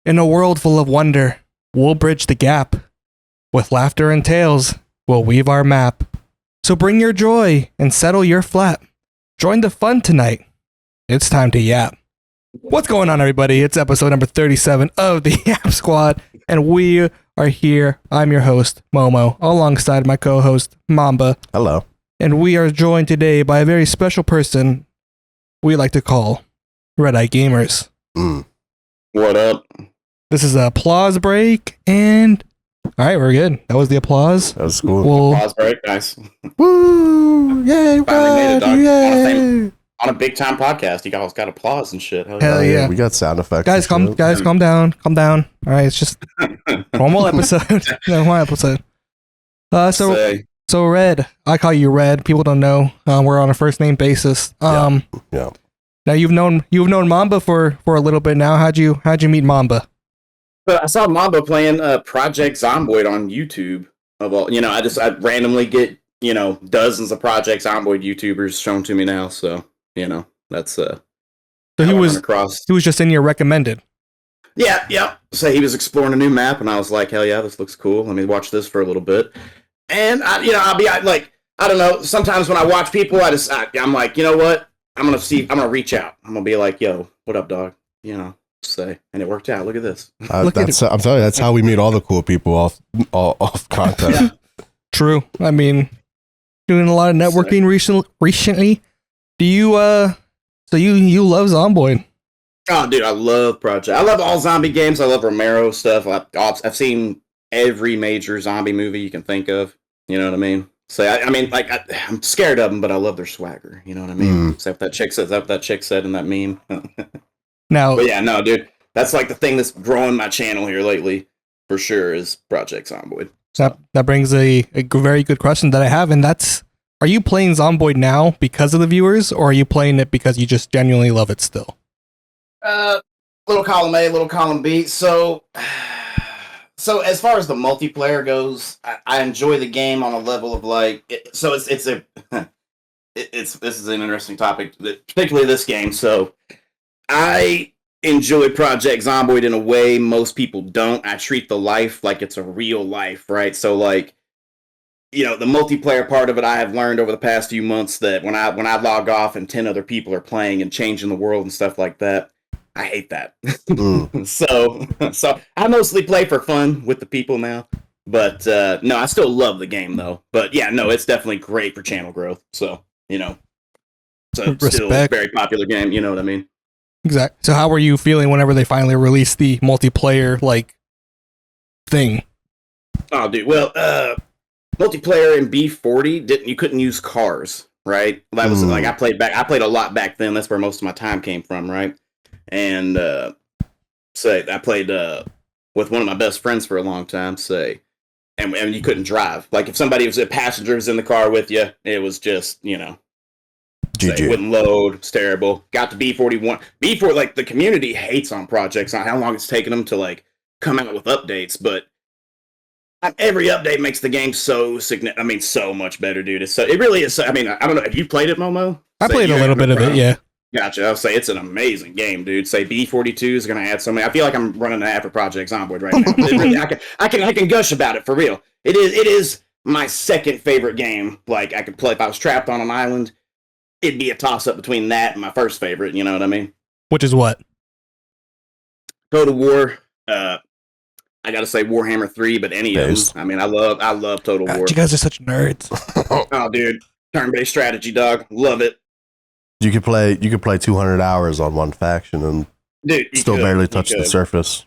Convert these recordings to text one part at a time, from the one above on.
In a world full of wonder, we'll bridge the gap. With laughter and tales, we'll weave our map. So bring your joy and settle your flap. Join the fun tonight. It's time to yap. What's going on, everybody? It's episode number 37 of the Yap Squad, and we are here. I'm your host, Momo, alongside my co-host, Mamba. Hello. And we are joined today by a very special person we like to call RediGamerz. What up? This is an applause break, and all right, we're good. That was the applause. That was cool. Applause break, nice. Woo! Yay! Finally made it, dog. Yay! On a big time podcast, you guys got applause and shit. Hell yeah! We got sound effects. Guys, calm down. Calm down. All right, it's just normal episode. Normal episode. So Red, I call you Red. People don't know. We're on a first name basis. Yeah. Now you've known Mamba for a little bit now. How'd you meet Mamba? But I saw Mamba playing Project Zomboid on YouTube. I randomly get dozens of Project Zomboid YouTubers shown to me now. So that's So he was just in your recommended. Yeah. So he was exploring a new map, and I was like, hell yeah, this looks cool. Let me watch this for a little bit. And I don't know. Sometimes when I watch people, I'm like, you know what? I'm gonna reach out. I'm gonna be like, yo, what up, dog? Say, and it worked out. Look at this. I'm telling you, that's how we meet all the cool people off content. True. I mean, doing a lot of networking recently. Do you so you love Zomboid? Oh, dude, I love Project. I love all zombie games. I love Romero stuff. I've seen every major zombie movie you can think of. You know what I mean? So I'm scared of them, but I love their swagger. You know what I mean? Except that chick said in that meme. Now, but yeah, no, dude, that's like the thing that's growing my channel here lately, for sure, is Project Zomboid. So. That brings a very good question that I have, and that's: are you playing Zomboid now because of the viewers, or are you playing it because you just genuinely love it still? Little column A, little column B. So as far as the multiplayer goes, I enjoy the game on a level of this is an interesting topic, particularly this game. So I enjoy Project Zomboid in a way most people don't. I treat the life like it's a real life, right? So the multiplayer part of it, I have learned over the past few months that when I log off and 10 other people are playing and changing the world and stuff like that, I hate that. So I mostly play for fun with the people now. But no, I still love the game though. But yeah, no, it's definitely great for channel growth. So, so it's still a very popular game, you know what I mean? Exactly. So how were you feeling whenever they finally released the multiplayer thing? Oh, dude. Well, multiplayer in B40 you couldn't use cars, right? That was I played a lot back then. That's where most of my time came from, right? And I played with one of my best friends for a long time, and you couldn't drive. Like if a passenger was in the car with you, it was just, it wouldn't load. It's terrible. Got to B41. B4, the community hates on projects on how long it's taken them to come out with updates, but every update makes the game so much better, dude. It really is. I don't know. Have you played it, Momo? I played a little bit of it, yeah. Gotcha. I'll say it's an amazing game, dude. Say B42 is going to add so many. I feel like I'm running an ad for Project Zomboid right now. Really, I can gush about it for real. It is my second favorite game. I could play if I was trapped on an island. It'd be a toss up between that and my first favorite. You know what I mean? Which is what? Total War. I gotta say Warhammer 3, but any of them. I love Total War. You guys are such nerds. Oh, dude, turn-based strategy, dog. Love it. You could play 200 hours on one faction and barely touch the surface.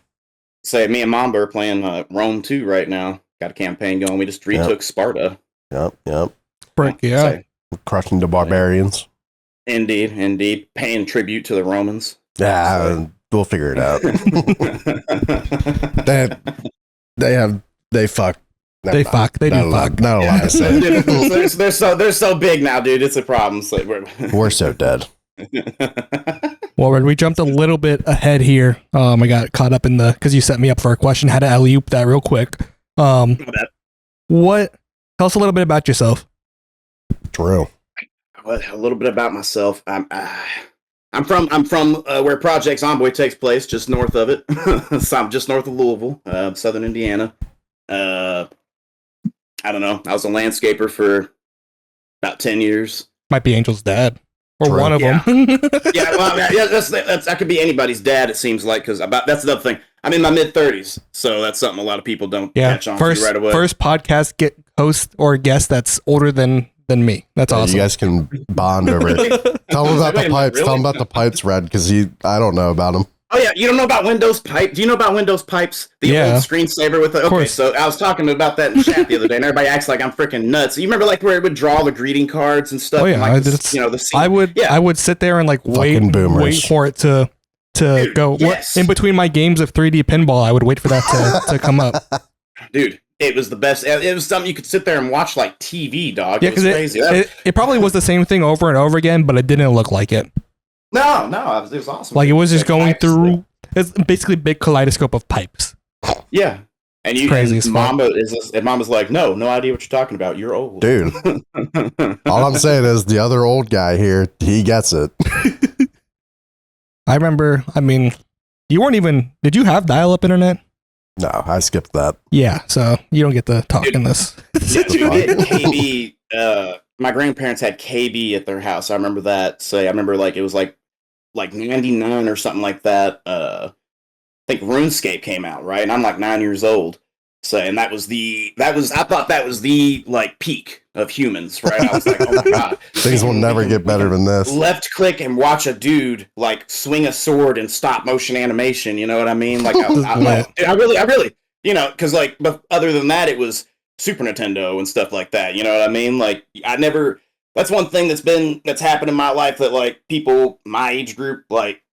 Say me and Mamba are playing Rome 2 right now. Got a campaign going. We just retook Sparta. Yep. Frick, yeah. Crushing the barbarians. Indeed. Paying tribute to the Romans. Yeah, we'll figure it out. They fuck. They fuck. They do fuck. Not a lot to say. They're so big now, dude. It's a problem. So we're so dead. Well, we jumped a little bit ahead here. I got caught up in because you set me up for a question. Had to alley-oop that real quick. Tell us a little bit about yourself. True. A little bit about myself. I'm from where Project Zomboid takes place, just north of it. So I'm just north of Louisville, southern Indiana. I don't know. I was a landscaper for about 10 years. Might be Angel's dad. Or True. one of them. Yeah, well, that's that could be anybody's dad. It seems like because that's another thing. I'm in my mid-30s, so that's something a lot of people don't catch on to right away. First podcast host or guest that's older than me. That's awesome. You guys can bond over it. Tell him about the pipes. Really? Tell him about the pipes, Red, because I don't know about them. Oh yeah, you don't know about Windows Pipe? Do you know about Windows Pipes? The old screensaver with the okay. So I was talking about that in chat the other day, and everybody acts like I'm freaking nuts. You remember like where it would draw the greeting cards and stuff? Oh yeah, and, like, the scene? I would sit there and like wait for it to dude, go. Yes. In between my games of 3D pinball, I would wait for that to come up. Dude, it was the best. It was something you could sit there and watch like TV, dog. Yeah, it was crazy. It probably was the same thing over and over again, but it didn't look like it. No, it was awesome. Like it was just going through. It's basically a big kaleidoscope of pipes. Yeah, and you crazy. And Mamba's like, no idea what you're talking about. You're old, dude. All I'm saying is the other old guy here, he gets it. I remember. I mean, you weren't even. Did you have dial-up internet? No, I skipped that. Yeah, so you don't get to talk in this. KB. My grandparents had KB at their house. I remember that. So I remember like it was like 99 or something like that. I think RuneScape came out, right? And I'm like 9 years old. So, and I thought that was the like peak of humans, right? I was like, oh my God. Things will never get better than this. Left click and watch a dude like swing a sword in stop motion animation. You know what I mean? Like, I really, you know, cause like, but other than that, it was Super Nintendo and stuff like that. You know what I mean? Like that's one thing that's happened in my life that like people my age group, like,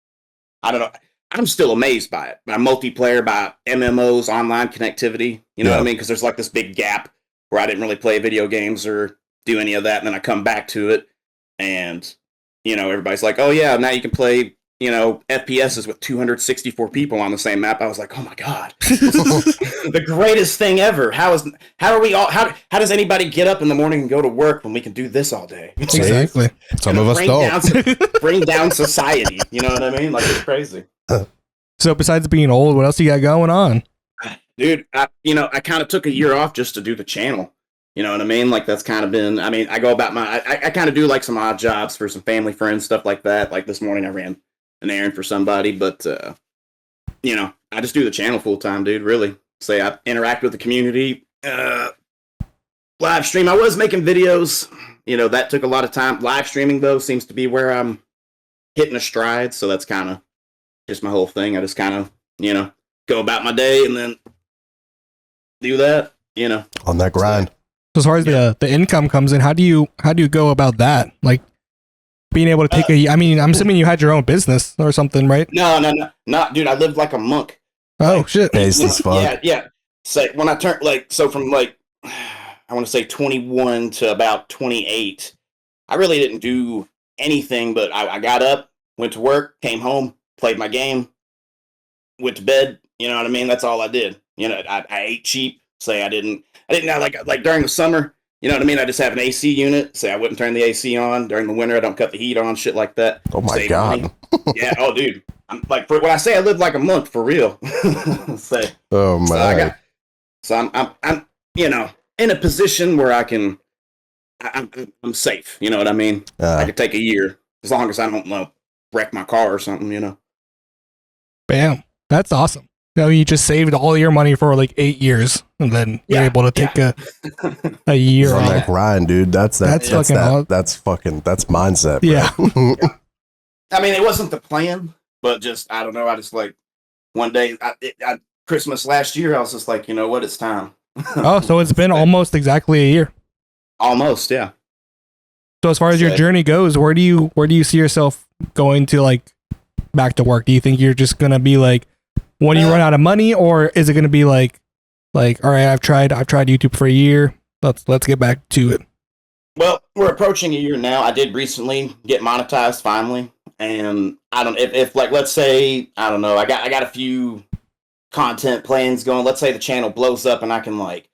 I don't know. I'm still amazed by it. By multiplayer, by MMOs, online connectivity. You know what I mean? Because there's like this big gap where I didn't really play video games or do any of that. And then I come back to it and, you know, everybody's like, oh yeah, now you can play, you know, FPSs with 264 people on the same map. I was like, oh my God, this is the greatest thing ever. How does anybody get up in the morning and go to work when we can do this all day? Exactly. Some of us don't. Bring down society. You know what I mean? Like, it's crazy. So besides being old, what else you got going on? Dude, I kind of took a year off just to do the channel. You know what I mean? Like, that's kind of been, I mean, I go about I kind of do like some odd jobs for some family friends, stuff like that. Like this morning I ran an errand for somebody, but, you know, I just do the channel full time, dude, really. Say I interact with the community, live stream. I was making videos, you know, that took a lot of time. Live streaming, though, seems to be where I'm hitting a stride. So that's kind of just my whole thing. I just kind of, you know, go about my day and then do that, you know. On that grind. So as far as the income comes in, how do you go about that? Like being able to take I mean, I'm assuming you had your own business or something, right? No, dude. I lived like a monk. Oh, like, shit. Based as fuck. Yeah. So when I turned from I want to say 21 to about 28, I really didn't do anything, but I got up, went to work, came home, played my game, went to bed. You know what I mean? That's all I did. You know, I ate cheap. Say I didn't have like during the summer. You know what I mean? I just have an AC unit. Say I wouldn't turn the AC on during the winter. I don't cut the heat on, shit like that. Oh my God. Yeah. Oh, dude. I'm like, when I say I live like a monk, for real. Oh my. So I'm you know, in a position where I'm safe. You know what I mean? I could take a year as long as I don't wreck my car or something. You know. Bam. That's awesome. You know, you just saved all your money for like 8 years, and then you're able to take a year on off. that grind, dude. That's mindset. Bro. Yeah. I mean, it wasn't the plan, but just I don't know. I just like one day, Christmas last year, I was just like, you know what, it's time. Oh, so it's been almost exactly a year. Almost, yeah. So as far as your journey goes, where do you see yourself going to, like, back to work? Do you think you're just gonna be like, when you run out of money, or is it gonna be like, all right, I've tried YouTube for a year. Let's get back to it. Well, we're approaching a year now. I did recently get monetized finally, and I don't if like, let's say, I don't know, I got a few content plans going. Let's say the channel blows up and I can like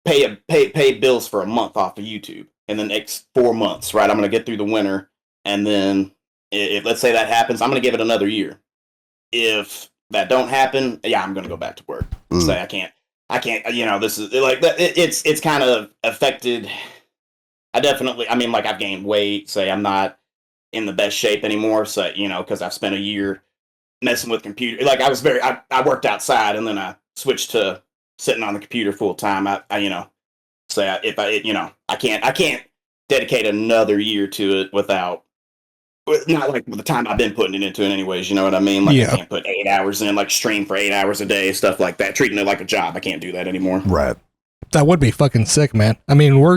pay bills for a month off of YouTube in the next 4 months, right? I'm gonna get through the winter, and then If let's say that happens, I'm going to give it another year. If that don't happen, yeah, I'm going to go back to work. Say I can't. This is like it's kind of affected. I mean, like I've gained weight. Say I'm not in the best shape anymore. So because I've spent a year messing with computer. Like I worked outside and then I switched to sitting on the computer full time. I can't dedicate another year to it without. Not like the time I've been putting it into it anyways, you know what I mean? Like I can't put 8 hours in, like stream for 8 hours a day, stuff like that. Treating it like a job. I can't do that anymore. Right. That would be fucking sick, man. I mean, we're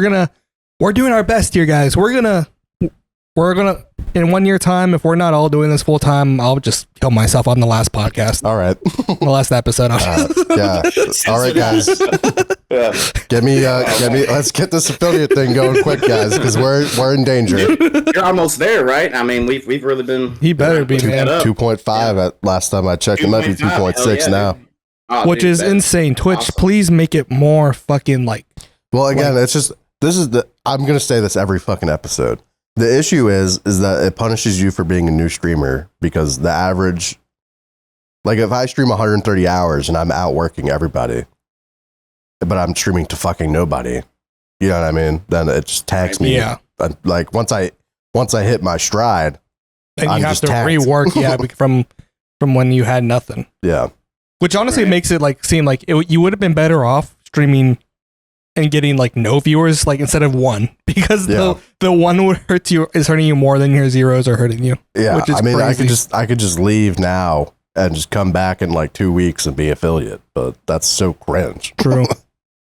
doing our best here, guys. We're gonna in 1 year time, if we're not all doing this full time, I'll just kill myself on the last podcast. All right. The last episode. Yeah. All right, guys. Get me. Let's get this affiliate thing going quick, guys, because we're in danger. You're almost there, right? I mean, we've really been. He better be, man. 2.5 at last time I checked. It might be 2.6 now. Oh, which is insane. Twitch, awesome. Please make it more fucking like. Well, again, it's just I'm gonna say this every fucking episode. The issue is that it punishes you for being a new streamer because the average, like if I stream 130 hours and I'm out working everybody, but I'm streaming to fucking nobody, you know what I mean? Then it just tags me. Yeah. Like once I hit my stride, and I'm you have just to tagged. rework, from when you had nothing. Yeah. Which honestly makes it like seem like you would have been better off streaming and getting like no viewers, like instead of one, because the one would is hurting you more than your zeros are hurting you. Yeah, which is I mean, crazy. I could just leave now and just come back in like 2 weeks and be affiliate, but that's so cringe. True.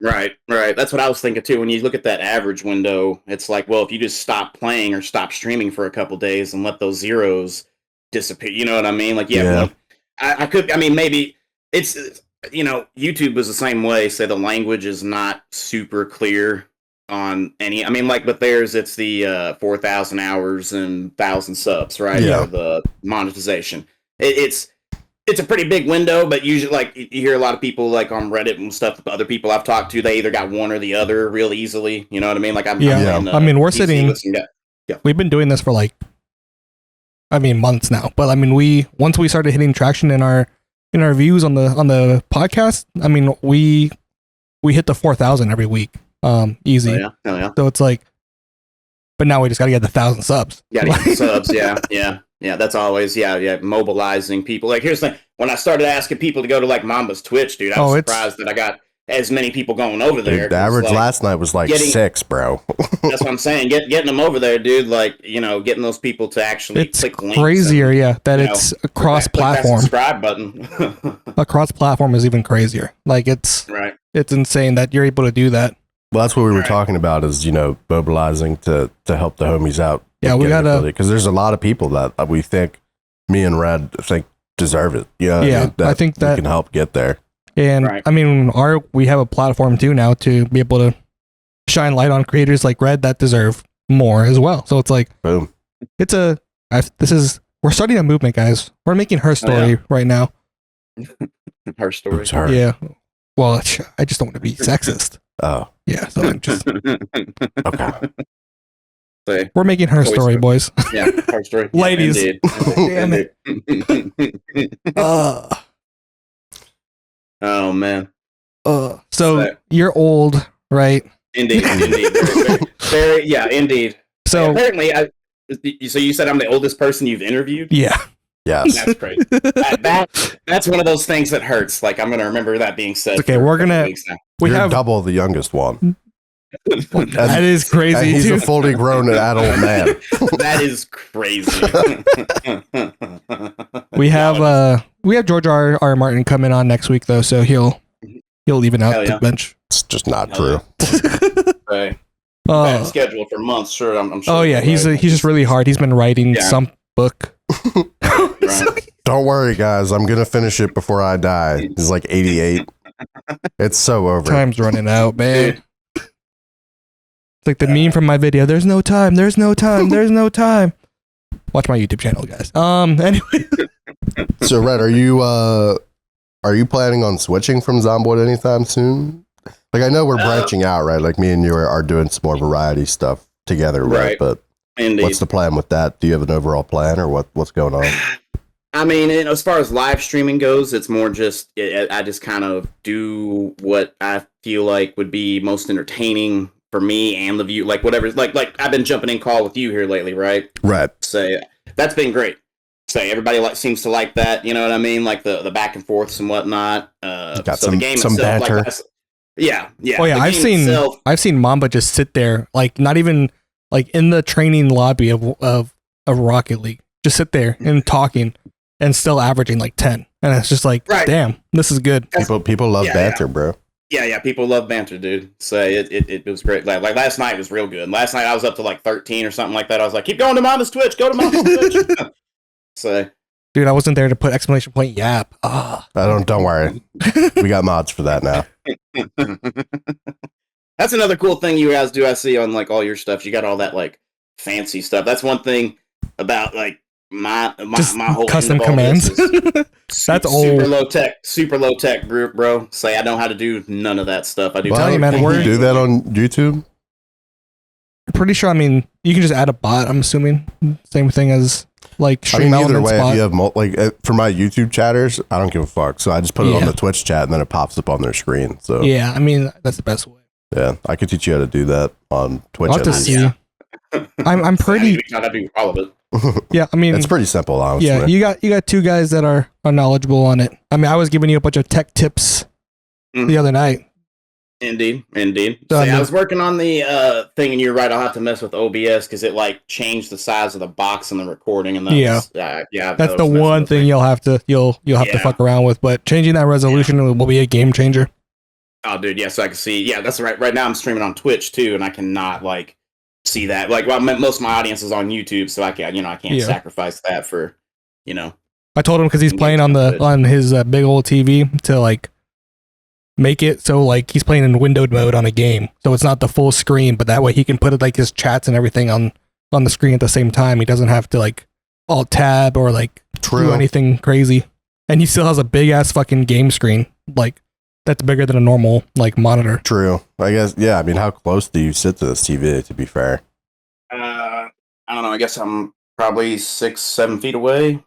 Right. That's what I was thinking too. When you look at that average window, it's like, well, if you just stop playing or stop streaming for a couple days and let those zeros disappear, you know what I mean? Like, maybe it's. YouTube was the same way. Say the language is not super clear on any. I mean, like, but it's the 4,000 hours and 1,000 subs, right? Yeah. Or the monetization. It's a pretty big window, but usually, like, you hear a lot of people, like, on Reddit and stuff. Other people I've talked to, they either got one or the other real easily. You know what I mean? Like, I mean, we're sitting. We've been doing this for months now. But I mean, once we started hitting traction in our views on the podcast, I mean, we hit the 4,000 every week, easy. Oh, yeah. So it's like, but now we just gotta get the 1,000 subs. Gotta get the subs, yeah. That's always, mobilizing people. Like, here's the thing: when I started asking people to go to like Mamba's Twitch, dude, I was surprised that I got as many people going over there. Dude, the average last night was like 6, bro. That's what I'm saying. Getting them over there, dude. Like, getting those people to actually click links. Crazier, it's a cross-platform. Subscribe button. A cross-platform is even crazier. Like it's insane that you're able to do that. Well, that's what we were talking about is mobilizing to help the homies out. Yeah, we gotta, because there's a lot of people that we think me and Red think deserve it. I think that we can help get there. And I mean, we have a platform too now to be able to shine light on creators like Red that deserve more as well. So it's like, boom. We're starting a movement, guys. We're making her story right now. Her story. Who's her? Yeah. Well, I just don't want to be sexist. Oh. Yeah. So I'm just okay. We're making her story, boys. Yeah, her story. Ladies. Damn it. Oh man. So you're old, right? Indeed. Very, yeah, indeed. So apparently, so you said I'm the oldest person you've interviewed? Yeah. Yes. That's crazy. That's one of those things that hurts. Like, I'm gonna remember that being said. Okay, we have double the youngest one. That is crazy. He's a fully grown adult man. That is crazy. We have George R. Martin coming on next week though, so he'll even out the bench. It's just not true. Right. Bad schedule for months, sure. I'm sure. Oh yeah, he's just really hard. He's been writing some book. Right. Don't worry, guys. I'm gonna finish it before I die. He's like 88. It's so over. Time's running out, man. It's like the meme from my video. There's no time. There's no time. There's no time. Watch my YouTube channel, guys. Anyway. So, Red, are you planning on switching from Zomboid anytime soon? Like, I know we're branching out, right? Like, me and you are doing some more variety stuff together, right? But Indeed. What's the plan with that? Do you have an overall plan, or what's going on? I mean, as far as live streaming goes, it's more just I just kind of do what I feel like would be most entertaining for me and the view, like whatever. Like I've been jumping in call with you here lately, right? Right. So that's been great. So everybody seems to like that. You know what I mean? Like the back and forths and whatnot. Got so the game some itself, banter. like, yeah. Oh yeah, I've seen Mamba just sit there, like not even like in the training lobby of Rocket League, just sit there and talking. And still averaging like 10. And it's just like, damn, this is good. People love banter, bro. Yeah, people love banter, dude. So it was great. Like last night was real good. Last night I was up to like 13 or something like that. I was like, keep going to Mamba's Twitch. Go to Mamba's Twitch. So, dude, I wasn't there to put exclamation point yap. Oh. Don't worry. We got mods for that now. That's another cool thing you guys do. I see on like all your stuff. You got all that like fancy stuff. That's one thing about like my whole custom commands. That's super low tech group, bro. Say I know how to do none of that stuff. I do. Well, you do that on YouTube. Pretty sure. I mean, you can just add a bot. I'm assuming same thing as like stream either way. bot. If you have for my YouTube chatters, I don't give a fuck. So I just put it on the Twitch chat, and then it pops up on their screen. So yeah, I mean that's the best way. Yeah, I could teach you how to do that on Twitch. I'll have to see. Yeah. I'm pretty. I do all of it. Yeah, I mean it's pretty simple, honestly. Yeah, you got two guys that are knowledgeable on it. I mean, I was giving you a bunch of tech tips the other night. Indeed. So I was working on the thing, and you're right. I'll have to mess with OBS because it like changed the size of the box in the recording, and that's that's the one thing you'll have to to fuck around with. But changing that resolution will be a game changer. Oh, dude, so I can see. Yeah, that's right. Right now, I'm streaming on Twitch too, and I cannot like see that. Like, well, most of my audience is on YouTube, so I can't sacrifice that for, I told him because he's playing on his big old TV to like make it so like he's playing in windowed mode on a game, so it's not the full screen, but that way he can put it like his chats and everything on the screen at the same time. He doesn't have to like alt tab or like do anything crazy, and he still has a big ass fucking game screen like. That's bigger than a normal like monitor. True. I guess. Yeah. I mean, how close do you sit to this TV? To be fair. I don't know. I guess I'm probably 6-7 feet away.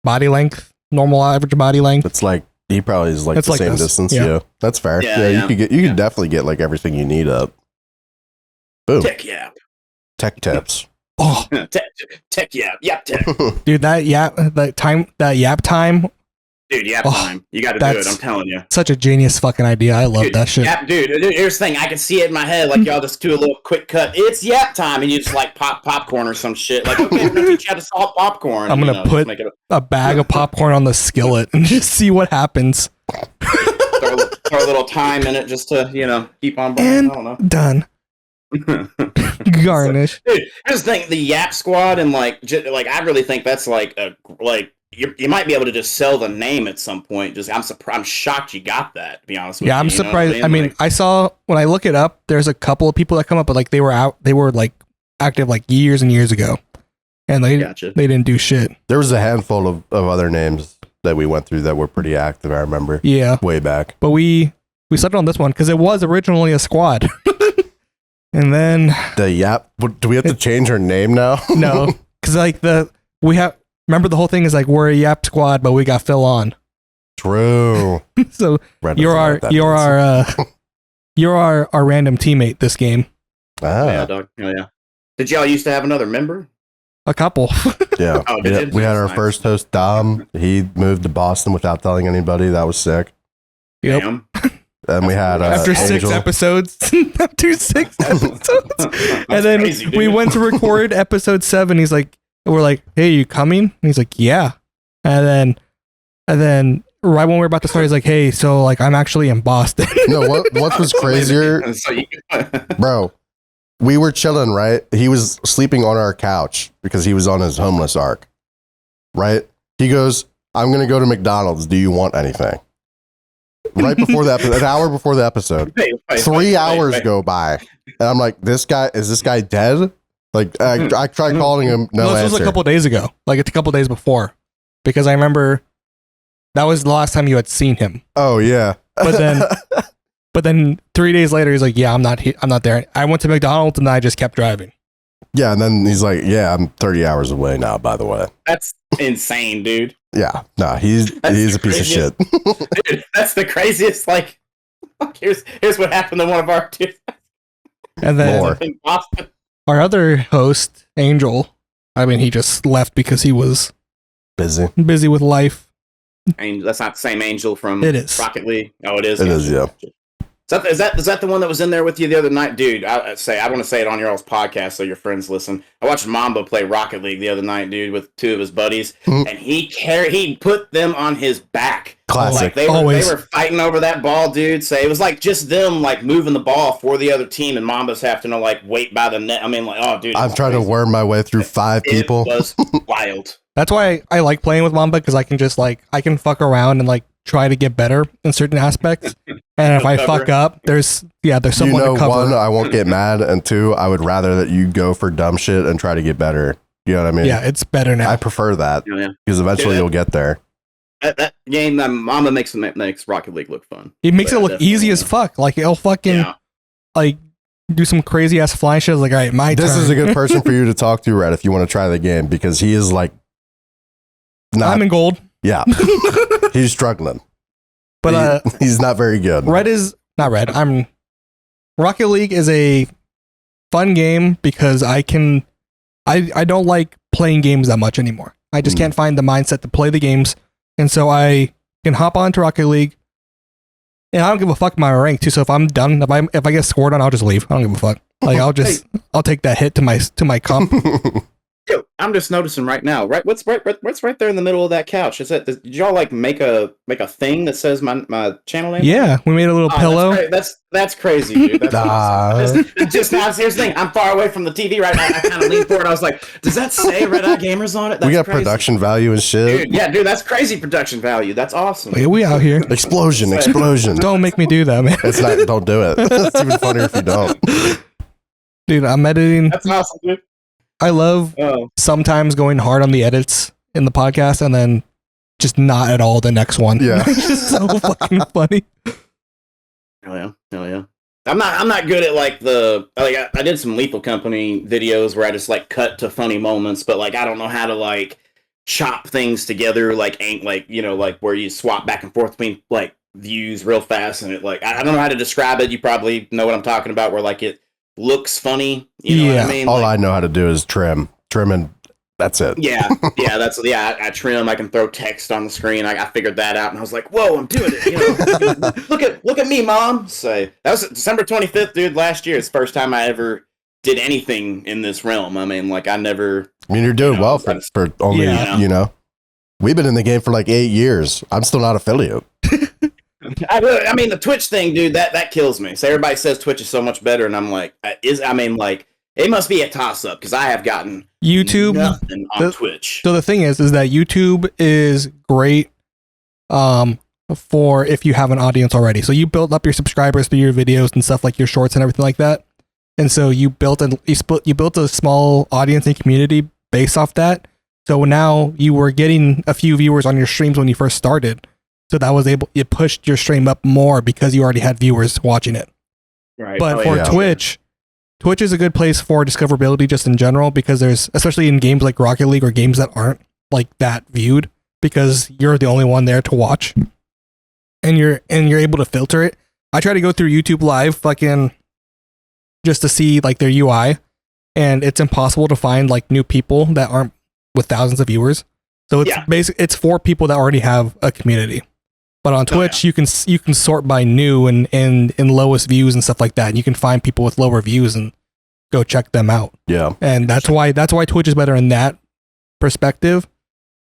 Body length, normal average body length. It's like he probably is like the same distance. Yeah. You could definitely get like everything you need up. Boom. Tech yap. Tech tips. Oh, tech yap tech. Dude, that yap time. Dude, time. You got to do it. I'm telling you. Such a genius fucking idea. I love that shit. Dude, here's the thing. I can see it in my head. Like, y'all just do a little quick cut. It's yap time. And you just, like, pop popcorn or some shit. Like, okay, I'm going to teach you how to salt popcorn. I'm going to put a bag of popcorn on the skillet and just see what happens. throw a little time in it just to, keep on burning. And I don't know. Done. Garnish. So, dude, here's the thing. The Yap Squad and, like, I really think that's, like, you might be able to just sell the name at some point. I'm shocked you got that, to be honest with you. Yeah, I'm surprised. I mean, I saw when I look it up, there's a couple of people that come up, but like they were like active like years and years ago. And they didn't do shit. There was a handful of other names that we went through that were pretty active, I remember. Yeah. Way back. But we settled on this one because it was originally a squad. And then do we have to change our name now? No. Because like remember the whole thing is like we're a Yap Squad, but we got Phil on. True. So you're our random teammate this game. Ah. Yeah, dog. Oh, yeah. Did y'all used to have another member? A couple. Yeah. We had our first host, Dom. He moved to Boston without telling anybody. That was sick. Yep. Damn. And we had after Angel. 6 episodes. After 6 episodes. And then crazy, we went to record episode 7. He's like, we're like, hey, you coming? And he's like, yeah. And then right when we're about to start, he's like, hey, so like I'm actually in Boston. No, what was crazier? Bro, we were chilling, right? He was sleeping on our couch because he was on his homeless arc. Right? He goes, I'm gonna go to McDonald's. Do you want anything? Right before the episode, an hour before the episode. 3 hours go by. And I'm like, is this guy dead? Like, I tried calling him, no this answer. was a couple days ago. Like, it's a couple days before. Because I remember that was the last time you had seen him. Oh, yeah. But then 3 days later, he's like, yeah, I'm not there. I went to McDonald's and I just kept driving. Yeah, and then he's like, "Yeah, I'm 30 hours away now." By the way, That's insane, dude. yeah, no, he's a piece of shit. Dude, that's the craziest. Like, here's what happened to one of our dudes And then More. in Boston. our other host, Angel, I mean, he just left because he was Busy. busy with life. And that's not the same Angel from It is. Rocket League. Oh, it is. It is, yeah. Is that the one that was in there with you the other night, dude? I want to say it on your all's podcast so your friends listen. I watched Mamba play Rocket League the other night, dude, with two of his buddies, and he put them on his back. Classic. Like they were fighting over that ball, dude. So it was like just them like moving the ball for the other team, and Mamba's having to like wait by the net. I mean, like, oh, dude, I'm trying to worm my way through 5 people. It was wild. That's why I like playing with Mamba, because I can just like I can fuck around and like try to get better in certain aspects. And if I fuck up, there's someone to cover. One, I won't get mad, and 2, I would rather that you go for dumb shit and try to get better. You know what I mean? Yeah, it's better now. I prefer that because eventually you'll get there. That game, Mamba makes Rocket League look fun. He makes it look easy as fuck. Like he'll fucking like do some crazy ass flying shit. Like, all right, my turn. This is a good person for you to talk to, Red, if you want to try the game, because he is like, I'm in gold. Yeah, he's struggling, but he's not very good. Red is not Red. Rocket League is a fun game because I don't like playing games that much anymore. I just can't find the mindset to play the games, and so I can hop onto Rocket League. And I don't give a fuck my rank too. So if I'm done, if I get scored on, I'll just leave. I don't give a fuck. Like I'll take that hit to my comp. Yo, I'm just noticing right now. Right, what's right there in the middle of that couch? Did y'all like make a thing that says my channel name? Yeah, we made a little pillow. That's crazy, dude. That's awesome. Just now, here's the thing. I'm far away from the TV right now. I kind of leaned forward. I was like, does that say RediGamerz on it? That's we got crazy. Production value and shit. Dude, that's crazy production value. That's awesome. Yeah, we out here. Explosion. Don't make me do that, man. It's not. Don't do it. It's even funnier if you don't. Dude, I'm editing. That's awesome, dude. I love sometimes going hard on the edits in the podcast and then just not at all the next one. Yeah. It's just so fucking funny. Hell yeah. I'm not good at like I did some Lethal Company videos where I just like cut to funny moments, but like I don't know how to like chop things together like where you swap back and forth between like views real fast, and it like I don't know how to describe it. You probably know what I'm talking about, where like it looks funny. You know what I mean? All I know how to do is trim and that's it. I trim. I can throw text on the screen. I figured that out, and I was like, "Whoa, I'm doing it!" You know, look at me, mom. So that was December 25th, dude. Last year, it's the first time I ever did anything in this realm. I mean, like I nean, you're doing well for only We've been in the game for like 8 years. I'm still not affiliate. I mean, the Twitch thing, dude, that kills me. So everybody says Twitch is so much better, and I'm like, it must be a toss-up, because I have gotten YouTube nothing on Twitch. So the thing is that YouTube is great for if you have an audience already. So you build up your subscribers through your videos and stuff, like your shorts and everything like that. And so you built a small audience and community based off that. So now you were getting a few viewers on your streams when you first started. So that was it pushed your stream up more because you already had viewers watching it. Right. But for Twitch is a good place for discoverability just in general, because there's, especially in games like Rocket League or games that aren't like that viewed, because you're the only one there to watch, and you're able to filter it. I try to go through YouTube Live fucking just to see like their UI, and it's impossible to find like new people that aren't with thousands of viewers. So it's basically it's for people that already have a community. But on Twitch, you can sort by new and lowest views and stuff like that, and you can find people with lower views and go check them out. Yeah, and that's why Twitch is better in that perspective.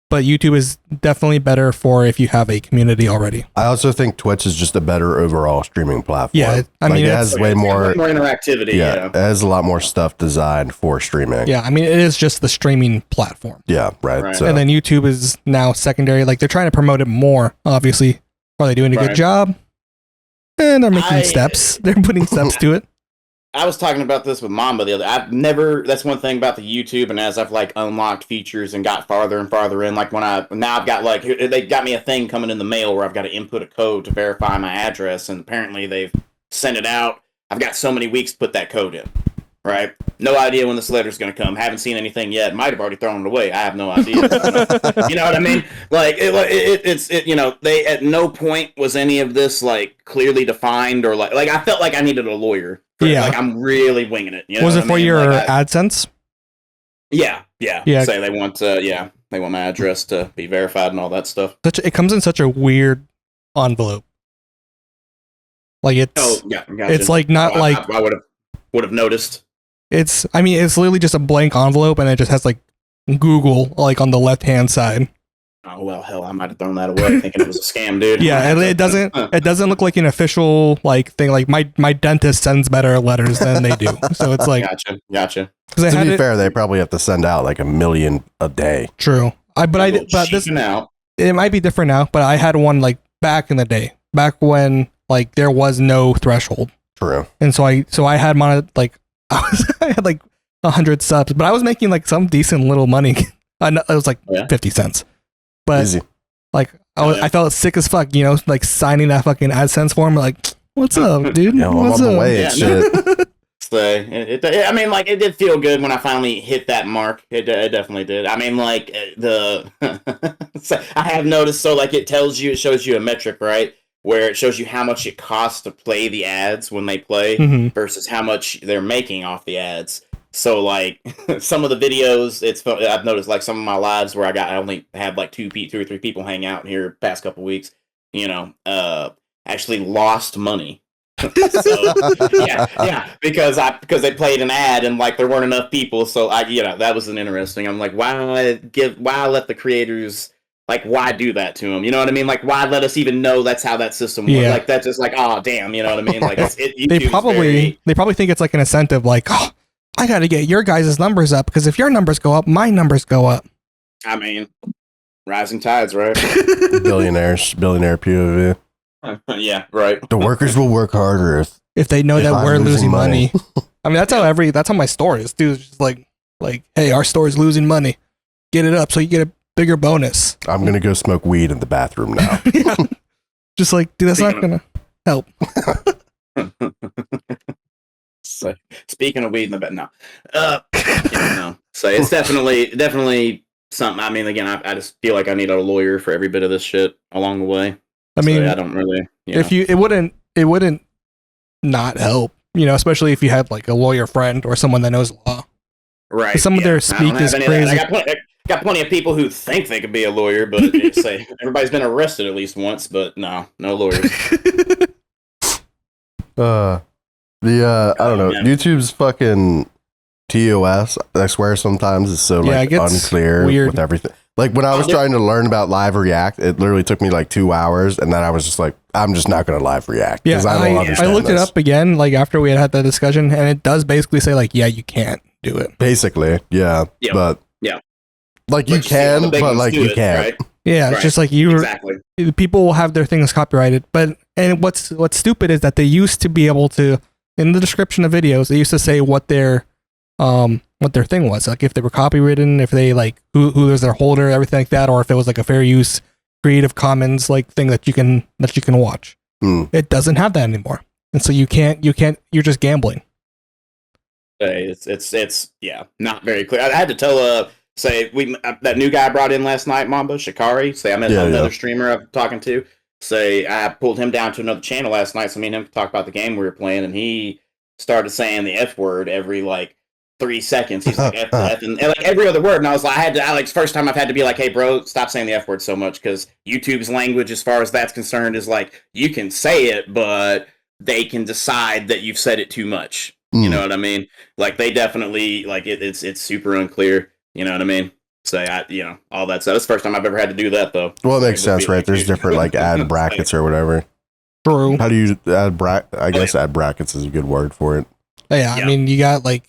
But YouTube is definitely better for if you have a community already. I also think Twitch is just a better overall streaming platform. Yeah, I mean, it has way more interactivity. Yeah, it has a lot more stuff designed for streaming. Yeah, I mean, it is just the streaming platform. Yeah, right. So. And then YouTube is now secondary. Like, they're trying to promote it more, obviously. Are they doing a good job? And they're making steps. They're putting steps to it. I was talking about this with Mamba the other. That's one thing about the YouTube, and as I've like unlocked features and got farther and farther in, like I've got like, they got me a thing coming in the mail where I've got to input a code to verify my address, and apparently they've sent it out. I've got so many weeks to put that code in. right? No idea when this letter's going to come. Haven't seen anything yet. Might have already thrown it away. I have no idea. You know what I mean? Like it's you know, they at no point was any of this like clearly defined or like I felt like I needed a lawyer. Like I'm really winging it. You know was it for your like AdSense? Yeah. Say they want they want my address to be verified and all that stuff. It comes in such a weird envelope. Like it's gotcha. It's like not like I would have noticed. It's literally just a blank envelope, and it just has like Google like on the left hand side. Oh well, hell, I might have thrown that away thinking it was a scam, dude. Yeah, and it doesn't look like an official like thing. Like my dentist sends better letters than they do, so it's like gotcha. To be fair, they probably have to send out like 1 million a day. True, but this out. It might be different now. But I had one like back in the day, back when like there was no threshold. True, and so I had my like I had like 100 subs, but I was making like some decent little money. It was like 50 cents. But easy. Like I felt sick as fuck, you know, like signing that fucking AdSense form, like, what's up, dude? What's up? Shit. I mean, like, it did feel good when I finally hit that mark. It definitely did. I mean, like, I have noticed, so, like, it shows you a metric, right? Where it shows you how much it costs to play the ads when they play versus how much they're making off the ads. So, like, some of the videos, I've noticed, like, some of my lives where I only had, like, 2 or 3 people hang out here past couple weeks, you know, actually lost money. So, yeah, because they played an ad and, like, there weren't enough people, so, that was interesting. I'm like, why let the creators, like, why do that to them? You know what I mean? Like, why let us even know that's how that system works? Like, that's just like, oh, damn, you know what I mean? Like, they probably think it's, like, an incentive, like, oh, I gotta get your guys' numbers up, because if your numbers go up, my numbers go up. I mean, rising tides, right? Billionaire POV. Yeah, right. The workers will work harder if they know that we're losing money. I mean, that's how my store is, dude. It's just like, hey, our store is losing money. Get it up so you get a bigger bonus. I'm gonna go smoke weed in the bathroom now. Yeah. Just like, dude, that's not gonna help. So, speaking of weed in the bed, no. No. So it's definitely something. I mean, again, I just feel like I need a lawyer for every bit of this shit along the way. I mean, I don't really. It wouldn't not help, you know, especially if you had like a lawyer friend or someone that knows law. Right. Some of their speak is crazy. I got plenty of people who think they could be a lawyer, but say everybody's been arrested at least once, but no lawyers. I don't know. YouTube's fucking TOS, I swear sometimes is so like unclear with everything. Like when I was trying to learn about live react, it literally took me like 2 hours, and then I was just like, I'm just not going to live react because I don't understand. I looked it up again, like after we had that discussion, and it does basically say like, yeah, you can't do it. Basically, yeah. But like you can, but like you can't. Right? Yeah, it's just like people will have their things copyrighted, and what's stupid is that they used to be able to, in the description of videos, they used to say what their thing was, like if they were copywritten, if they like who was their holder, everything like that, or if it was like a fair use Creative Commons like thing that you can watch. It doesn't have that anymore, and so you can't. You're just gambling. It's not very clear. I had to tell that new guy I brought in last night, Mamba Shikari. I met another streamer I'm talking to. I pulled him down to another channel last night, so me and him talked about the game we were playing, and he started saying the F word every like 3 seconds. He's like F, and like every other word, and I was like, first time I've had to be like, hey bro, stop saying the F word so much, because YouTube's language, as far as that's concerned, is like you can say it, but they can decide that you've said it too much. You know what I mean? Like they definitely like it's super unclear. You know what I mean? All that stuff. That's the first time I've ever had to do that, though. Well, it makes sense, right? There's different like ad brackets or whatever. True. How do you add I guess add brackets is a good word for it. Yeah, I mean, you got like,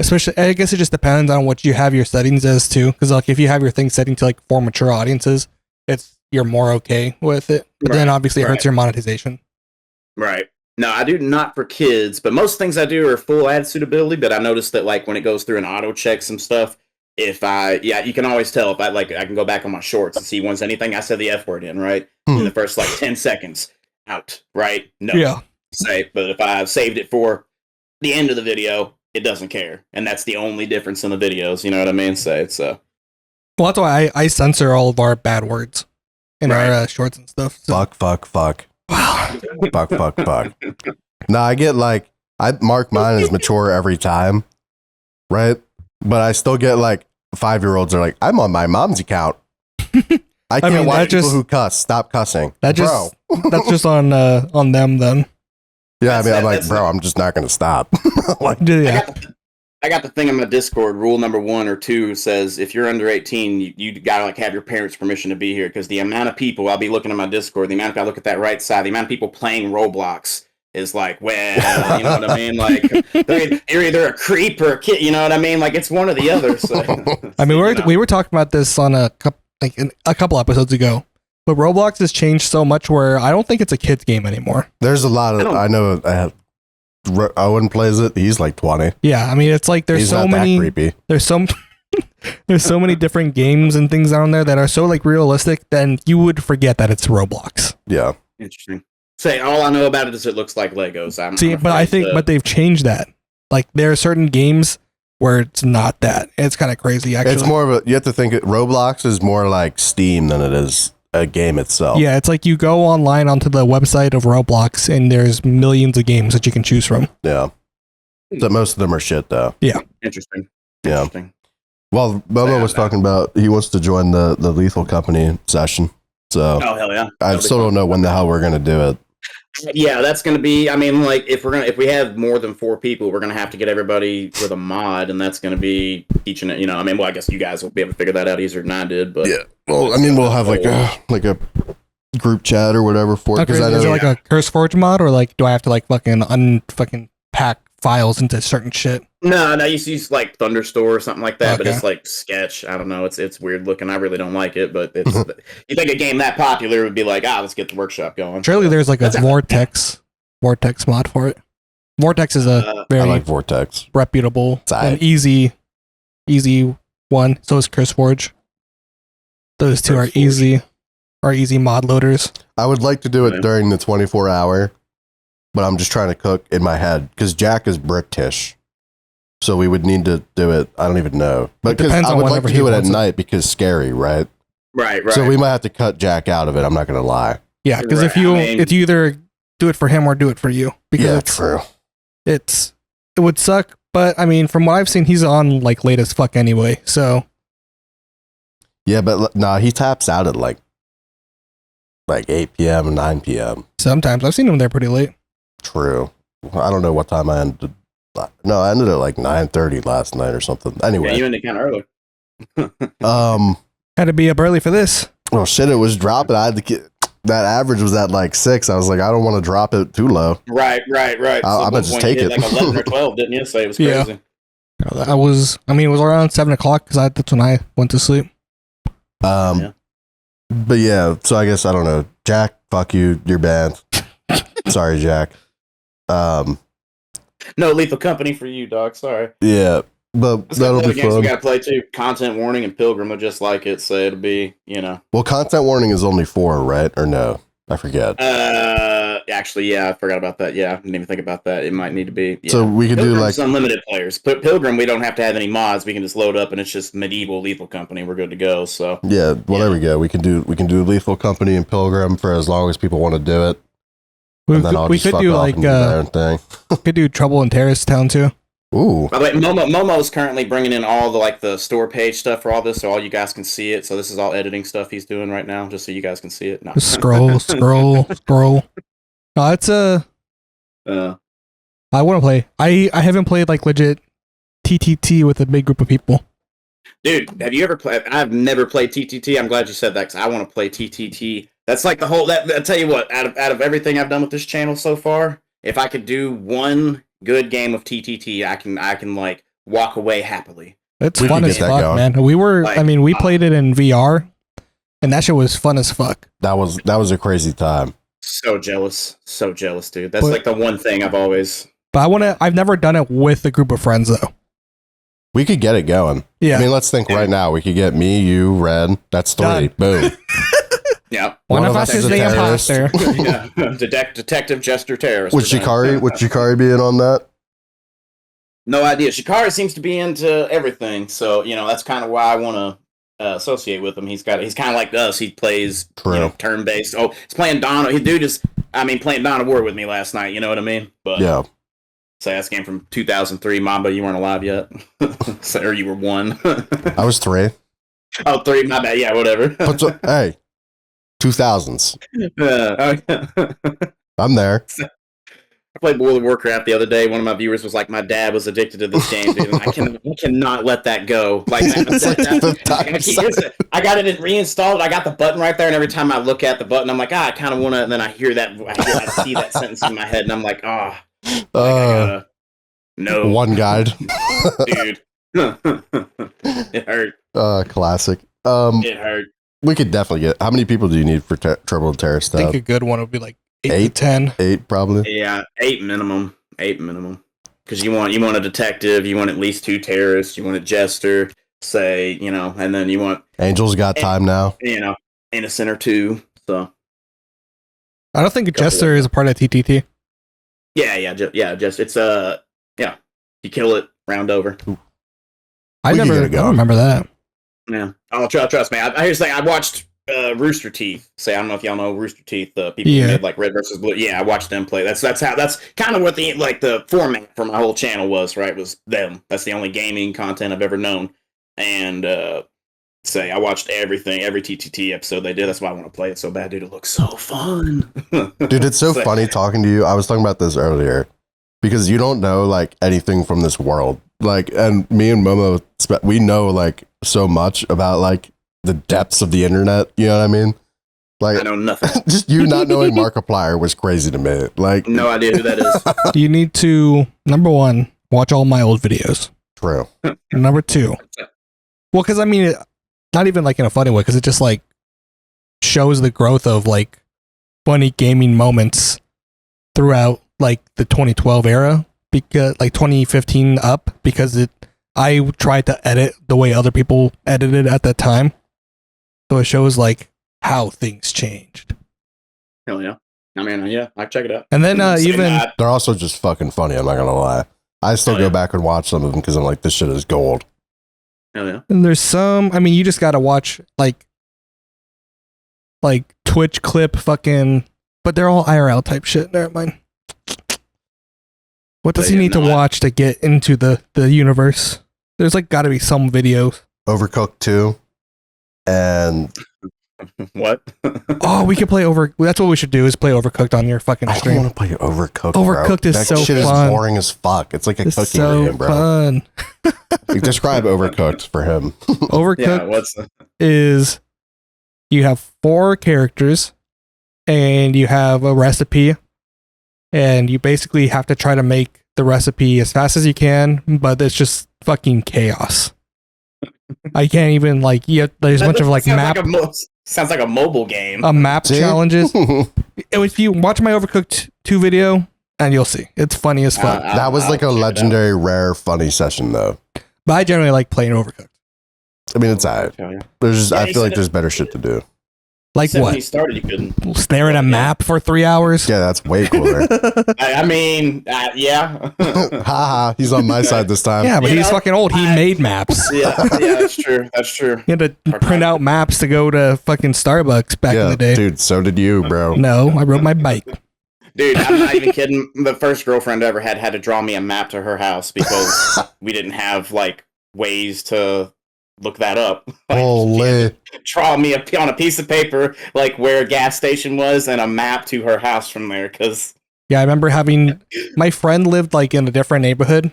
especially, I guess it just depends on what you have your settings as too. Because like, if you have your thing setting to like for mature audiences, you're more okay with it. But then obviously it hurts your monetization. Right. No, I do not for kids, but most things I do are full ad suitability. But I noticed that like when it goes through and auto checks some stuff, you can always tell if I can go back on my shorts and see once anything I said the F word in, right? In the first like 10 seconds, out, right? No. Yeah. But if I saved it for the end of the video, it doesn't care, and that's the only difference in the videos. You know what I mean? Well, that's why I censor all of our bad words in our shorts and stuff. So. Fuck. Wow. fuck. No, I get like, I mark mine as mature every time, right? But I still get like 5-year-olds are like, I'm on my mom's account. I can't watch people who cuss. Stop cussing. That's just on them then. Yeah, I'm like, bro, I'm just not going to stop. Like, yeah. I got the thing on my Discord. Rule number 1 or 2 says if you're under 18, you gotta like have your parents' permission to be here, because the amount of people I'll be looking at my Discord, the amount of I look at that right side, the amount of people playing Roblox is like, well, you know what I mean? Like, you're either a creep or a kid. You know what I mean? Like, it's one or the other. So, I mean, we were talking about this on a couple episodes ago. But Roblox has changed so much where I don't think it's a kid's game anymore. There's a lot of I know. Owen plays it. He's like 20. Yeah, I mean, it's like there's so many. Creepy. There's so many different games and things on there that are so like realistic. Then you would forget that it's Roblox. Yeah, interesting. Say all I know about it is it looks like Legos. But they've changed that. Like there are certain games where it's not that. It's kind of crazy. Actually, it's more of a. You have to think Roblox is more like Steam than it is a game itself. Yeah, it's like you go online onto the website of Roblox and there's millions of games that you can choose from. Yeah. So most of them are shit though. Yeah. Interesting. Well, Momo was talking about he wants to join the Lethal Company session. So hell yeah. I still don't know when the hell we're gonna do it. Yeah, that's gonna be. I mean, like if we have more than 4 people, we're gonna have to get everybody with a mod, and that's gonna be teaching it. You know, I mean, well, I guess you guys will be able to figure that out easier than I did. But yeah, well, I mean, we'll have like a group chat or whatever for it. Okay, is it like a CurseForge mod, or like do I have to like fucking pack files into certain shit? No, I used to use like Thunderstore or something like that, but it's like Sketch. I don't know. It's weird looking. I really don't like it, but it's you think a game that popular would be like, let's get the workshop going. Surely there's like a Vortex mod for it. Vortex is a very I like Vortex. reputable and easy one. So is CurseForge. Those two are easy mod loaders. I would like to do it during the 24-hour, but I'm just trying to cook in my head because Jack is British. So we would need to do it. I don't even know, but because I would like to do it at night because scary, right? Right. So we might have to cut Jack out of it. I'm not going to lie. Yeah, because if you either do it for him or do it for you, because true. It would suck, but I mean, from what I've seen, he's on like late as fuck anyway. So yeah, but he taps out at like 8 p.m. and 9 p.m. Sometimes I've seen him there pretty late. True. I don't know what time I ended. No, I ended at like 9:30 last night or something. Anyway, yeah, you ended kind of early. Had to be up early for this. Well, shit, it was dropping. I had to get that average was at like 6. I was like, I don't want to drop it too low. Right. I'm gonna just take it. Like 11 or 12, didn't you? So it was crazy. Yeah. It was around 7 o'clock because that's when I went to sleep. But yeah, so I guess I don't know. Jack, fuck you, you're banned. Sorry, Jack. No Lethal Company for you, dog. Sorry. Yeah, but that'll be fun. We gotta play too. Content Warning and Pilgrim are just like it, so it'll be, Well, Content Warning is only 4, right? Or no? I forget. Actually, yeah, I forgot about that. Yeah, I didn't even think about that. It might need to be. Yeah. So we could do like unlimited players. Pilgrim, we don't have to have any mods. We can just load up, and it's just medieval Lethal Company. We're good to go. So yeah, there we go. We can do Lethal Company and Pilgrim for as long as people want to do it. We could do like could do Trouble in Terrorist Town too. Ooh. By the way, Momo's currently bringing in all the store page stuff for all this, so all you guys can see it. So this is all editing stuff he's doing right now, just so you guys can see it. No. Just scroll. No, it's I want to play. I haven't played like legit TTT with a big group of people. Dude, have you ever played? I've never played TTT. I'm glad you said that because I want to play TTT. That's like the whole. I tell you what, out of everything I've done with this channel so far, if I could do one good game of TTT, I can like walk away happily. It's fun as fuck, man. We played it in VR, and that shit was fun as fuck. That was a crazy time. So jealous, dude. That's like the one thing I've always. But I've never done it with a group of friends though. We could get it going. Yeah. I mean, let's think right now. We could get me, you, Red. That's 3. Done. Boom. Yeah. One of us is the imposter. Yeah. Detective Jester Terrorist. Would Shikari be in on that? No idea. Shikari seems to be into everything, so that's kind of why I want to associate with him. He's kind of like us. He plays turn based. Oh, he's playing Dawn. He playing Dawn of War with me last night. You know what I mean? But yeah. So that's a game from 2003. Mamba, you weren't alive yet, or you were 1. I was 3. Oh, 3. My bad. Yeah, whatever. Hey, 2000s. I'm there. I played World of Warcraft the other day. One of my viewers was like, "My dad was addicted to this game, dude. And I cannot let that go." Like, I got it reinstalled. I got the button right there, and every time I look at the button, I'm like, I kind of want to. And then I hear that, I see that sentence in my head, and I'm like, no. One guide, dude. It hurt. Classic. It hurt. We could definitely get. How many people do you need for Trouble and Terror I stuff? think a good one would be like 8 to 10. 8 probably. Yeah, 8 minimum. 8 minimum. Because you want a detective, you want at least 2 terrorists, you want a jester, and then you want Angel's got time now. Innocent or 2. So I don't think a jester is a part of TTT. Yeah. Just it's you kill it, round over. I don't remember that. Yeah. Oh, trust me. I watched Rooster Teeth. I don't know if y'all know Rooster Teeth. The people who made like Red versus Blue. Yeah, I watched them play. That's kind of what the format for my whole channel was. Right, was them. That's the only gaming content I've ever known. And I watched every TTT episode they did. That's why I want to play it so bad, dude. It looks so fun. Dude, it's so funny talking to you. I was talking about this earlier because you don't know like anything from this world. Like, and me and Momo, we know like so much about like the depths of the internet. You know what I mean? Like, I know nothing. Just you not knowing Markiplier was crazy to me. Like, no idea who that is. You need to, number 1, watch all my old videos. True. Number 2, well, because not even like in a funny way, because it just like shows the growth of like funny gaming moments throughout like the 2012 era, because like 2015 up, because I tried to edit the way other people edited at that time, so it shows like how things changed. Hell yeah! I check it out. And then they're also just fucking funny. I'm not gonna lie. I still go back and watch some of them because I'm like, this shit is gold. Hell yeah! And there's some. You just gotta watch like Twitch clip fucking, but they're all IRL type shit. Never mind. What does he need to watch to get into the universe? There's like got to be some videos. Overcooked 2, and what? Oh, we could play That's what we should do, is play Overcooked on your fucking stream. I don't want to play Overcooked. Overcooked bro. is so shit fun. Is boring as fuck. It's like a cooking game, bro. Fun. Describe Overcooked for him. Overcooked is you have 4 characters and you have a recipe, and you basically have to try to make the recipe as fast as you can, but it's just fucking chaos. I can't even there's a bunch of like map. Sounds like a mobile game. Map challenges. If you watch my Overcooked 2 video, and you'll see, it's funny as fuck. That was like a legendary, rare, funny session though. But I generally like playing Overcooked. It's alright. I feel like there's better shit to do. Like what? When he started, you couldn't stare at a map for 3 hours. Yeah, that's way cooler. Yeah. Haha, he's on my side this time. Yeah, but he's fucking old. He made maps. Yeah, that's true. That's true. He had to print out maps to go to fucking Starbucks back in the day. Dude, so did you, bro. No, I rode my bike. Dude, I'm not even kidding. The first girlfriend I ever had to draw me a map to her house because we didn't have ways to look that up. Holy. Draw me on a piece of paper where a gas station was and a map to her house from there. Yeah, I remember having my friend lived in a different neighborhood,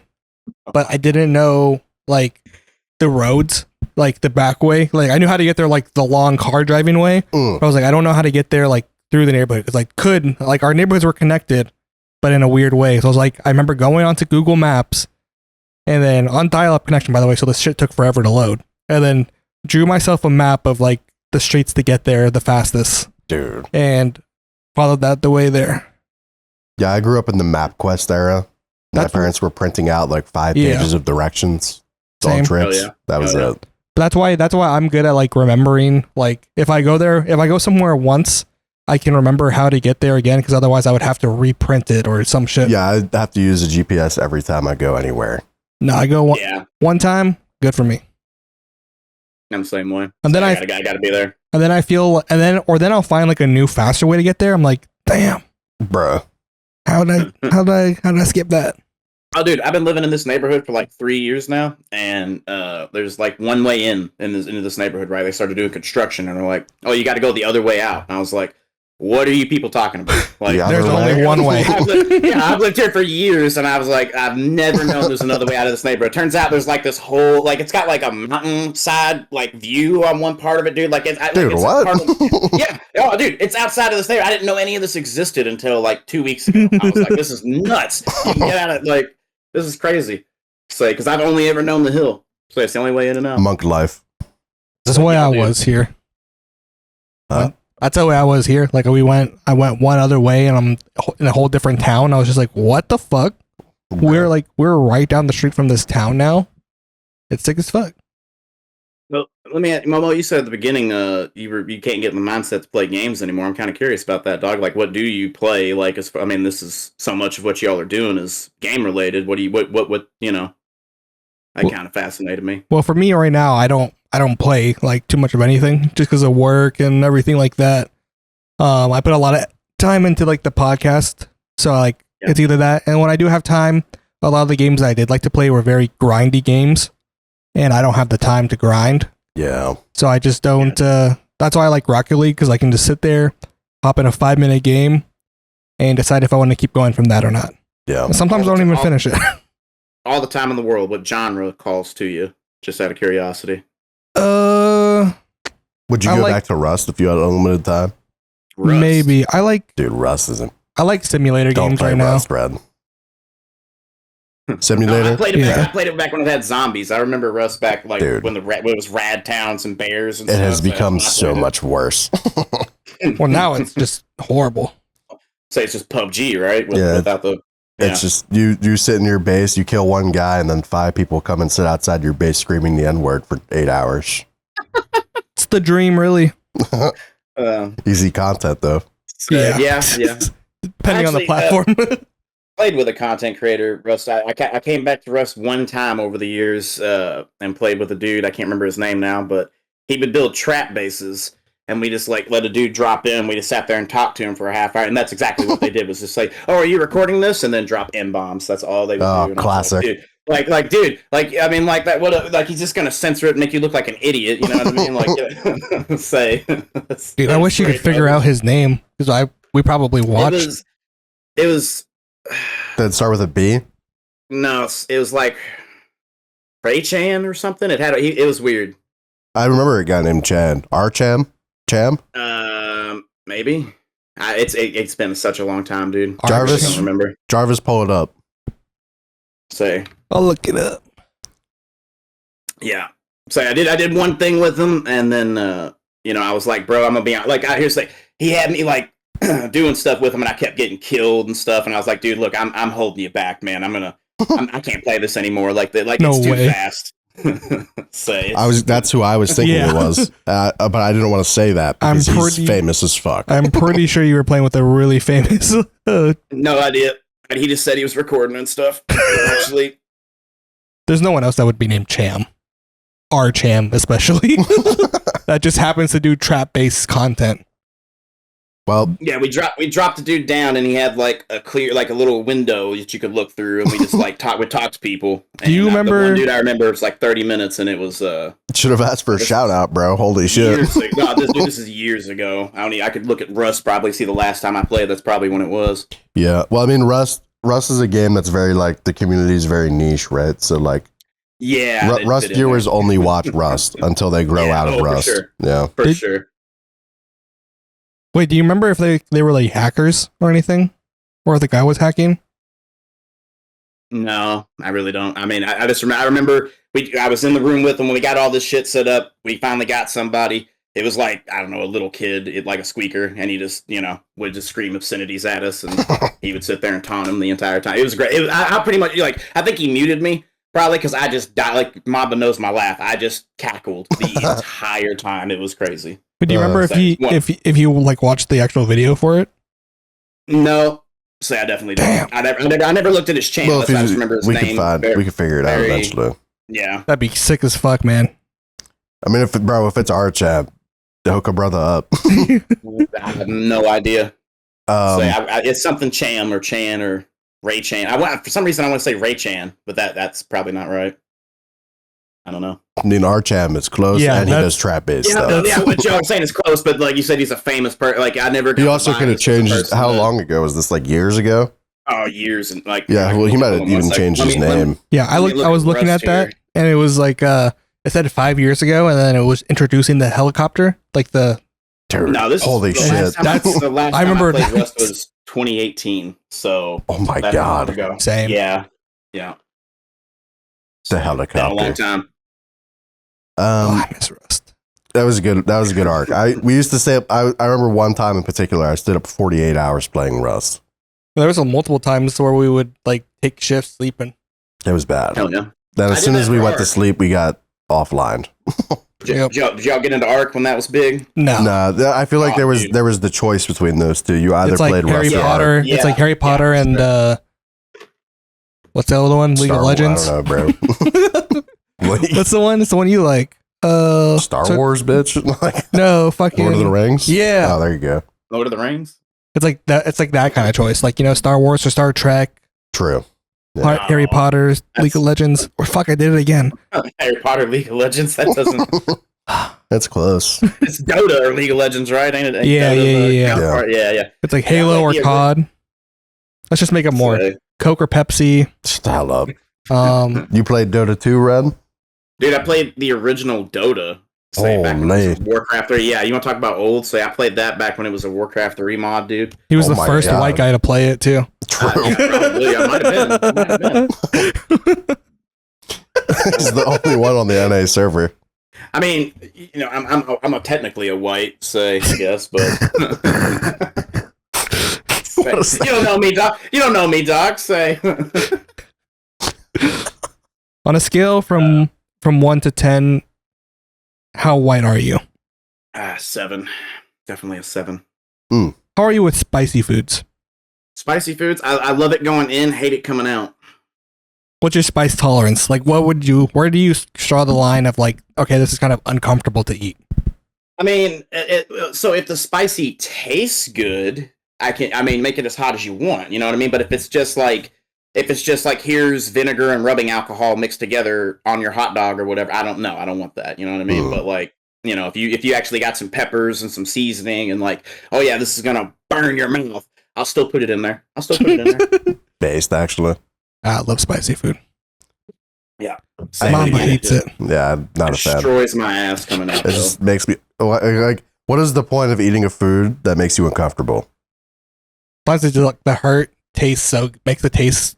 but I didn't know the roads, the back way. I knew how to get there the long car driving way. But I was I don't know how to get there through the neighborhood, because our neighborhoods were connected, but in a weird way. So I was I remember going onto Google Maps, and then on dial-up connection, by the way, so this shit took forever to load. And then drew myself a map of the streets to get there the fastest. Dude. And followed that the way there. Yeah, I grew up in the MapQuest era. My parents were printing out 5 pages of directions on trips. Yeah. That was it. But that's why I'm good at remembering. If I go somewhere once, I can remember how to get there again, because otherwise I would have to reprint it or some shit. Yeah, I'd have to use a GPS every time I go anywhere. No, I go Yeah, one time, good for me. I'm the same way. And then I gotta be there. and then I feel, then I'll find like a new faster way to get there. I'm like, damn, Bruh. how did I skip that? Oh, dude, I've been living in this neighborhood for like 3 years now, and there's like one way into this neighborhood, right? They started doing construction, and they're like, "Oh, you got to go the other way out." And I was like, "What are you people talking about?" Like, The There's other only way? one way. I've lived here for years, and I was like, I've never known there's another way out of this neighborhood. Turns out there's like this whole, like, it's got like a mountainside like view on one part of it, dude. Like, Dude, it's what? yeah, oh, dude, it's outside of this neighborhood. I didn't know any of this existed until like 2 weeks ago. I was like, this is nuts. You can get out of like. This is crazy. Say, because I've only ever known the hill. So it's the only way in and out. Monk life. That's the way I dude. was here. Huh? That's the way I was here. Like I went one other way, and I'm in a whole different town. I was just like, what the fuck? We're right down the street from this town now. It's sick as fuck. Well, let me ask, Momo, you said at the beginning you can't get in the mindset to play games anymore. I'm kind of curious about that, dog. Like, what do you play? Like, I mean, this is so much of what y'all are doing is game related. What you know? That kind of fascinated me. Well, for me right now, I don't play like too much of anything just because of work and everything like that. I put a lot of time into like the podcast, so like it's either that, and when I do have time, a lot of the games I did like to play were very grindy games, and I don't have the time to grind. Yeah. So I just don't. That's why I like Rocket League, because I can just sit there, hop in a 5-minute game, and decide if I want to keep going from that or not. Yeah. And sometimes I don't even finish it. All the time in the world. What genre calls to you? Just out of curiosity. Would you I go like- back to Rust if you had unlimited time? Rust. Maybe I like Rust isn't. I like simulator Don't games play right now. Rust, Red. No, Simulator? I played it. Yeah. I played it back when it had zombies. I remember Rust back like Dude. when when it was rad towns and bears and It stuff. has So become I so played it. much worse. Well, now it's just horrible. Say it's just PUBG, right? Yeah. Without the It's just you sit in your base, you kill one guy, and then 5 people come and sit outside your base screaming the N-word for 8 hours. It's the dream, really. Easy content, though. yeah. Depending on the Actually, platform. Played with a content creator, Rust. I came back to Rust one time over the years and played with a dude. I can't remember his name now, but he would build trap bases, and we just like let a dude drop in. We just sat there and talked to him for a half hour, and that's exactly what they did. Was just like, "Oh, are you recording this?" And then drop M-bombs. That's all they would do. And I was Classic. like, dude, I mean, like that. Like he's just gonna censor it and make you look like an idiot. You know what I mean? Like, say. Dude, I wish you could figure out his name, because we probably watched. It was. Did it start with a B? No, it was like Ray-Chan or something. It was weird. I remember a guy named Chad. Cham? Maybe. It's been such a long time, dude. Jarvis? I don't remember. Jarvis, pull it up. Say, I'll look it up. yeah. So I did one thing with him, and then I was like, bro, I'm gonna be like, here's like he had me like doing stuff with him, and I kept getting killed and stuff, and I was like, dude, look, I'm holding you back, man. I can't play this anymore. Like No it's too way. fast. Say That's who I was thinking Yeah. it was, but I didn't want to say that because he's famous as fuck. I'm pretty sure you were playing with a really famous. no idea. And he just said he was recording and stuff. Actually, There's no one else that would be named Cham. Our Cham, especially. That just happens to do trap-based content. Well, yeah, we dropped the dude down, and he had like a little window that you could look through, and we just like would talk to people. Do you remember? The one dude I remember, it was like 30 minutes, and it was should have asked for a shout out, bro. Holy shit! years ago. No, this is years ago. I could look at Rust, probably see the last time I played. That's probably when it was. Yeah. Well, I mean, Rust is a game that's very like the community is very niche, right? So like, yeah, Rust viewers only watch Rust until they grow out of Rust. For sure. Yeah. For sure. Wait, do you remember if they were like hackers or anything? Or if the guy was hacking? No, I really don't. I mean, I just remember I was in the room with him when we got all this shit set up. We finally got somebody. It was like, I don't know, a little kid, like a squeaker, and he just, would just scream obscenities at us, and he would sit there and taunt him the entire time. It was great. I pretty much, I think he muted me, probably because I just died. Like, Mamba knows my laugh. I just cackled the entire time. It was crazy. But do you remember if you like watched the actual video for it? No. So I definitely Damn. don't. I never looked at his channel. Well, That's why I just remember his we name. can figure it out very- eventually. Yeah. That'd be sick as fuck, man. I mean, if it's our chat, hook a brother up. I have no idea. So Um, it's something Cham or Chan or Ray Chan. For some reason I want to say Ray Chan, but that's probably not right. I don't know. I mean, Archam is close, Yeah, and he that's- does trap based Yeah, stuff. yeah, what y'all saying is close, but like you said, he's a famous person. Like I never. He got also the could have vibe as a changed. person How that- long ago was this? Like years ago? Oh, years and like. Yeah. Well, he might have Hold on even one second. changed Let his me- let me- name. Yeah, I Let me look was at looking at Rust that, here. and it was like it said 5 years ago, and then it was introducing the helicopter, like the. Dude, No, this holy is the shit! Last time That's- the last I time remember I played that. Rust was 2018. So Oh my that's a long god, ago. Same. Yeah. the Been a long helicopter. time. I miss Rust. That was good. That was a good arc. We used to stay up. I remember one time in particular, I stood up 48 hours playing Rust. There was multiple times where we would like take shifts sleeping. It was bad. Hell yeah. Then I as did soon that as we for went to Ark. sleep, we got offline. Yep. Did y'all get into Ark when that was big? No, I feel like Oh, there was dude. there was the choice between those two. You either it's like played Harry Rust or Ark. Potter. Yeah. It's like Harry Potter Yeah, and what's the other one? League Star of Wars. Legends. I don't know, bro. What's the one? It's the one you like. Star so- Wars, bitch. Like No, fucking Lord of the Rings. Yeah, Oh, there you go. Lord of the Rings? it's like that. It's like that kind of choice. Like Star Wars or Star Trek, True. Yeah. Harry Potter, League of Legends. Or fuck, I did it again. Harry Potter, League of Legends? That doesn't. That's close. It's Dota or League of Legends, right? Ain't it? Ain't Yeah, Dota yeah, the yeah. counterpart? Yeah. It's like Halo like or the COD. Let's just make it more So, Coke or Pepsi. Shut the hell up. You played Dota 2, Red? dude, I played the original Dota. Say, back when it was Holy. Warcraft 3. Yeah, you want to talk about old? So I played that back when it was a Warcraft 3 mod, dude. He was Oh the my first God. white guy to play it too. True. Yeah, probably. I might have been. He's the only one on the NA server. I mean, I'm technically a white, say, I guess, but you don't know me, Doc. You don't know me, Doc. Say. On a scale from 1 to 10, how white are you? 7. Definitely a 7. How are you with spicy foods? Spicy foods. I love it going in, hate it coming out. What's your spice tolerance? Like, where do you draw the line of like, okay, this is kind of uncomfortable to eat? I mean, so if the spicy tastes good, make it as hot as you want. You know what I mean? But if it's just like here's vinegar and rubbing alcohol mixed together on your hot dog or whatever, I don't know. I don't want that. You know what I mean? But like, if you actually got some peppers and some seasoning and like, oh yeah, this is gonna burn your mouth, I'll still put it in there. Based, actually. I love spicy food. Yeah. Mamba hates it. Yeah, I'm not a fan. Destroys my ass coming out. It just makes me like. What is the point of eating a food that makes you uncomfortable? Plus, it's just, like, the hurt makes the taste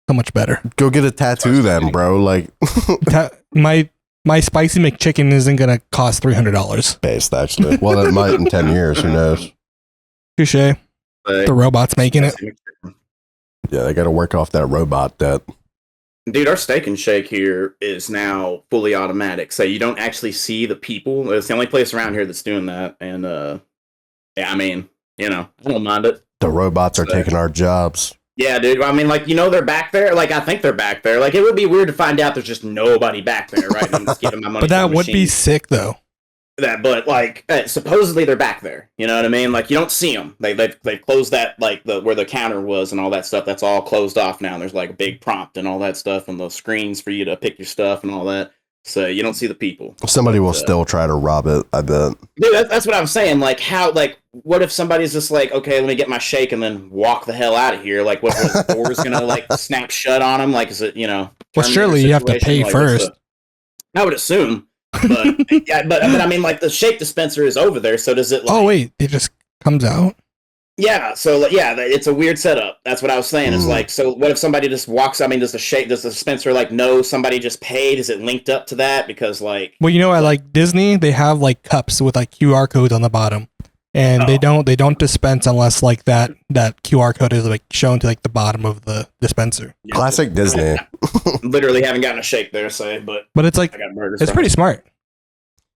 so much better. Go get a tattoo then, bro. Like My spicy McChicken isn't gonna cost $300. based, actually. Well, it might in 10 years. Who knows? Touche. The robot's making it. Yeah, they got to work off that robot debt. Dude, our Steak and Shake here is now fully automatic, so you don't actually see the people. It's the only place around here that's doing that, and yeah, I mean, I don't mind it. The robots are taking our jobs. Yeah, dude. I mean, like, they're back there. Like, I think they're back there. Like, it would be weird to find out there's just nobody back there, right? And I'm just giving my money. But to that the would be machine. sick, though. But like, supposedly they're back there. You know what I mean? Like, you don't see them. They've closed that, like, where the counter was and all that stuff. That's all closed off now. There's like a big prompt and all that stuff, and the screens for you to pick your stuff and all that. So you don't see the people. Somebody will still try to rob it, I bet. Dude, that's what I'm saying. Like, what if somebody's just like, okay, let me get my shake and then walk the hell out of here? Like, what the door's gonna like snap shut on them? Like, is it Well, Terminator surely you have to situation? pay Like, first. I would assume, but yeah, but I mean, like, the shake dispenser is over there, so does it? Like, Oh wait, it just comes out. yeah. So like, yeah, it's a weird setup. That's what I was saying. It's like, so what if somebody just walks? I mean, does the dispenser like know somebody just paid? Is it linked up to that? Because like, Well, I like Disney. They have like cups with like QR codes on the bottom, and they don't dispense unless like that QR code is like shown to like the bottom of the dispenser. Classic Disney. literally haven't gotten a shake there, say, but But it's like I got burgers. it's from pretty it. smart.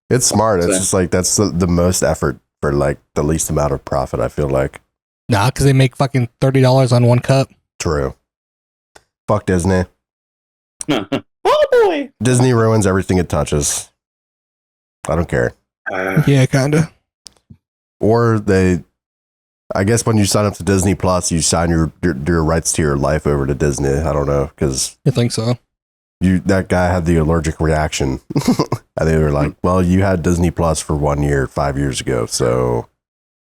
It's smart. It's So- just like that's the most effort for like the least amount of profit, I feel like. Nah, because they make fucking $30 on one cup. True. Fuck Disney. Oh boy. Disney ruins everything it touches. I don't care. Yeah, kinda. Or I guess when you sign up to Disney Plus, you sign your rights to your life over to Disney. I don't know, because You think so? that guy had the allergic reaction. And they were like, well, you had Disney Plus for 1 year, 5 years ago, so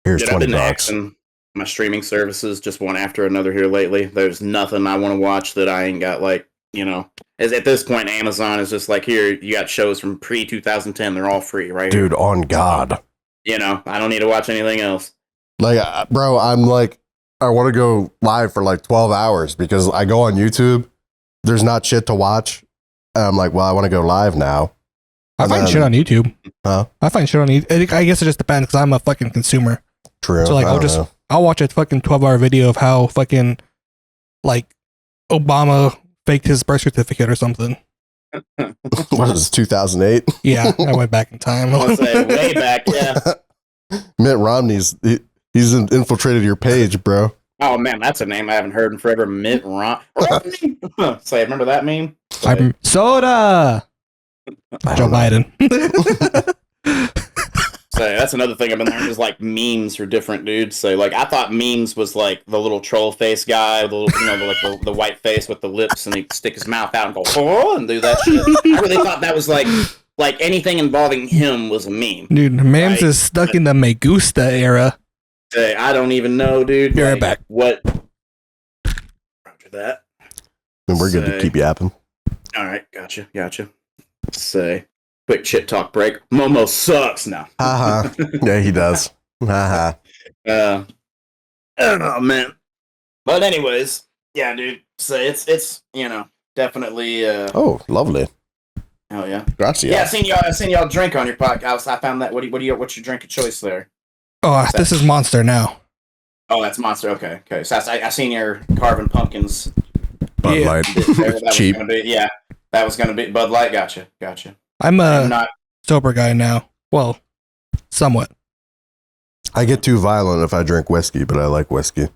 here's Dude, I've been $20. axing my streaming services just one after another here lately. There's nothing I want to watch that I ain't got, like, as at this point, Amazon is just like, here, you got shows from pre-2010. They're all free, right? Dude, on God. I don't need to watch anything else. Like, bro, I'm like, I want to go live for like 12 hours because I go on YouTube. There's not shit to watch. And I'm like, well, I want to go live now. I find shit on YouTube. Huh? I find shit on YouTube. I guess it just depends because I'm a fucking consumer. True. So like, I'll watch a fucking 12-hour video of how fucking like Obama faked his birth certificate or something. What is this, 2008? Yeah, I went back in time. I want to say way back, yeah. Mitt Romney's he's infiltrated your page, bro. Oh man, that's a name I haven't heard in forever. Mitt Romney. Say, remember that meme? I'm soda. Joe Biden. Say, that's another thing I've been learning is like memes are different, dude. So like, I thought memes was like the little troll face guy, the little, the white face with the lips, and he'd stick his mouth out and go oh and do that shit. I really thought that was like anything involving him was a meme. Dude, memes is stuck in the Me Gusta era. Say, I don't even know, dude. Be right back. What? Roger that. And we're good to keep yapping. All right, gotcha. Say, quick chit talk break. Momo sucks now. Haha. Yeah, he does. Haha. I don't know, man. But anyways, yeah, dude. Say it's definitely. Oh, lovely. Oh yeah. Gracias. Yeah, I seen y'all drink on your podcast. I found that. What's your drink of choice there? Oh, this is Monster now. Oh, that's Monster. Okay. So I seen your carving pumpkins. Bud Yeah. Light. Cheap. That was gonna be Bud Light. Gotcha. I'm a not. sober guy now. Well, somewhat. I get too violent if I drink whiskey, but I like whiskey.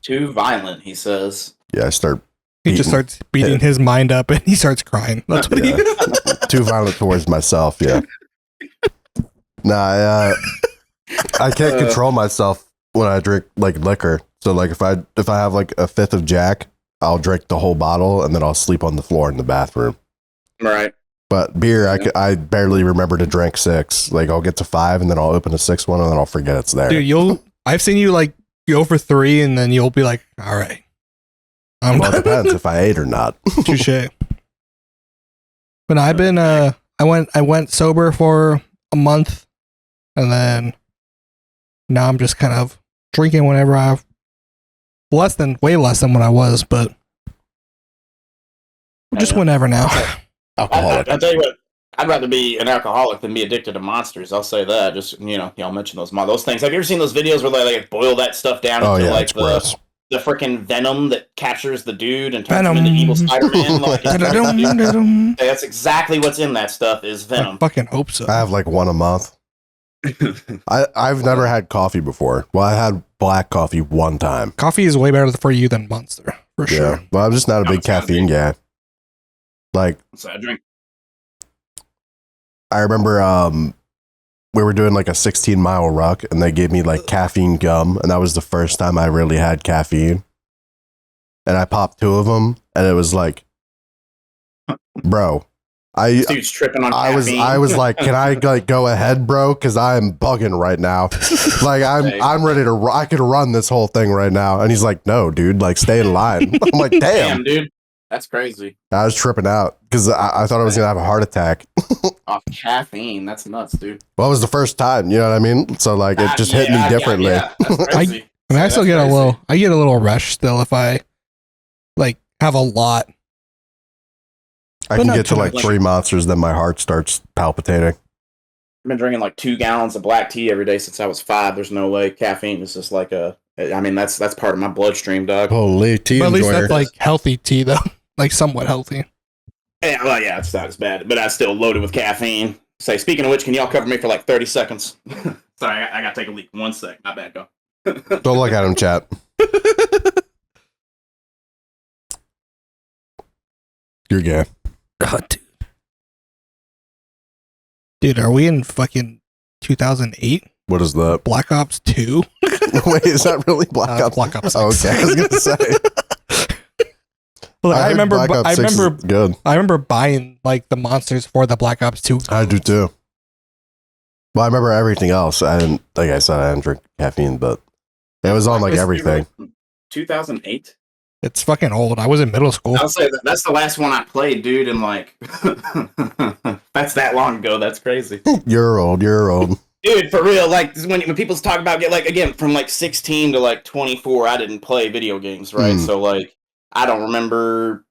Too violent, he says. Yeah, I start. He just starts beating his mind up and he starts crying. That's what he Too violent towards myself. Yeah. Nah, I can't control myself when I drink like liquor. So like if I have like a fifth of Jack, I'll drink the whole bottle and then I'll sleep on the floor in the bathroom. Right. But beer, I barely remember to drink 6. Like I'll get to 5 and then I'll open a 6th one and then I'll forget it's there. Dude, I've seen you like go for 3 and then you'll be like, all right. Well, it depends if I ate or not. Touche. But I've been I went sober for a month and then now I'm just kind of drinking whenever I've way less than what I was, but just whenever now. Alcoholic. I tell you what, I'd rather be an alcoholic than be addicted to monsters. I'll say that. Just y'all mention those things. Have you ever seen those videos where they like boil that stuff down into like the freaking venom that captures the dude and turns him into evil Spider-Man? Like, that's exactly what's in that stuff is venom. I fucking hope so. I have like one a month. I've never had coffee before. Well, I had black coffee one time. Coffee is way better for you than Monster, for sure. Yeah. Well, I'm just not a big caffeine guy. Like, so I drink. I remember we were doing like a 16-mile ruck and they gave me like caffeine gum, and that was the first time I really had caffeine. And I popped 2 of them and it was like, bro, This dude's tripping on caffeine. I was like, can I like go ahead, bro? Because I am bugging right now. Like I'm ready to. I could run this whole thing right now. And he's like, no, dude, like stay in line. I'm like, damn, dude, that's crazy. I was tripping out because I thought I was gonna have a heart attack. Off caffeine, that's nuts, dude. Well, it was the first time, you know what I mean? So like it just hit me differently. Yeah, that's crazy. I still get I get a little rush still if I like have a lot. I can get to like 3 monsters, then my heart starts palpitating. I've been drinking like 2 gallons of black tea every day since I was 5. There's no way caffeine is just like that's part of my bloodstream, dog. Holy tea. But at least that's like healthy tea though. Like somewhat healthy. Yeah, well, yeah, it's not as bad, but I still loaded with caffeine. Say, speaking of which, can y'all cover me for like 30 seconds? Sorry, I gotta take a leak. 1 sec. Not bad, go. Don't look at him, chat. You're gay. God, dude, are we in fucking 2008? What is that? Black Ops 2? Wait, is that really Black Ops? Black Ops 6. Oh, okay, I was gonna say. Look, I heard remember. Black Ops 6 is good. I remember buying like the monsters for the Black Ops 2. I do too. Well, I remember everything else. I didn't, like I said, I didn't drink caffeine, but it was on like everything. 2008. It's fucking old. I was in middle school. I'll say that's the last one I played, dude, and like that's that long ago. That's crazy. You're old. Dude, for real, like when people talk about like again from like 16 to like 24, I didn't play video games, right? So like I don't remember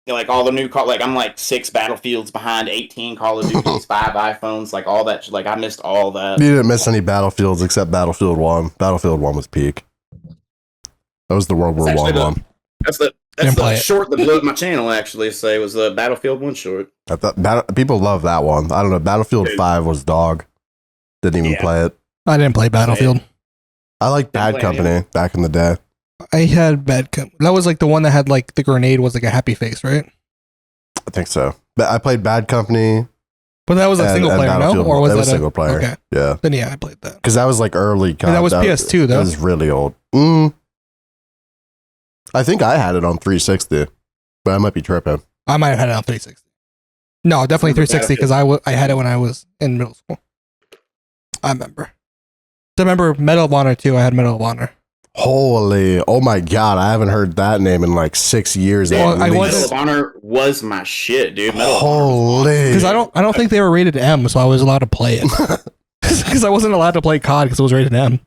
like all the new like I'm like 6 Battlefields behind, 18 Call of Duties, 5 iPhones, like all that. Like I missed all that. You didn't miss any Battlefields except Battlefield 1. Battlefield 1 was peak. That was the World War 1 one. That's the short that blew up my channel. Actually, say was the Battlefield 1 short. I thought people love that one. I don't know. Battlefield 5 was dog. Didn't even play it. I didn't play Battlefield. I liked Bad Company back in the day. I had Bad Company. That was like the one that had like the grenade was like a happy face, right? I think so. But I played Bad Company. But that was a single player, no? Or was that a single player? Okay. Yeah. Then yeah, I played that. Because that was like early. And that was PS2 though. That was really old. I think I had it on 360, but I might be tripping. I might have had it on 360. No, definitely 360 because I had it when I was in middle school. I remember. I remember Medal of Honor too. I had Medal of Honor. Holy, oh my god! I haven't heard that name in like 6 years. Medal of Honor was my shit, dude. Holy, because I don't think they were rated M, so I was allowed to play it. Because I wasn't allowed to play COD because it was rated M.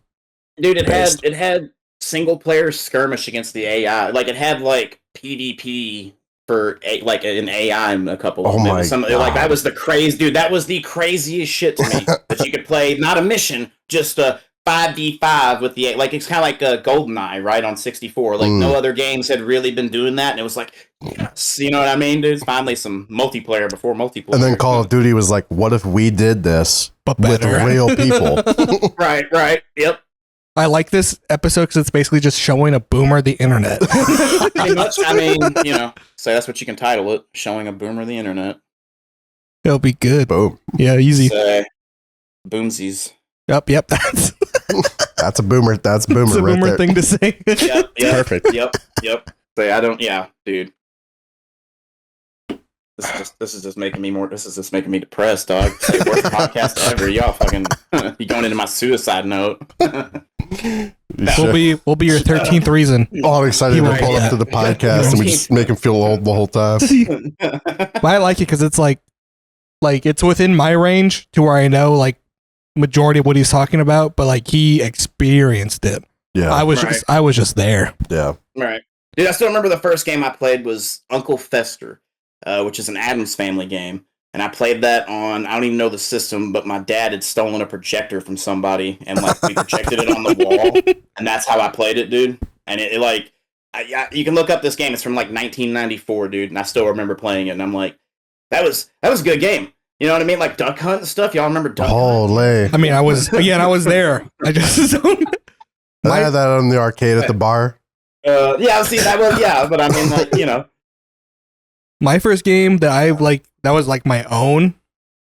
Dude, it had single player skirmish against the AI. Like it had like PvP for like an AI in a couple. Oh my god! Like that was the craze, dude. That was the craziest shit to me that you could play. Not a mission, just a 5v5 with the like. It's kind of like a GoldenEye, right, on 64. Like no other games had really been doing that, and it was like, yes, you know what I mean, dude. Finally, some multiplayer before multiplayer. And then Call of Duty was like, what if we did this but with real people? Right. Yep. I like this episode because it's basically just showing a boomer the internet. Pretty much. I mean, you know, so that's what you can title it: "Showing a Boomer the Internet." It'll be good. Boom. Yeah, easy. Boomsies. Yep. That's a boomer. That's boomer. It's a right boomer there. thing to say. Yep. Perfect. Yep. Say I don't. Yeah, dude. This is just making me more. This is just making me depressed, dog. Say worst podcast ever. Y'all fucking. You going into my suicide note. We'll be your 13th reason. Oh, I'm excited to pull up to the podcast and we just make him feel old the whole time. But I like it because it's like it's within my range to where I know like majority of what he's talking about, but like he experienced it. Yeah, I was just there. Yeah, right. Dude, I still remember the first game I played was Uncle Fester, which is an Addams Family game. And I played that on, I don't even know the system, but my dad had stolen a projector from somebody and like we projected it on the wall. And that's how I played it, dude. And it like, you can look up this game. It's from like 1994, dude. And I still remember playing it. And I'm like, that was a good game. You know what I mean? Like Duck Hunt and stuff. Y'all remember Duck Hunt? Holy. I mean, I was there. I just I had that on the arcade at the bar. Yeah, see, that was, yeah. But I mean, like, you know. My first game that I like, that was like my own.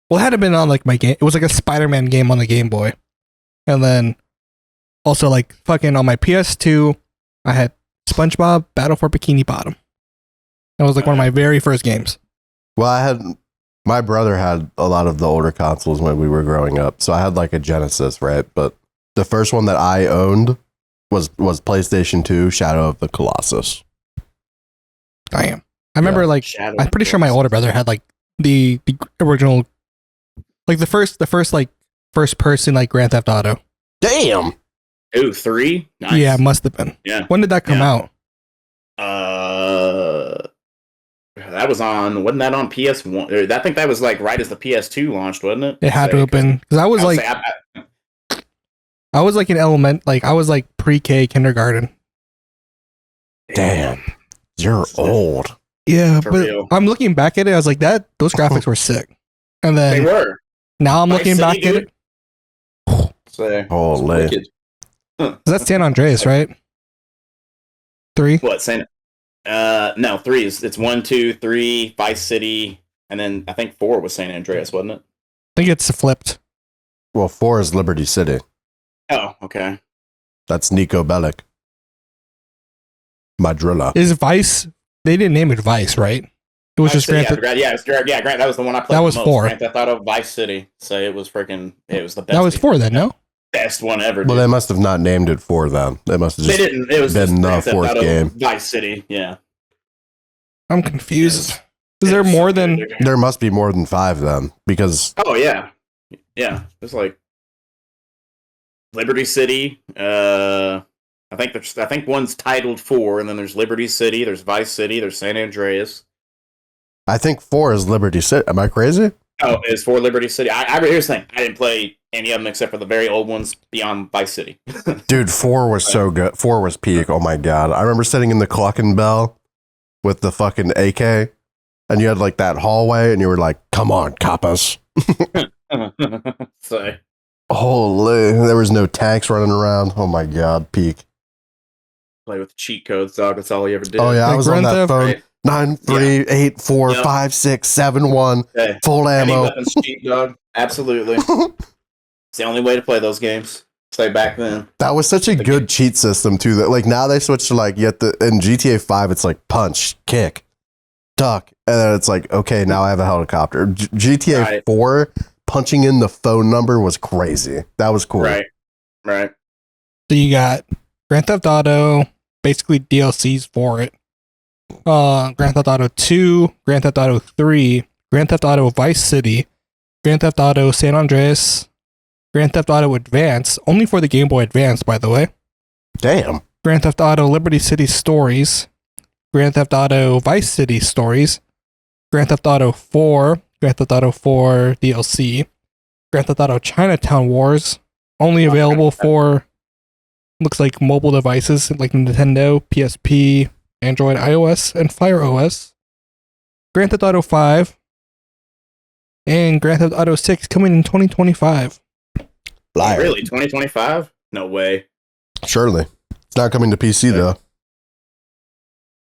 Well, it had been on like my game. It was like a Spider-Man game on the Game Boy. And then also like fucking on my PS2, I had SpongeBob Battle for Bikini Bottom. That was like one of my very first games. Well, my brother had a lot of the older consoles when we were growing up. So I had like a Genesis, right? But the first one that I owned was PlayStation 2, Shadow of the Colossus. Damn. I remember like I'm pretty sure my older brother had like the original, like the first like first person like Grand Theft Auto. Damn. Ooh, 3? Nice. Yeah, it must have been. Yeah. When did that come out? That was on. Wasn't that on PS1? I think that was like right as the PS2 launched, wasn't it? It had to have been because I was like in I was like pre-K kindergarten. Damn, you're old. Yeah, For but real. I'm looking back at it. I was like, those graphics were sick. And They then were. now I'm Vice looking City, back at dude. it. So, Holy. wicked. That's San Andreas, right? 3. What, San? No, 3 is it's 1, 2, 3, Vice City, and then I think 4 was San Andreas, wasn't it? I think it's flipped. Well, 4 is Liberty City. Oh, okay. That's Nico Bellic. Madrilla. Is Vice? They didn't name it Vice, right? It was Vice just City, Grand Theft. yeah, Grant. That was the one I played. That was the most. 4. Grand Theft Auto Vice City. So it was the best. That was 4 then, no? Best one ever. Well, dude. they must have not named it 4 then. They must have just They didn't. It was been just the Grand Theft 4th Auto game. Vice City. Yeah. I'm confused. Yes. Is there Yes. more than? There must be more than 5 then, because Oh yeah, yeah. It's like Liberty City. I think one's titled 4, and then there's Liberty City, there's Vice City, there's San Andreas. I think 4 is Liberty City. Am I crazy? Oh, it's 4 Liberty City. Here's the thing: I didn't play any of them except for the very old ones beyond Vice City. Dude, 4 was so good. 4 was peak. Oh my god. I remember sitting in the Cluck and Bell with the fucking AK, and you had like that hallway, and you were like, come on, coppas. So Holy, there was no tanks running around. Oh my god, peak. play with cheat codes, dog. That's all he ever did. Oh yeah, I Like was on Grand that Theft? phone. Right. 9, 3, 8, 4, Yep. 5, 6, 7, 1. Hey, Full any ammo. weapons cheat, dog. Absolutely. It's the only way to play those games. Say back then. That was such a good cheat system too. That like now they switched to like in GTA 5 it's like punch, kick, duck, and then it's like okay now I have a helicopter. GTA Right. 4 punching in the phone number was crazy. That was cool. Right. So you got Grand Theft Auto, basically DLCs for it. Grand Theft Auto 2, Grand Theft Auto 3, Grand Theft Auto Vice City, Grand Theft Auto San Andreas, Grand Theft Auto Advance, only for the Game Boy Advance, by the way. Damn. Grand Theft Auto Liberty City Stories, Grand Theft Auto Vice City Stories, Grand Theft Auto 4, Grand Theft Auto 4 DLC, Grand Theft Auto Chinatown Wars, only available for, looks like mobile devices like Nintendo, PSP, Android, iOS, and Fire OS. Grand Theft Auto 5, and Grand Theft Auto 6 coming in 2025. Liar. Really? 2025? No way. Surely. It's not coming to PC though.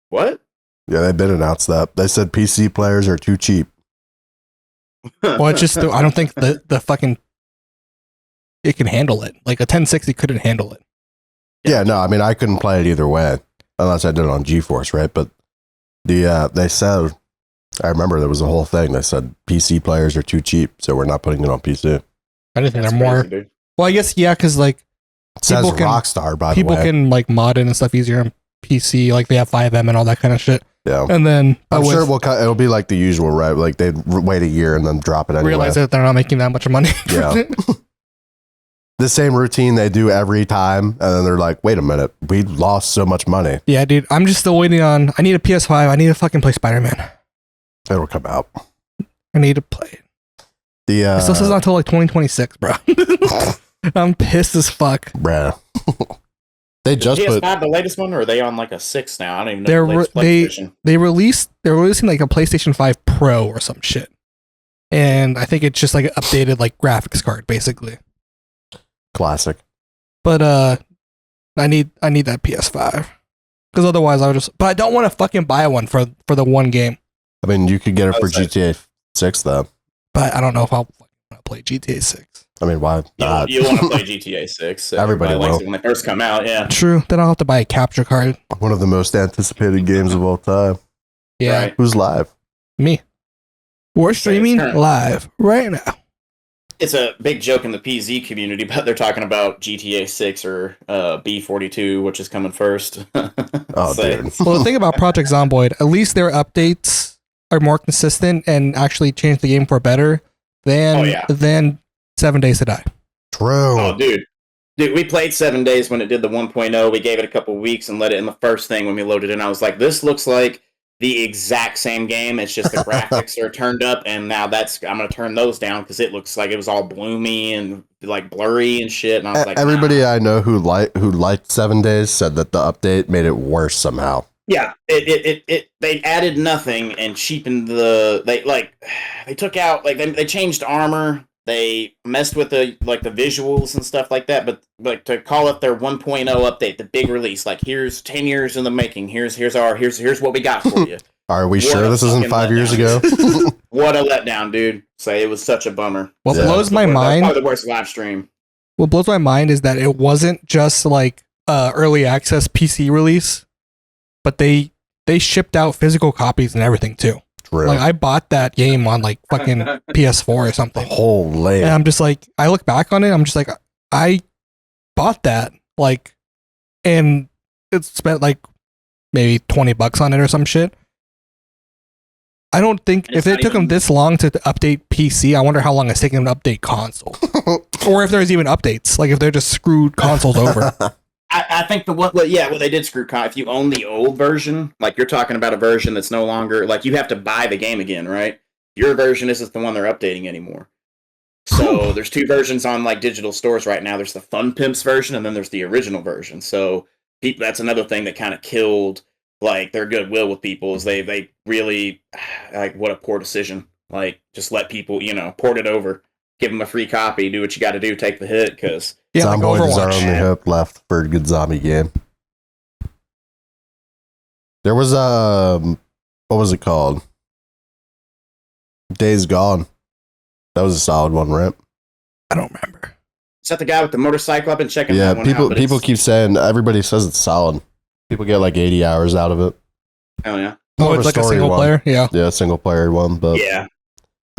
What? Yeah, they've been announced that. They said PC players are too cheap. Well, it's just, I don't think the fucking, it can handle it. Like a 1060 couldn't handle it. Yeah, no, I mean I couldn't play it either way unless I did it on GeForce, right? But they said I remember there was a whole thing. They said PC players are too cheap, so we're not putting it on PC. I didn't think That's they're more. crazy, dude. Well, I guess, yeah, because like It says People can- Rockstar, by the people way. can like mod it and stuff easier on PC. Like they have 5M and all that kind of shit. Yeah. And then I'm with- sure it'll be like the usual, right? Like they'd wait a year and then drop it anyway. realize that they're not making that much money. Yeah. The same routine they do every time, and then they're like, wait a minute, we lost so much money. Yeah, dude. I'm just still waiting on. I need a PS5. I need to fucking play Spider-Man. It'll come out. I need to play it. It still says not until like 2026, bro. I'm pissed as fuck. Bruh. They just PS5, put the latest one, or are they on like a 6 now? I don't even know. They're the latest PlayStation. they're releasing like a PlayStation 5 Pro or some shit. And I think it's just like an updated like graphics card basically. classic. But I need that PS5. Cuz otherwise I would just, but I don't want to fucking buy one for the one game. I mean, you could get it for Okay. GTA 6 though. But I don't know if I'll want to play GTA 6. I mean, why not? You want to play GTA 6. Everybody likes will. it when they first come out, yeah. True. Then I'll have to buy a capture card. One of the most anticipated games of all time. Yeah. Right. Who's live? Me. We're streaming current. live right now. It's a big joke in the PZ community, but they're talking about GTA 6 or B42, which is coming first. Oh, So- dude. Well, the thing about Project Zomboid, at least their updates are more consistent and actually change the game for better than Oh, yeah. than 7 Days to Die. True. Oh, dude. Dude, we played 7 days when it did the 1.0. We gave it a couple weeks and let it in the first thing when we loaded it in. I was like, this looks like the exact same game. It's just the graphics are turned up, and now I'm going to turn those down because it looks like it was all bloomy and like blurry and shit. And I was like, Everybody nah. I know who liked 7 Days said that the update made it worse somehow. Yeah, they added nothing and cheapened they took out, like, they changed armor. they messed with the visuals and stuff like that, but like to call it their 1.0 update, the big release, like here's 10 years in the making. Here's what we got for you. Are we sure this isn't 5 years ago? What a letdown, dude. Say it was such a bummer. What blows my mind? That's probably the worst live stream. What blows my mind is that it wasn't just like early access PC release, but they shipped out physical copies and everything too. True. Like I bought that game on like fucking PS4 or something. Holy. And I'm just like, I look back on it, I'm just like, I bought that, like, and it spent like maybe $20 on it or some shit. I don't think if it took them this long to update PC, I wonder how long it's taking them to update console, or if there's even updates, like if they're just screwed consoles over. I think they did screw if you own the old version, like you're talking about a version that's no longer, like you have to buy the game again, right? Your version isn't the one they're updating anymore. So there's two versions on like digital stores right now. There's the Fun Pimps version and then there's the original version. So that's another thing that kind of killed like their goodwill with people is they really, like, what a poor decision. Like just let people, port it over. Give them a free copy. Do what you got to do. Take the hit, because Zomboid is our only hope left for a good zombie game. There was what was it called? Days Gone. That was a solid one, right? I don't remember. Is that the guy with the motorcycle? I've been checking. Yeah, that one out, people keep saying, everybody says it's solid. People get like 80 hours out of it. Oh yeah. Oh, it's like a single player. Yeah, single player one. But yeah.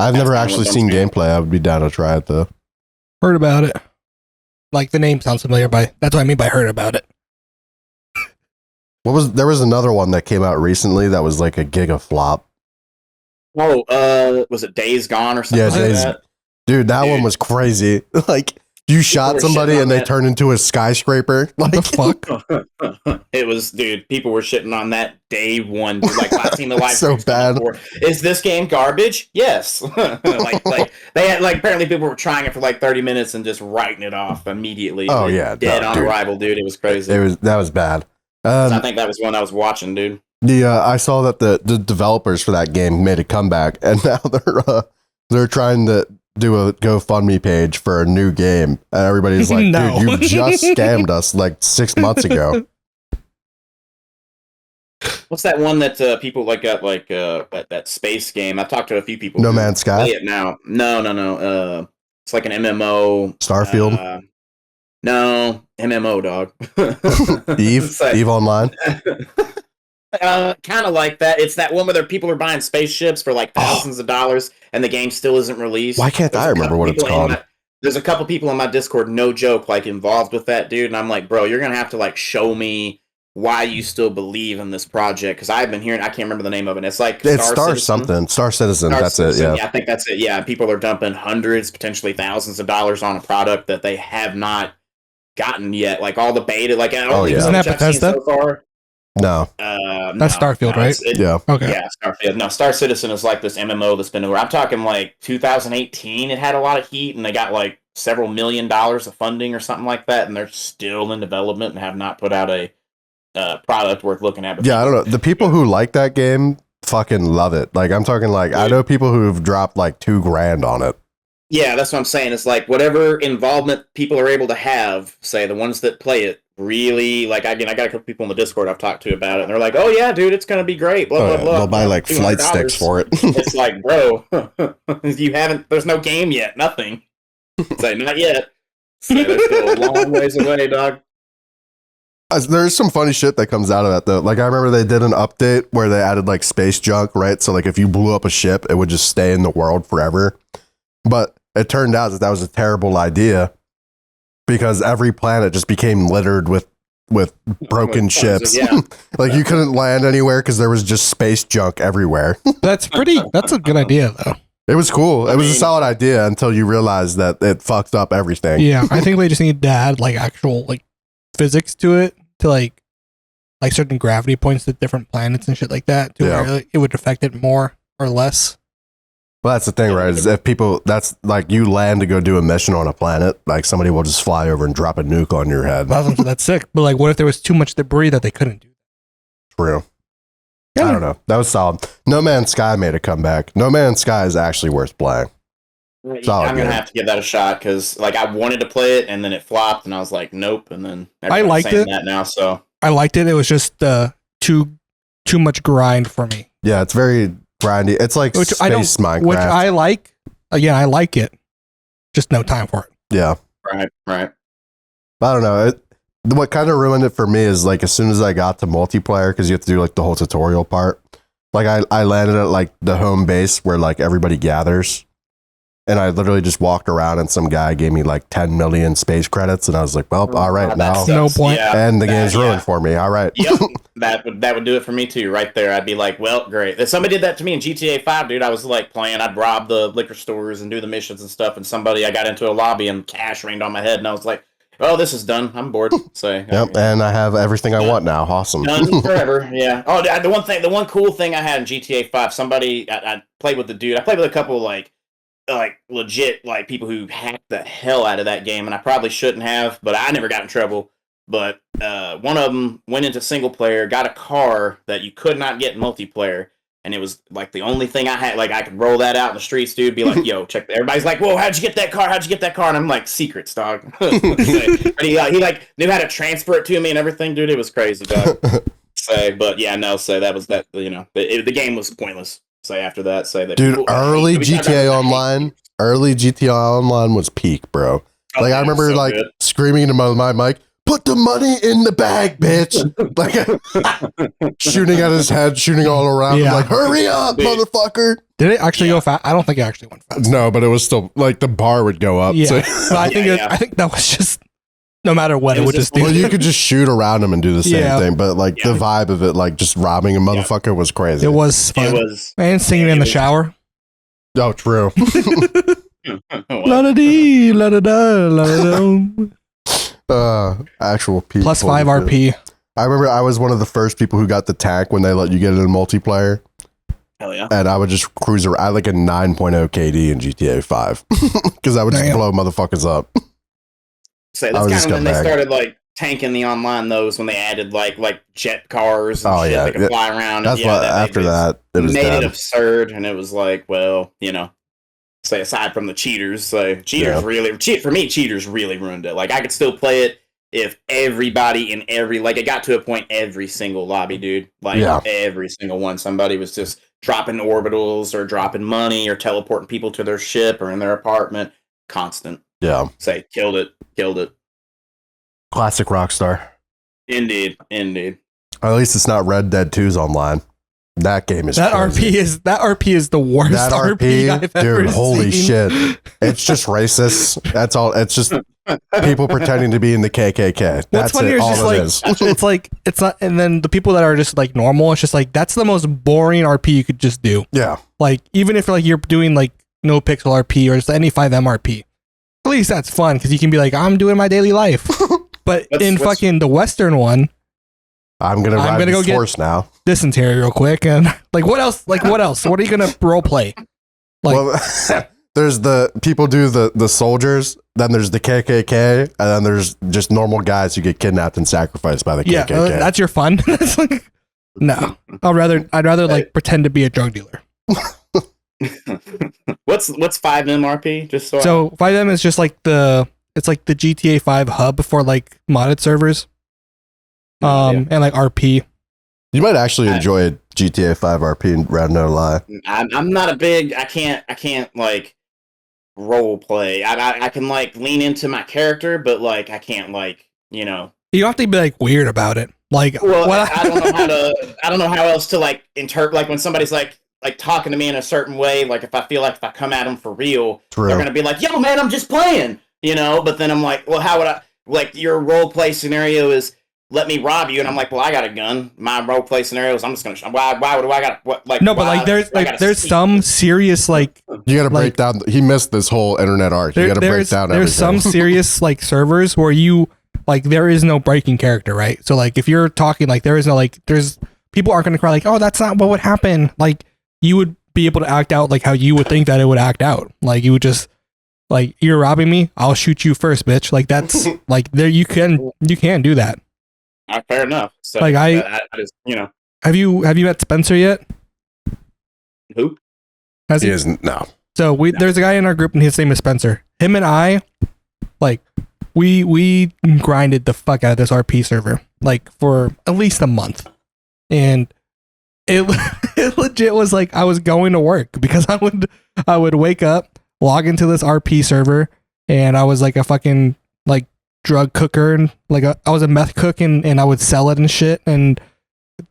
I've never actually seen gameplay. I would be down to try it though. Heard about it. Like the name sounds familiar. That's what I mean by heard about it. There was another one that came out recently that was like a giga flop. Oh, was it Days Gone or something? Yeah, like that? Dude, that one was crazy. Like you shot somebody and they turned into a skyscraper. Like the fuck? It was, dude. People were shitting on that day one. Dude, like I've seen the live. So bad. Before. Is this game garbage? Yes. like they had apparently people were trying it for like 30 minutes and just writing it off immediately. Oh yeah, dead on arrival, dude. It was crazy. That was bad. I think that was one I was watching, dude. I saw that the developers for that game made a comeback, and now they're trying to do a GoFundMe page for a new game, and everybody's like, No. dude, you just scammed us like 6 months ago. What's that one that people got that space game? I've talked to a few people. No Man's Sky? Play it now. No. It's like an MMO. Starfield? No, MMO, dog. Eve Online? Kind of like that. It's that one where people are buying spaceships for like thousands of dollars, and the game still isn't released. Why can't I remember what it's called? There's a couple people in my Discord, no joke, like involved with that, dude. And I'm like, bro, you're gonna have to like show me why you still believe in this project, because I've been hearing, I can't remember the name of it. It's like Star Citizen. That's Citizen. it. Yeah, I think that's it. Yeah, people are dumping hundreds, potentially thousands of dollars on a product that they have not gotten yet. Like all the beta, like Isn't that Bethesda? So far. No. That's Starfield, right? Yeah. Okay. Yeah, Starfield. No, Star Citizen is like this MMO that's been over. I'm talking like 2018. It had a lot of heat, and they got like several $1 million of funding or something like that, and they're still in development and have not put out a product worth looking at. Yeah, I don't know. The people who like that game fucking love it. Like I'm talking like, I know people who've dropped like $2,000 on it. Yeah, that's what I'm saying. It's like whatever involvement people are able to have, say the ones that play it, really, like, again, I got a couple people in the Discord I've talked to about it, and they're like, oh yeah, dude, it's going to be great, blah, blah, blah. They'll buy like flight sticks for it. It's like, bro, there's no game yet, nothing. Say, not yet. So there's still a long ways away, dog. There's some funny shit that comes out of that, though. Like, I remember they did an update where they added, like, space junk, right? So, like, if you blew up a ship, it would just stay in the world forever. But it turned out that was a terrible idea because every planet just became littered with broken ships. Yeah. Like, you couldn't land anywhere because there was just space junk everywhere. That's a good idea, though. It was cool. It was a solid idea until you realized that it fucked up everything. Yeah, I think they just need to add, like, actual, like, physics to it, to like certain gravity points to different planets and shit like that, to where it would affect it more or less. Well, that's the thing, right? Is if people, that's like you land to go do a mission on a planet, like somebody will just fly over and drop a nuke on your head. That's sick. But like, what if there was too much debris that they couldn't do? True. Yeah. I don't know. That was solid. No Man's Sky made a comeback. No Man's Sky is actually worth playing. Solid I'm gonna game. have to give that a shot because like I wanted to play it and then it flopped and I was like, nope. And then I liked saying it. that now. So I liked it. It was just too much grind for me. Yeah, it's very grindy. It's like Which I don't, Minecraft. which I like. Again, I like it. Just no time for it. Yeah. right. I don't know. What kind of ruined it for me is like as soon as I got to multiplayer, because you have to do like the whole tutorial part. Like I landed at like the home base where like everybody gathers, and I literally just walked around and some guy gave me like 10 million space credits, and I was like, well, all right, now No point. Yeah, and the game's ruined for me. All right. Yep, that would do it for me too. Right there, I'd be like, well, great. If somebody did that to me in GTA 5, dude, I was like playing. I'd rob the liquor stores and do the missions and stuff, and I got into a lobby and cash rained on my head, and I was like, oh, this is done. I'm bored. So Yep, and I have everything I want now. Awesome. done forever. Yeah. Oh, the one cool thing I had in GTA 5. I played with the dude. I played with a couple like legit like people who hacked the hell out of that game, and I probably shouldn't have, but I never got in trouble. But one of them went into single player, got a car that you could not get in multiplayer, and it was like the only thing I had. Like I could roll that out in the streets, dude. Be like, yo, check. Everybody's like, whoa, how'd you get that car? How'd you get that car? And I'm like, secrets, dog. But he like knew how to transfer it to me and everything, dude. It was crazy, dog. But yeah, no. So that was that. You know, the game was pointless. After that, that Dude, people, early GTA Online was peak, bro. Like I remember like screaming into my mic, put the money in the bag, bitch. Like shooting at his head, shooting all around. Yeah. I'm like, hurry up, motherfucker. Did it actually go fast? I don't think it actually went fast. No, but it was still like the bar would go up. Yeah, So. but I think that was just no matter what, it would just do. Well, you could just shoot around him and do the same thing, but like the Yeah. vibe of it, like just robbing a motherfucker was crazy. It was fun. It was. And singing in the shower. Oh, true. La da dee, la da da, la da da. Actual peak. Plus 5 RP. I remember I was one of the first people who got the tank when they let you get it in multiplayer. Hell yeah. And I would just cruise around. I had like a 9.0 KD in GTA 5 because I would just blow motherfuckers up. That's kind of when they started like tanking the online those when they added like jet cars and shit that could fly around. That's what after that it was made dead. it absurd, and it was like, well, you know, aside from the cheaters, cheaters really ruined it. Like I could still play it if everybody in every it got to a point every single lobby, dude, every single one, somebody was just dropping orbitals or dropping money or teleporting people to their ship or in their apartment, constant. Yeah. Killed it. Classic Rockstar. Indeed. At least it's not Red Dead 2's online. That game is crazy. That RP is the worst that RP I've ever dude, holy seen. shit. It's just racist. That's all. It's just people pretending to be in the KKK. That's funny it. is All just it is. it's like it's not, and then the people that are just like normal, it's just like that's the most boring RP you could just do. Yeah. Like even if like you're doing like no pixel RP or just any 5M RP, at least that's fun because you can be like, I'm doing my daily life. But fucking the Western one, I'm gonna go get horse now. Dysentery real quick, and like what else? What are you gonna role play? Like, well, there's the people do the soldiers, then there's the KKK, and then there's just normal guys who get kidnapped and sacrificed by the KKK. That's your fun. It's like, no, I'd rather like pretend to be a drug dealer. What's 5M RP? Just so 5M is just like the GTA 5 hub for like modded servers, and like RP. You might actually enjoy GTA 5 RP, rather no lie. I'm not a big. I can't like role play. I can like lean into my character, but like I can't like you don't have to be like weird about it. Like, well, I don't know how to. I don't know how else to like interpret. Like when somebody's like talking to me in a certain way. Like if I feel like if I come at them for real, they're gonna be like, "Yo, man, I'm just playing," But then I'm like, "Well, how would I?" Like your role play scenario is. Let me rob you, and I'm like, well, I got a gun. My role play scenario is I'm just gonna. Why do I got what? Like no, but like there's some serious like you got to break down. He missed this whole internet arc. You got to break down. There's some serious like servers where you like there is no breaking character, right? So like if you're talking like there is no like there's people aren't gonna cry like, oh, that's not what would happen. Like you would be able to act out like how you would think that it would act out. Like you would just like you're robbing me, I'll shoot you first, bitch. Like that's like there you can do that. Fair enough. So like I just Have you met Spencer yet? Who? He isn't. No. So there's a guy in our group and his name is Spencer. Him and I, like, we grinded the fuck out of this RP server, like, for at least a month. And it legit was like I was going to work because I would wake up, log into this RP server, and I was like a fucking like drug cooker and like I was a meth cook and I would sell it and shit, and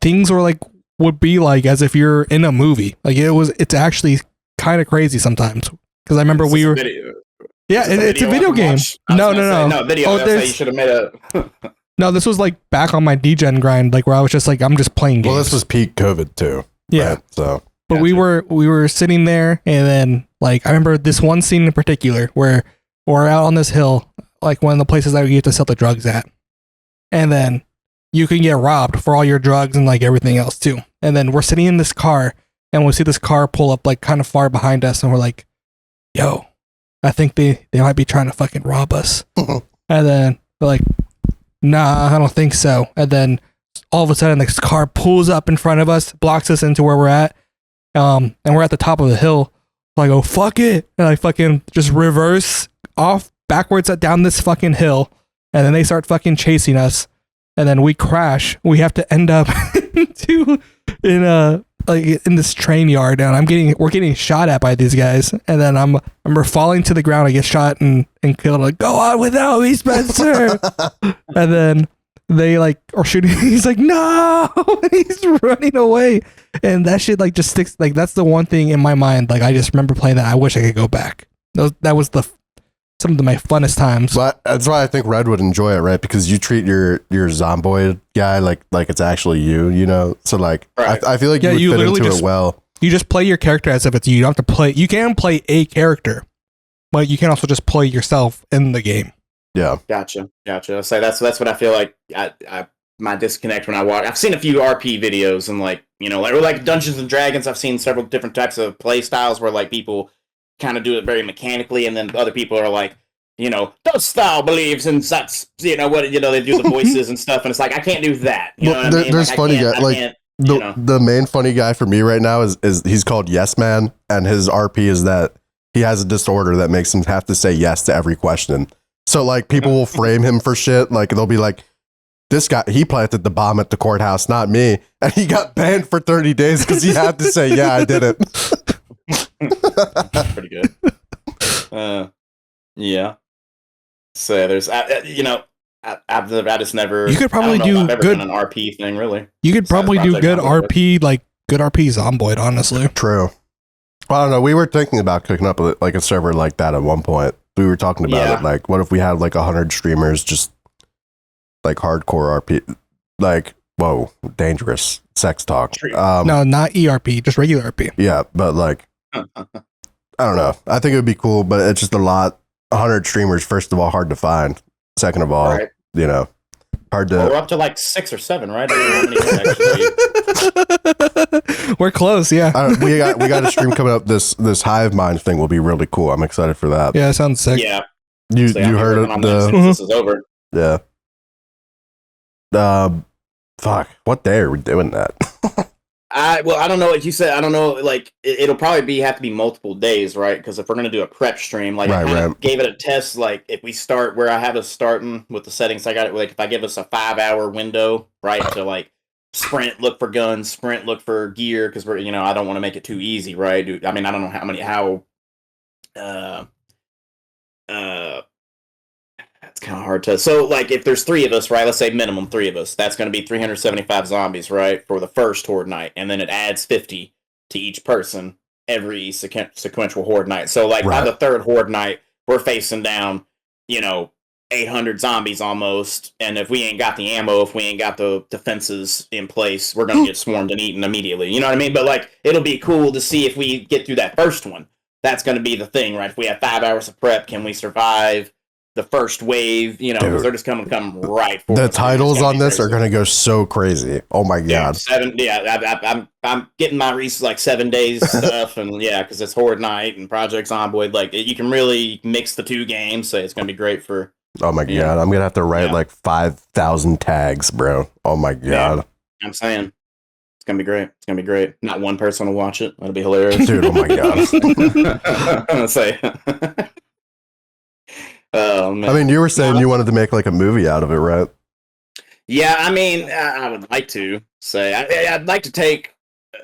things were like would be like as if you're in a movie. Like it's actually kind of crazy sometimes because I remember we were it's a video game. No. Video. Oh, You should have made a. No, this was like back on my DGen grind, like where I was just like I'm just playing games. Well, this was peak COVID too. Yeah. Right? So, but Gotcha. we were sitting there, and then like I remember this one scene in particular where we're out on this hill, like one of the places that you have to sell the drugs at, and then you can get robbed for all your drugs and like everything else too. And then we're sitting in this car, and we see this car pull up like kind of far behind us, and we're like, "Yo, I think they might be trying to fucking rob us." And then they're like, "Nah, I don't think so." And then all of a sudden, this car pulls up in front of us, blocks us into where we're at, and we're at the top of the hill. So I go, "Fuck it," and I fucking just reverse off backwards down this fucking hill, and then they start fucking chasing us, and then we crash. We have to end up in this train yard, and we're getting shot at by these guys, and then we're falling to the ground. I get shot and killed. Like, "Go on without me, Spencer." And then they like are shooting. He's like, "No!" And he's running away, and that shit like just sticks. Like that's the one thing in my mind. Like I just remember playing that. I wish I could go back. That was some of my funnest times. but that's why I think Red would enjoy it, right? Because you treat your zomboid guy like it's actually you know. So like, Right. I feel like Yeah, you you would fit literally into just- it well. You just play your character as if it's you. You don't have to play. You can play a character, but you can also just play yourself in the game. Yeah. Gotcha. So that's what I feel like. My disconnect when I watch. I've seen a few RP videos and like like Dungeons and Dragons. I've seen several different types of play styles where like people kind of do it very mechanically, and then other people are like, this style believes in such, they do the voices and stuff, and it's like I can't do that. You know what I mean? There's Like, funny guy I like can't, the main funny guy for me right now is he's called Yes Man, and his RP is that he has a disorder that makes him have to say yes to every question. So like people will frame him for shit. Like they'll be like, "This guy, he planted the bomb at the courthouse, not me," and he got banned for 30 days because he had to say, "Yeah, I did it." pretty good. Yeah. So there's, I just never. You could probably I don't know if do I've ever good- done an RP thing, really. You could probably do Project good Zomboid. RP, like good RP Zomboid, honestly. True. Well, I don't know. We were thinking about cooking up like a server like that at one point. We were talking about it. Like, what if we had like 100 streamers, just like hardcore RP, like whoa, dangerous sex talk. No, not ERP, just regular RP. Yeah, but like, I don't know. I think it would be cool, but it's just a lot. 100 streamers, first of all, hard to find. Second of all, Right. Hard Well, we're to. up to like 6 or 7, right? I don't know how many actually. We're close, yeah. We got a stream coming up. This Hive Mind thing will be really cool. I'm excited for that. Yeah, that sounds sick. Yeah. You So, yeah, you I'm heard working of on that the since this is over. yeah. Fuck. What day are we doing that? I don't know what you said. I don't know. Like it'll probably have to be multiple days, right? Because if we're gonna do a prep stream, like I kinda Right. gave it a test. Like if we start where I have us starting with the settings, I got it. Like if I give us a 5-hour window, right, to like sprint, look for guns, sprint, look for gear, because we're I don't want to make it too easy, right? I mean I don't know it's kind of hard to. So, like, if there's 3 of us, right? Let's say minimum 3 of us. That's going to be 375 zombies, right, for the first horde night, and then it adds 50 to each person every sequential horde night. So, like, by the 3rd horde night, we're facing down, 800 zombies almost. And if we ain't got the ammo, if we ain't got the defenses in place, we're going to get swarmed and eaten immediately. You know what I mean? But, like, it'll be cool to see if we get through that first one. That's going to be the thing, right? If we have 5 hours of prep, can we survive the first wave? Because they're just come right for The us. titles on this are gonna go so crazy. Oh my god! I'm getting my 7 days stuff, and because it's Horde Night and Project Zomboid. Like you can really mix the 2 games, so it's gonna be great for. Oh my god! I'm gonna have to write like 5,000 tags, bro. Oh my god! I'm saying it's gonna be great. It's gonna be great. Not one person will watch it. That'll be hilarious. Dude, oh my god. I'm gonna say. Oh man. I mean, you were saying you wanted to make like a movie out of it, right? Yeah, I mean, I would like to say I'd like to take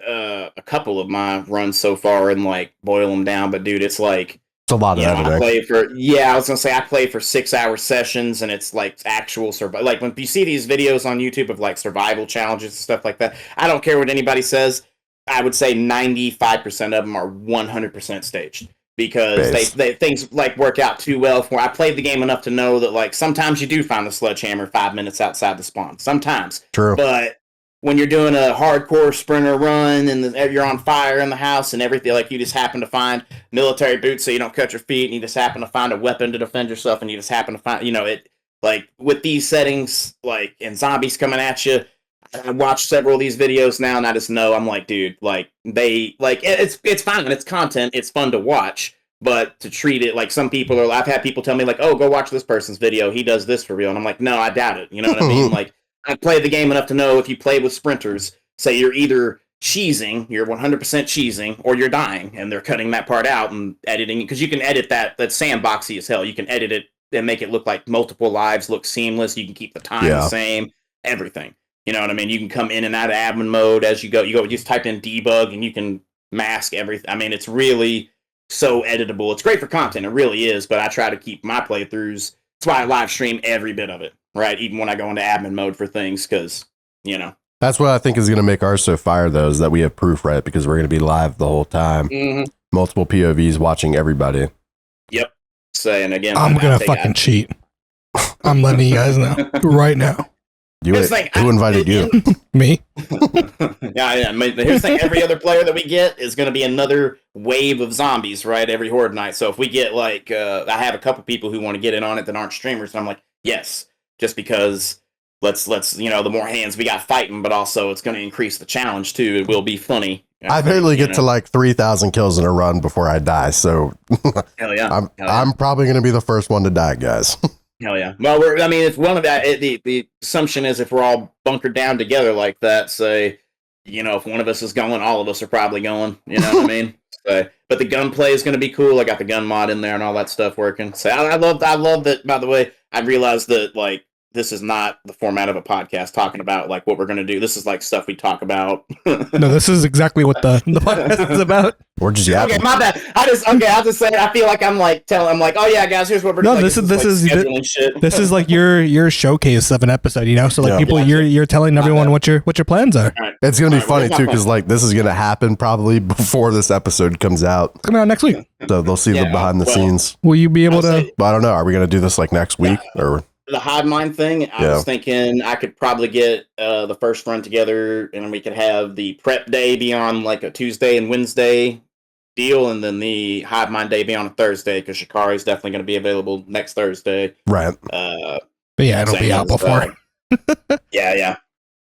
a couple of my runs so far and like boil them down. But dude, it's like It's a lot of editing. I was gonna say I play for 6-hour sessions, and it's like actual survival. Like when you see these videos on YouTube of like survival challenges and stuff like that, I don't care what anybody says. I would say 95% of them are 100% staged. Because they things like work out too well for. I played the game enough to know that like sometimes you do find the sledgehammer 5 minutes outside the spawn. Sometimes, true. But when you're doing a hardcore sprinter run and you're on fire in the house and everything, like you just happen to find military boots so you don't cut your feet, and you just happen to find a weapon to defend yourself, and you just happen to find it like with these settings, like and zombies coming at you. I watched several of these videos now, and I just know I'm like, dude, like it's fine, it's content, it's fun to watch, but to treat it like some people are. I've had people tell me like, oh, go watch this person's video, he does this for real, and I'm like, no, I doubt it. You know what I mean? Like I played the game enough to know if you play with sprinters, say you're either cheesing, you're 100% cheesing, or you're dying, and they're cutting that part out and editing because you can edit that. That's sandboxy as hell. You can edit it and make it look like multiple lives, look seamless. You can keep the time the same, everything. You know what I mean? You can come in and out of admin mode as you go. You just type in debug and you can mask everything. I mean, it's really so editable. It's great for content. It really is. But I try to keep my playthroughs. That's why I live stream every bit of it, right? Even when I go into admin mode for things, because, That's what I think is going to make ours so fire, though, is that we have proof, right? Because we're going to be live the whole time. Mm-hmm. Multiple POVs watching everybody. Yep. And again, I'm going to fucking cheat. I'm letting you guys know right now. Who invited you? Me. Yeah. I mean, here's the thing: every other player that we get is going to be another wave of zombies, right? Every horde night. So if we get like, I have a couple people who want to get in on it that aren't streamers, and I'm like, yes, just because let's the more hands we got fighting, but also it's going to increase the challenge too. It will be funny. I barely get to like 3,000 kills in a run before I die, so hell yeah, I'm probably going to be the first one to die, guys. Hell yeah. Well, it's one of that. The assumption is if we're all bunkered down together like that, say, if one of us is going, all of us are probably going. You know what I mean? So, but the gunplay is going to be cool. I got the gun mod in there and all that stuff working. So I love that. By the way, I realized that like this is not the format of a podcast talking about like what we're going to do. This is like stuff we talk about. No, this is exactly what the podcast is about. We're just yapping. Okay, my bad. I'll just say I feel like I'm like oh yeah, guys, here's what we're doing. No, this is like your showcase of an episode, So like people, you're telling everyone what your plans are. Right. It's gonna be funny too, because like this is gonna happen probably before this episode comes out. Coming out next week. So they'll see the behind the scenes. Will you be able to? But I don't know. Are we gonna do this like next week or? The hive mind thing, I was thinking I could probably get the first run together, and we could have the prep day be on like a Tuesday and Wednesday deal, and then the hive mind day be on a Thursday, because Shikari is definitely going to be available next Thursday. Right. But yeah, it'll be out before. Yeah.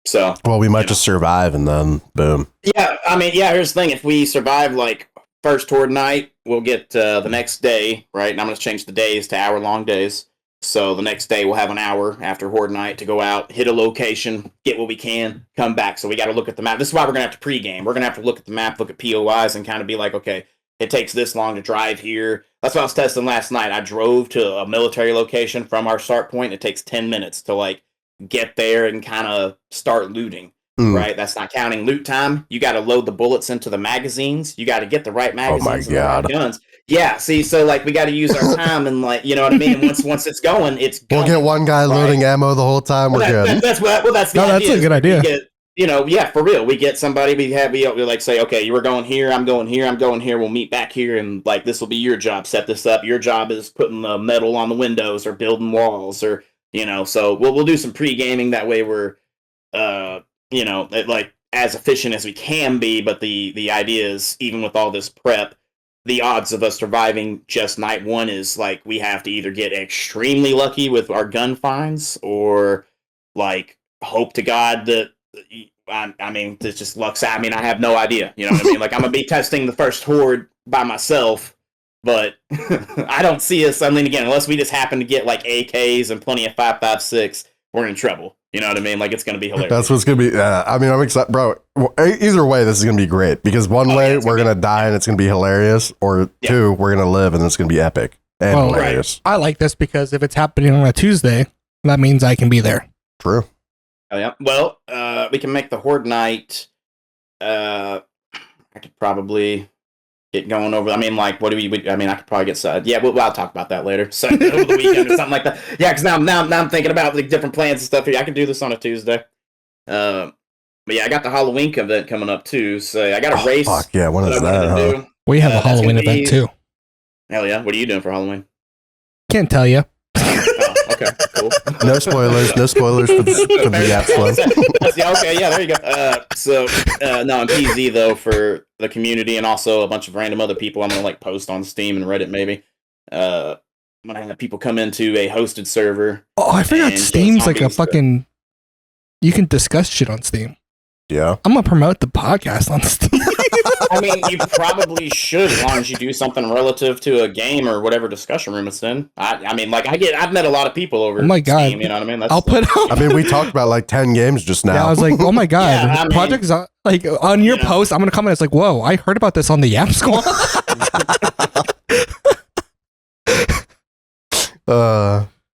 So. Well, we might just survive, and then boom. Yeah, I mean, here's the thing: if we survive like first horde night, we'll get the next day, right? And I'm going to change the days to hour-long days. So the next day we'll have an hour after horde night to go out, hit a location, get what we can, come back. So we got to look at the map. This is why we're going to have to pregame. We're going to have to look at the map, look at POIs, and kind of be like, okay, it takes this long to drive here. That's what I was testing last night. I drove to a military location from our start point. It takes 10 minutes to like get there and kind of start looting. Right? That's not counting loot time. You got to load the bullets into the magazines. You got to get the right magazines and the right guns. Yeah, see, so like we got to use our time and like, you know what I mean? And once it's going, it's going. We'll get one guy loading ammo the whole time. We're good. That's the idea. That's a good idea. For real. We get somebody, we like say, okay, you were going here, I'm going here, I'm going here. We'll meet back here, and like this will be your job. Set this up. Your job is putting the metal on the windows or building walls or So we'll do some pre-gaming. That way we're like as efficient as we can be. But the idea is, even with all this prep, the odds of us surviving just night one is like we have to either get extremely lucky with our gun finds or like hope to God that I mean it's just luck. I mean, I have no idea. You know what I mean? Like I'm gonna be testing the first horde by myself, but I don't see us. I mean, again, unless we just happen to get like AKs and plenty of 5.56, we're in trouble. You know what I mean? Like, it's going to be hilarious. That's what's gonna be. I mean, I'm excited, bro. Either way, this is gonna be great because one way we're gonna die and it's gonna be hilarious, or two, we're gonna live and it's gonna be epic and hilarious. I like this because if it's happening on a Tuesday, that means I can be there. True. Oh, yeah. Well, we can make the Horde night. I could probably get going over. I mean, like, what do we? I mean, I could probably get. I'll talk about that later. So over the weekend or something like that. Yeah, because now I'm thinking about like different plans and stuff here. I can do this on a Tuesday. But yeah, I got the Halloween event coming up too. So I got a race. Fuck yeah! When is that? Huh? We have a Halloween event too. Hell yeah! What are you doing for Halloween? Can't tell you. Okay, cool. No spoilers. No spoilers for the Gap Club. Okay, yeah, there you go. No, I'm PZ though for the community and also a bunch of random other people. I'm gonna like post on Steam and Reddit maybe. I'm gonna have people come into a hosted server. Oh, I forgot Steam's like a fucking. You can discuss shit on Steam. Yeah. I'm gonna promote the podcast on Steam. I mean, you probably should, as long as you do something relative to a game or whatever discussion room it's in. I mean, like I've met a lot of people over. Oh my god! Steam, you know what I mean? I'll put. I mean, we talked about like 10 games just now. Yeah, I was like, oh my god, Yeah, I mean, projects like on your post. I'm gonna comment. It's like, whoa, I heard about this on the Yap Squad.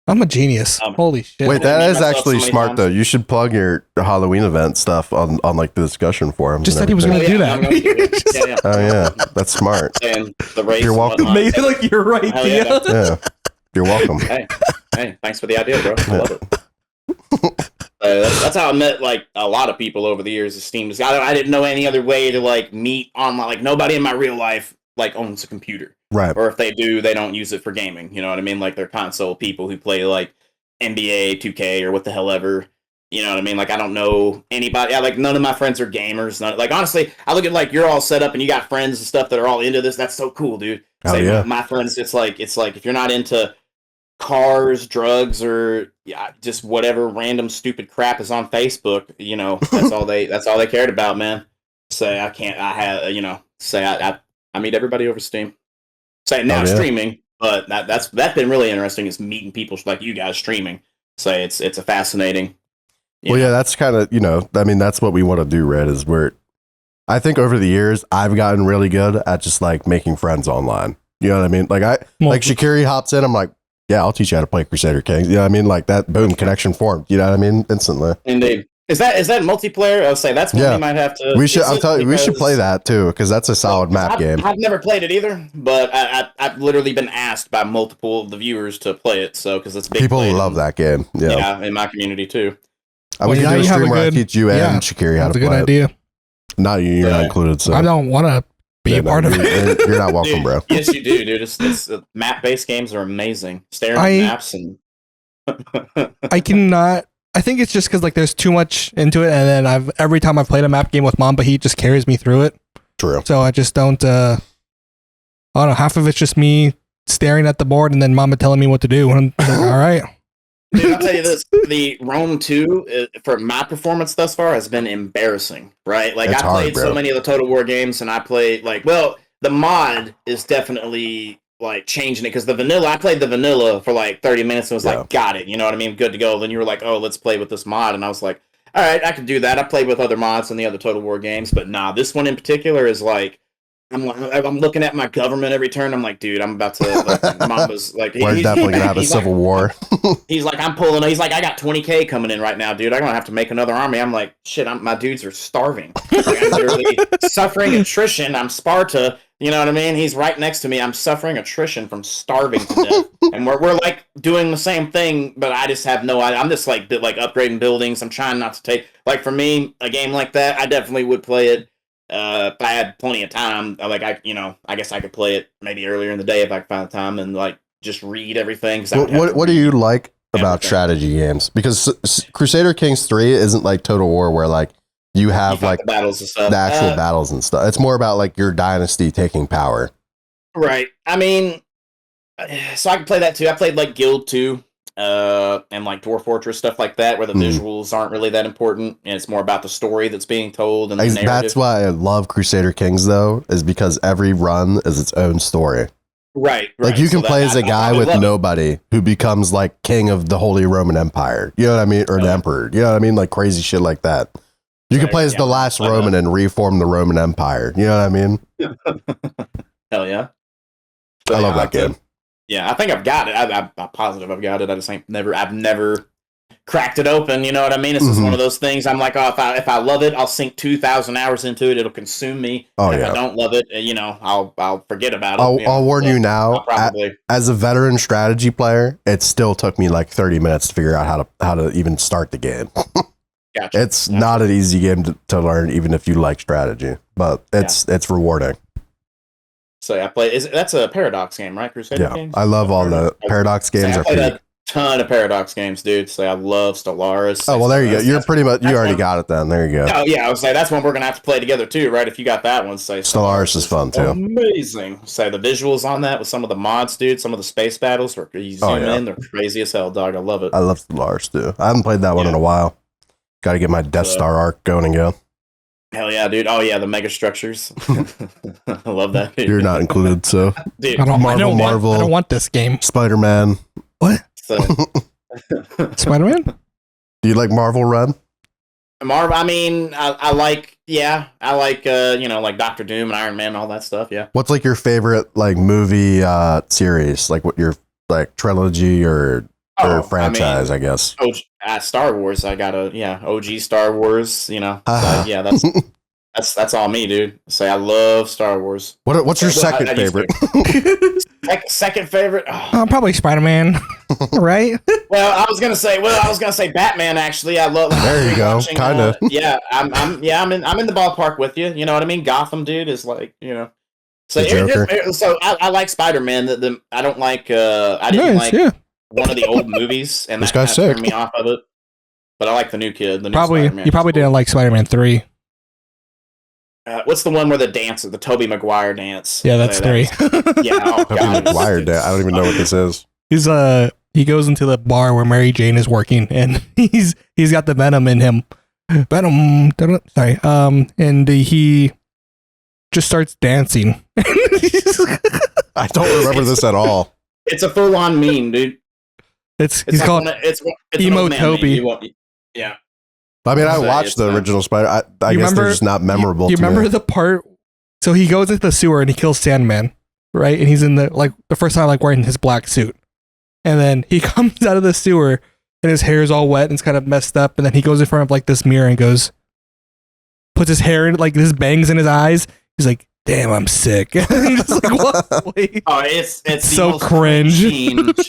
I'm a genius. Holy shit! Wait, that is actually smart though. You should plug your Halloween event stuff on like the discussion forums. Just said he was going to do that. Oh yeah, that's smart. And the race. You're welcome. Made it like your idea. Yeah, you're welcome. Hey, thanks for the idea, bro. I love it. That's how I met like a lot of people over the years. Of Steam. I didn't know any other way to like meet online. Like nobody in my real life like owns a computer. Right. Or if they do, they don't use it for gaming. You know what I mean? Like they're console people who play like NBA, 2K, or what the hell ever. You know what I mean? Like I don't know anybody. Like none of my friends are gamers. Like honestly, I look at like you're all set up and you got friends and stuff that are all into this. That's so cool, dude. My friends, it's like if you're not into cars, drugs, or just whatever random stupid crap is on Facebook, you know, that's all they cared about, man. Say I meet everybody over Steam. Say now streaming, but that's been really interesting is meeting people like you guys streaming. Say it's a fascinating. Yeah, that's kind of, I mean, that's what we want to do, Red, is I think over the years, I've gotten really good at just like making friends online. You know what I mean? Like like Shakiri hops in, I'm like, yeah, I'll teach you how to play Crusader Kings. You know what I mean? Like that, boom, connection formed. You know what I mean? Instantly. Indeed. Is that multiplayer? I'll say that's one we might have to. We should. We should play that too because that's a solid map game. I've never played it either, but I've literally been asked by multiple of the viewers to play it. So because it's big. People love that game. Yeah, in my community too. We can do a stream where I teach you and Shakiri how to play. That's a good idea. Not you. You're not included. So I don't want to be a part of it. You're not welcome, bro. Yes, you do, dude. It's map-based games are amazing. Staring at maps and. I cannot. I think it's just because like there's too much into it, and then every time I've played a map game with Mamba, he just carries me through it. True. So I just don't. I don't know. Half of it's just me staring at the board, and then Mamba telling me what to do. And I'm like, all right. Dude, I'll tell you this: the Rome 2 for my performance thus far has been embarrassing. Right? Like I played so many of the Total War games, and I played the mod is definitely. Like changing it because I played the vanilla for like 30 minutes and was like, got it, you know what I mean? Good to go. Then you were like, oh, let's play with this mod. And I was like, all right, I can do that. I played with other mods in the other Total War games, but nah, this one in particular is like, I'm looking at my government every turn. I'm like, dude, I'm about to, Mamba's like, we're definitely going to have a civil war. He's like, he's like, I got 20K coming in right now, dude. I'm going to have to make another army. I'm like, shit, my dudes are starving. Like, I'm literally suffering attrition. I'm Sparta. You know what I mean? He's right next to me. I'm suffering attrition from starving to death. And we're like doing the same thing, but I just have no idea. I'm just like upgrading buildings. I'm trying not to take, like for me, a game like that, I definitely would play it. If I had plenty of time, I guess I could play it maybe earlier in the day if I could find the time and like just read everything. What do you like about strategy games? Because Crusader Kings 3 isn't like Total War where like you have like the battles and stuff. The actual battles and stuff. It's more about like your dynasty taking power. Right. I mean, so I can play that too. I played like Guild 2 and like Dwarf Fortress, stuff like that, where the visuals aren't really that important and it's more about the story that's being told and the narrative. That's why I love Crusader Kings though, is because every run is its own story. Right. Like you can So play as a I guy probably with love it. nobody who becomes like king of the Holy Roman Empire. You know what I mean? Or an emperor. You know what I mean? Like crazy shit like that. You can play as the last Roman and reform the Roman Empire. You know what I mean? Hell yeah. I love that game. Yeah, I think I've got it. I'm positive I've got it. I've never cracked it open. You know what I mean? It's just one of those things. I'm like, oh, if I love it, I'll sink 2,000 hours into it. It'll consume me. Oh, and yeah. if I don't love it, I'll forget about it. I'll warn you now. Probably. As a veteran strategy player, it still took me like 30 minutes to figure out how to even start the game. Gotcha. It's not an easy game to learn, even if you like strategy, but it's rewarding. So I play. That's a Paradox game, right? Crusader games. I love all the Paradox games. I played a ton of Paradox games, dude. So I love Stellaris. Oh well, there you go. You're pretty much you already got it then. There you go. Oh yeah, I would say that's one we're gonna have to play together too, right? If you got that one, say Stellaris is fun too. Amazing. Say the visuals on that with some of the mods, dude. Some of the space battles, where you zoom in, they're crazy as hell, dog. I love it. I love Stellaris too. I haven't played that one in a while. Got to get my Death Star arc going again. Hell yeah, dude. Oh yeah, the mega structures. I love that. Dude. You're not included, so dude. I don't want this game. Spider-Man. What? So, Spider-Man? Do you like Marvel, Red? Marvel. I mean, I like like Doctor Doom and Iron Man and all that stuff. Yeah. What's like your favorite like movie series? Like what your like trilogy or franchise? I guess. Star Wars. I got OG Star Wars. So, yeah, that's all me, dude. Say I love Star Wars. What's your second favorite? Second favorite? Oh. Probably Spider-Man, right? Well, I was gonna say Batman. Actually, I love. There you go. Kind of. Yeah, I'm in the ballpark with you. You know what I mean? Gotham, dude, is like So I like Spider-Man. I don't like. I didn't like one of the old movies, and that kind of turned me off of it. But I like the new kid. The new Spider-Man. You probably didn't like Spider-Man 3. What's the one where the Tobey Maguire dance? Yeah, that's 3. Yeah, Tobey Maguire dance. I don't even know what this is. He goes into the bar where Mary Jane is working, and he's got the venom in him. Venom. Sorry. And he just starts dancing. I don't remember this at all. It's a full-on meme, dude. He's called Emo Toby. Yeah. I mean, I watched the original Spider. I guess they're just not memorable. You remember the part? So he goes into the sewer and he kills Sandman, right? And he's in the first time wearing his black suit, and then he comes out of the sewer and his hair is all wet and it's kind of messed up, and then he goes in front of this mirror and puts his hair in his bangs in his eyes. He's like, "Damn, I'm sick." It's like, what? Wait. Oh, it's so cringe. Oh, dude, it's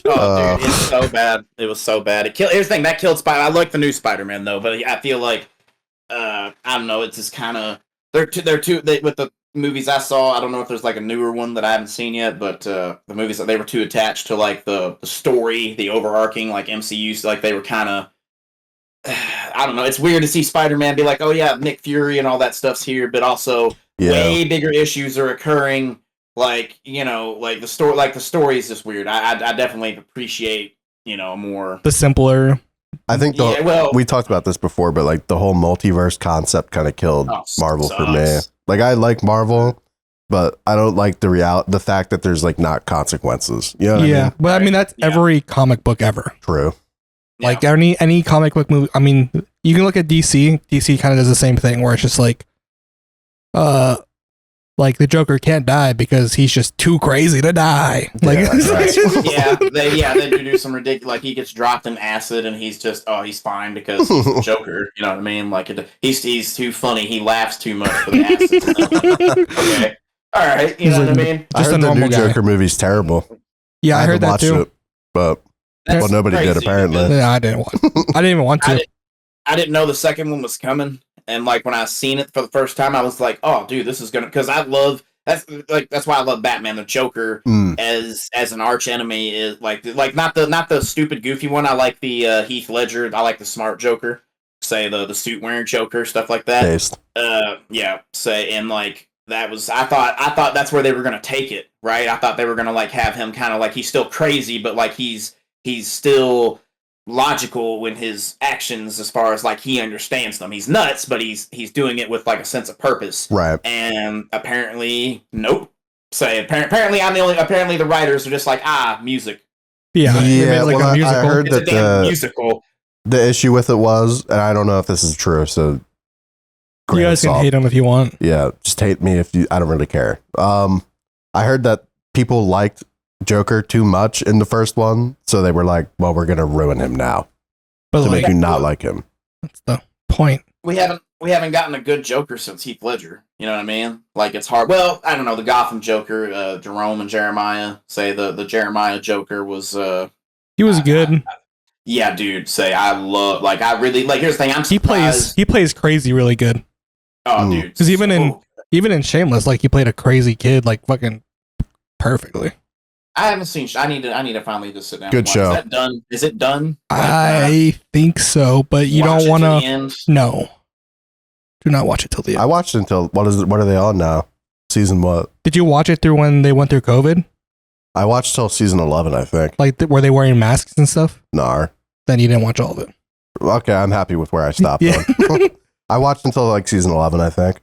so bad. It was so bad. Here's the thing, that killed Spider. I like the new Spider-Man though, but I feel like I don't know. It's just kind of with the movies I saw. I don't know if there's a newer one that I haven't seen yet, but the movies that they were too attached to the story, the overarching MCU. They were kind of. I don't know. It's weird to see Spider-Man be like, "Oh yeah, Nick Fury and all that stuff's here," but also. Yeah. Way bigger issues are occurring. The story is just weird. I definitely appreciate, more the simpler. I think we talked about this before, but the whole multiverse concept kind of killed Marvel for me. I like Marvel, but I don't like the fact that there's not consequences. You know what I mean? But I mean that's every comic book ever. True. Any comic book movie. I mean, you can look at DC. DC kind of does the same thing where it's just the Joker can't die because he's just too crazy to die. They do some ridiculous. He gets dropped in acid and he's just he's fine because he's the Joker. You know what I mean? He's too funny. He laughs too much for the acid. Okay, all right. You know what I mean? I heard the new Joker movie's terrible. Yeah, I heard that too. But nobody did apparently. Yeah, I didn't even want to. I didn't know the second one was coming. And when I seen it for the first time, I was like, "Oh, dude, this is gonna." Because I love that's why I love Batman. The Joker as an arch enemy is not the stupid goofy one. I like the Heath Ledger. I like the smart Joker. Say the suit wearing Joker, stuff like that. Based. That was I thought that's where they were gonna take it, right? I thought they were gonna have him kind of he's still crazy, but he's still logical in his actions as far as he understands them. He's nuts, but he's doing it with a sense of purpose. Right. And apparently, nope. say apparently I'm the only. Apparently the writers are just like music. Yeah, they made, like, a musical. I heard It's a that damn musical. the issue with it was, and I don't know if this is true, so you guys can hate them if you want. Yeah, just hate me if you. I don't really care. I heard that people liked Joker too much in the first one, so they were like, "Well, we're gonna ruin him now But to like, make you not like him." that's the point. We haven't gotten a good Joker since Heath Ledger. You know what I mean? Like it's hard. Well, I don't know the Gotham Joker. Jerome and Jeremiah say the Jeremiah Joker was. He was good. Yeah, dude. Say I love. Like I really like. Here's the thing. I'm surprised. He plays crazy really good. Oh, dude. Because even in Shameless, like he played a crazy kid, like fucking perfectly. I haven't seen. I need to finally just sit down. Good show. Is that done? Is it done? I think so, but you don't want to. No, do not watch it till the end. I watched until what is it? What are they on now? Season what? Did you watch it through when they went through COVID? I watched till season 11, I think. Like, were they wearing masks and stuff? Nar. Then you didn't watch all of it. Okay, I'm happy with where I stopped. Yeah. I watched until like season 11, I think.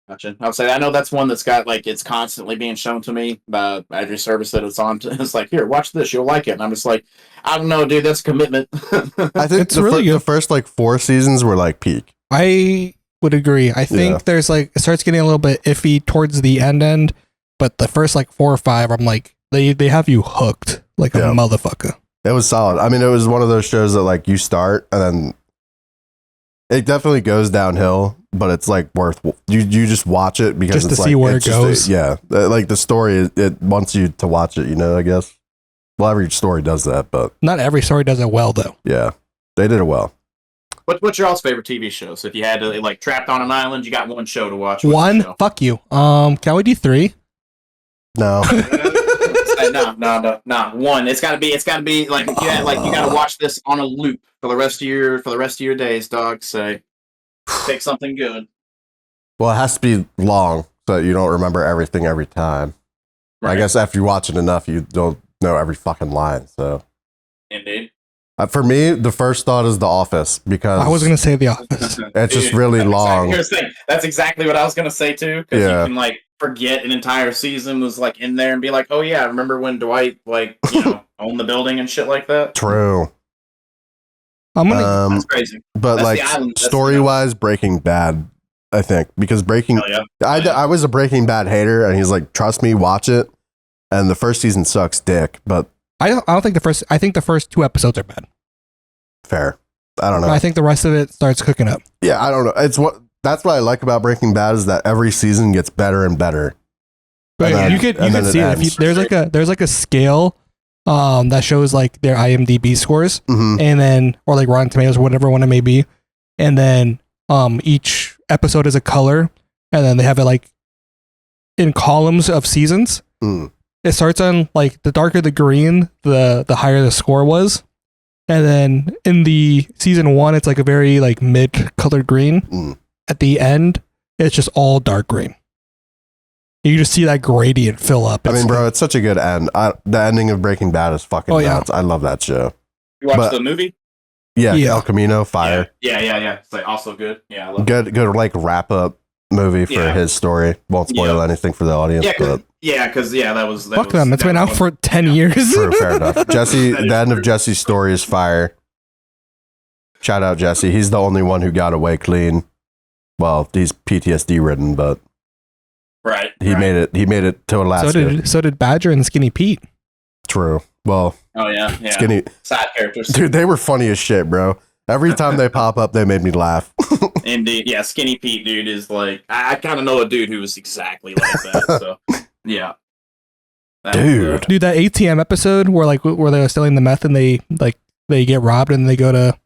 Gotcha. I'll say I know that's one that's got like it's constantly being shown to me by every service that it's on. It's like, here, watch this, you'll like it. And I'm just like, I don't know, dude, that's a commitment. I think It's really good. the first like 4 seasons were like peak. I would agree. I think there's like it starts getting a little bit iffy towards the end, but the first like 4 or 5, I'm like they have you hooked like a motherfucker. It was solid. I mean, it was one of those shows that like you start and then it definitely goes downhill, but it's like worth you just watch it because just it's to like, see where it goes. like the story it wants you to watch it, you know, I guess. Well, every story does that, but Not every story does it well though. yeah, they did it well. What's your all's favorite TV shows? If you had to like trapped on an island, you got one show to watch. One? Fuck you. Can we do 3? No. No. One. It's gotta be like you gotta watch this on a loop for the rest of your days, dog. Say pick something good. Well, it has to be long so that you don't remember everything every time. Right. I guess after you watch it enough, you don't know every fucking line. So, Indeed. for me, the first thought is The Office because I was gonna say The Office. it's just really long. That's exactly what I was gonna say too. Because you can like forget an entire season was like in there and be like, oh yeah, remember when Dwight owned the building and shit like that? True. That's crazy. But that's like story wise, Breaking Bad, I think because I was a Breaking Bad hater, and he's like, trust me, watch it. And the first season sucks dick, but I don't think I think the first 2 episodes are bad. fair. I don't know. I think the rest of it starts cooking up. Yeah, I don't know. That's what I like about Breaking Bad is that every season gets better and better. But you could see it. There's like a scale that shows like their IMDb scores, and then or like Rotten Tomatoes or whatever one it may be, and then each episode is a color, and then they have it like in columns of seasons. It starts on like the darker the green, the higher the score was. And then in the season 1, it's like a very like mid colored green. At the end, it's just all dark green. You just see that gradient fill up. I mean, bro, it's such a good end. The ending of Breaking Bad is fucking nuts. I love that show. You watched the movie? Yeah, El Camino, fire. Yeah. It's like also good. Yeah, I love good like wrap up movie for his story. Won't spoil anything for the audience. Because that was fuck them. It's been out for 10 years. True, fair enough. Jesse, the end of Jesse's story is fire. Shout out Jesse. He's the only one who got away clean. Well, he's PTSD ridden, but he made it. He made it to Alaska. So did Badger and Skinny Pete. True. Well, Skinny side characters, dude. They were funny as shit, bro. Every time they pop up, they made me laugh. Indeed, yeah. Skinny Pete, dude, is like I kind of know a dude who was exactly like that. So yeah, dude, that ATM episode where they were stealing the meth and they get robbed and they go to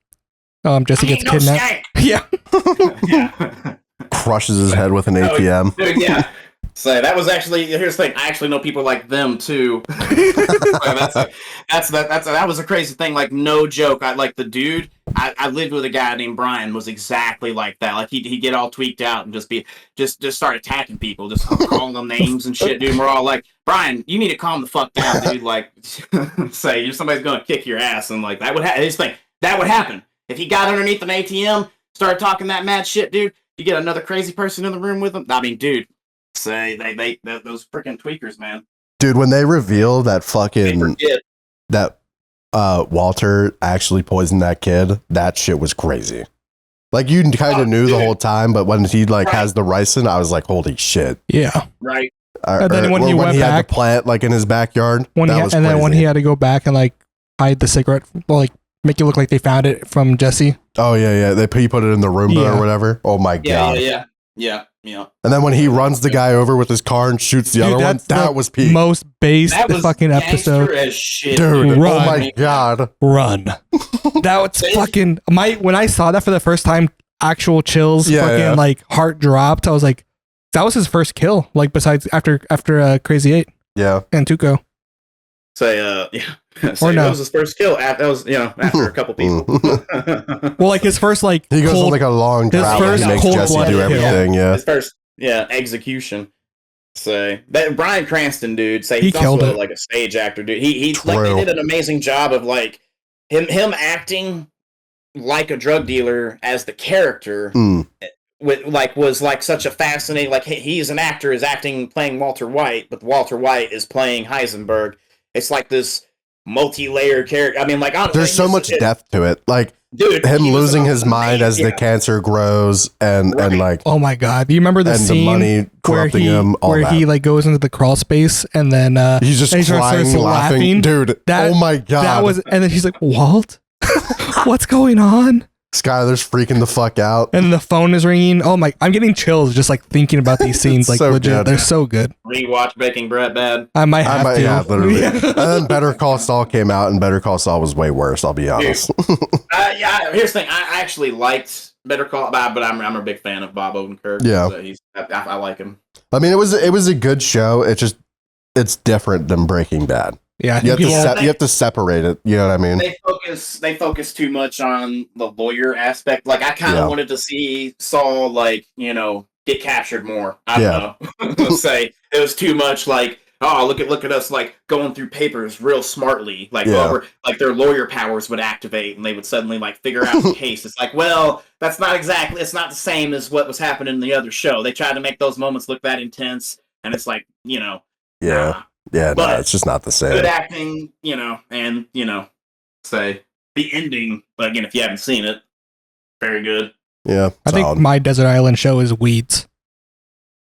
Jesse gets kidnapped. Yeah. Crushes his head with an ATM. Dude, yeah. So that was actually here's the thing. I actually know people like them too. That was a crazy thing. Like no joke. The dude. I lived with a guy named Brian. Was exactly like that. Like he'd get all tweaked out and just start attacking people, just calling them names and shit. Dude, and we're all like, Brian, you need to calm the fuck down, dude. Like, say somebody's gonna kick your ass, and like that would happen. That would happen if he got underneath an ATM, started talking that mad shit, dude. You get another crazy person in the room with him. I mean, dude. Say those freaking tweakers, man. Dude, when they reveal that They fucking forget. that Walter actually poisoned that kid, that shit was crazy. Like you kind of knew the whole time, but when he like has the ricin, I was like, holy shit. Yeah. Right. And then when he went had back, the plant like in his backyard, then when he had to go back and like hide the cigarette, like make it look like they found it from Jesse. Oh yeah. He put it in the Roomba or whatever. Oh my god. Yeah. And then when he runs the guy over with his car and shoots the other one, that was peak. Most based That was fucking episode. as shit, dude. Run. Oh my god. Run. That was fucking when I saw that for the first time, actual chills, like heart dropped. I was like, that was his first kill. Like besides after Crazy 8. Yeah. And Tuco. So Or no. That was his first kill. That was after a couple people. Well, like his first like he goes on like a long drought and he makes Jesse do everything. Yeah. His first execution. So that Bryan Cranston dude, he he's killed also it. like a stage actor, dude. He like they did an amazing job of like him acting like a drug dealer as the character. Was like such a fascinating, like he's an actor, is acting playing Walter White, but Walter White is playing Heisenberg. It's like this multi-layered character. I mean, like there's so much depth to it. Like, dude, him losing his mind as the cancer grows, and like, oh my god, do you remember the scene the money corrupting him? Where he like goes into the crawl space and then he's just crying, laughing, dude. Oh my god, that was, and then he's like, Walt, what's going on? Skylar's freaking the fuck out. And the phone is ringing. Oh my, I'm getting chills just like thinking about these scenes. Like, so legit, good. They're so good. Rewatch Breaking Bad. I might have to. Yeah, literally. And then Better Call Saul came out, and Better Call Saul was way worse, I'll be honest. Here's the thing. I actually liked Better Call, but I'm a big fan of Bob Odenkirk. Yeah. So I like him. I mean, it was a good show. It's different than Breaking Bad. Yeah, you have to separate it. You know what I mean? They focus too much on the lawyer aspect. Like I kind of wanted to see Saul like get captured more. I don't know. Say it was too much. Like look at us like going through papers real smartly. Like like their lawyer powers would activate and they would suddenly like figure out the case. It's like, well, that's not exactly. It's not the same as what was happening in the other show. They tried to make those moments look that intense, and it's like Yeah. But no, it's just not the same. Good acting, and say the ending. But again, if you haven't seen it, very good. Yeah, I think my Desert Island show is Weeds.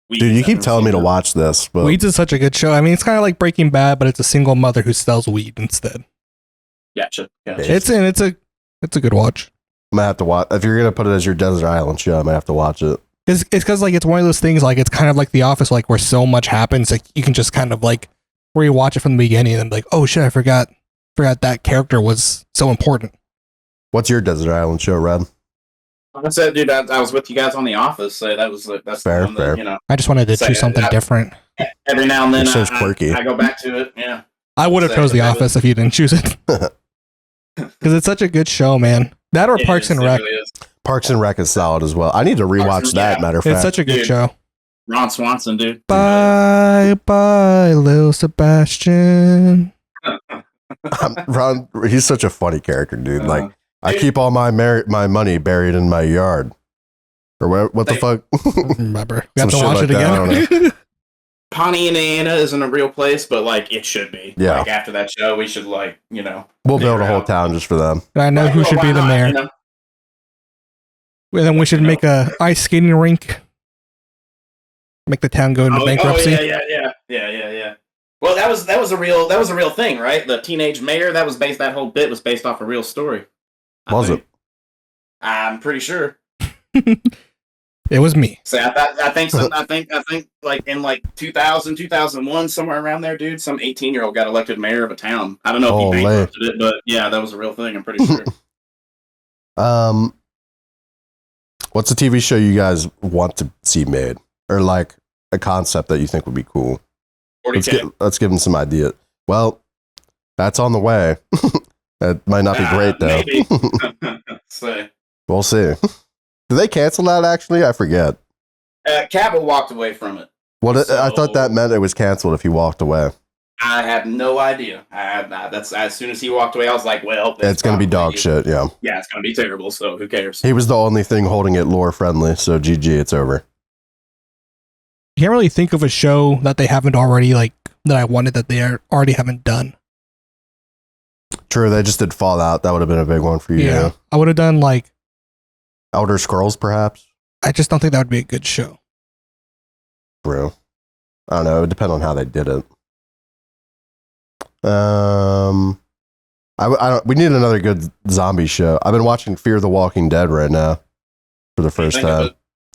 Dude, you keep telling me to watch this. But Weeds is such a good show. I mean, it's kind of like Breaking Bad, but it's a single mother who sells weed instead. Gotcha. It's a good watch. I'm gonna have to watch. If you're gonna put it as your Desert Island show, I'm gonna have to watch it. It's because like it's one of those things like it's kind of like The Office, like where so much happens, like you can just kind of like where you watch it from the beginning and like, oh shit, I forgot that character was so important. What's your Desert Island show, Red? I said, dude, I was with you guys on The Office, so that's fair. The one that, I just wanted to choose something different. Every now and then, quirky. I go back to it. Yeah, I would have chose The Office if you didn't choose it, because it's such a good show, man. That or Parks and Rec. Really Parks and Rec is solid as well. I need to rewatch that. Matter of fact, it's such a good show. Ron Swanson, dude. Bye, Lil Sebastian. Ron, he's such a funny character, dude. Like, I keep all my money buried in my yard. Or what the fuck? Remember, we have to watch it again. Pawnee, Indiana isn't a real place, but like it should be. Yeah. Like after that show, we should we'll build a whole town just for them. I know who should be the mayor. And then we should make a ice skating rink. Make the town go into bankruptcy. Yeah. Well, that was a real thing, right? The teenage mayor. That whole bit was based off a real story. Was it? I'm pretty sure. It was me. So I think like in like 2000, 2001, somewhere around there, dude, some 18-year-old got elected mayor of a town. I don't know if he bankrupted it, but yeah, that was a real thing. I'm pretty sure. What's a TV show you guys want to see made, or like a concept that you think would be cool? 40K. Let's give them some idea. Well, that's on the way. It might not be great though. Maybe. We'll see. Did they cancel that actually? I forget. Cavill walked away from it. I thought that meant it was canceled if he walked away. I have no idea. That's as soon as he walked away, I was like, well, it's going to be dog shit. Yeah. Yeah, it's going to be terrible. So who cares? He was the only thing holding it lore friendly. So GG, it's over. can't really think of a show that they haven't already like that I wanted that they already haven't done. True, they just did Fallout. That would have been a big one for you. Yeah, I would have done like Elder Scrolls, perhaps. I just don't think that would be a good show. True. I don't know. It would depend on how they did it. I don't. We need another good zombie show. I've been watching Fear the Walking Dead right now for the first time.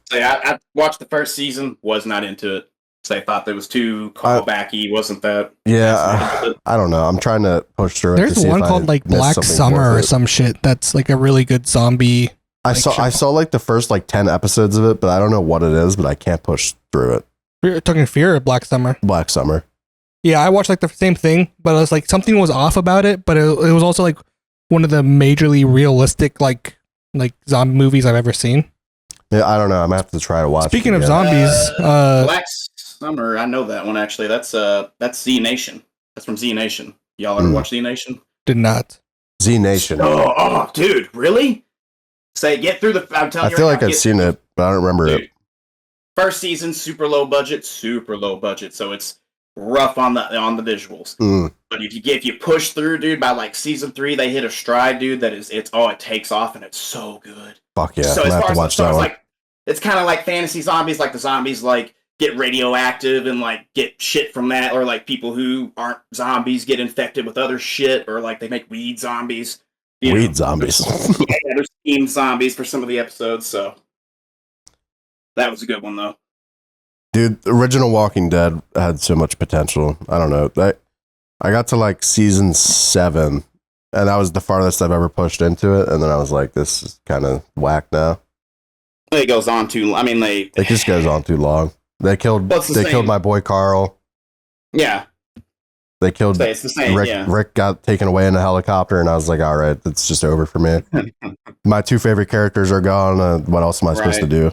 So I watched the first season. Was not into it. So I thought that was too callbacky. Wasn't that? Yeah, I don't know. I'm trying to push through it. There's one called like Black Summer or some shit. That's like a really good zombie. I saw like the first like 10 episodes of it, but I don't know what it is. But I can't push through it. You're talking Fear or Black Summer? Black Summer. Yeah, I watched like the same thing, but it was like something was off about it. But it was also like one of the majorly realistic like zombie movies I've ever seen. Yeah, I don't know. I'm gonna have to try to watch. Speaking of zombies, Black Summer, I know that one actually. That's Z Nation. That's from Z Nation. Y'all ever watch Z Nation? Did not. Z Nation. Oh, dude, really? Say, get through the. I'm telling I you, feel like I've seen it, but I don't remember it. First season, super low budget, so it's rough on the visuals. But if you push through, dude, by like season 3, they hit a stride, dude. It takes off, and it's so good. Fuck yeah! So I'm gonna have to watch that one. like, it's kind of like fantasy zombies. Like the zombies, like get radioactive and like get shit from that, or like people who aren't zombies get infected with other shit, or like they make weed zombies. Zombies. Yeah, there's steam zombies for some of the episodes. So that was a good one, though. Dude, the original Walking Dead had so much potential. I don't know. I got to like season 7, and that was the farthest I've ever pushed into it. And then I was like, this is kind of whack now. It goes on too. I mean, it just goes on too long. They killed my boy Carl. Yeah. They killed it's the same, Rick. Yeah. Rick got taken away in a helicopter, and I was like, all right, it's just over for me. My 2 favorite characters are gone. What else am I supposed to do?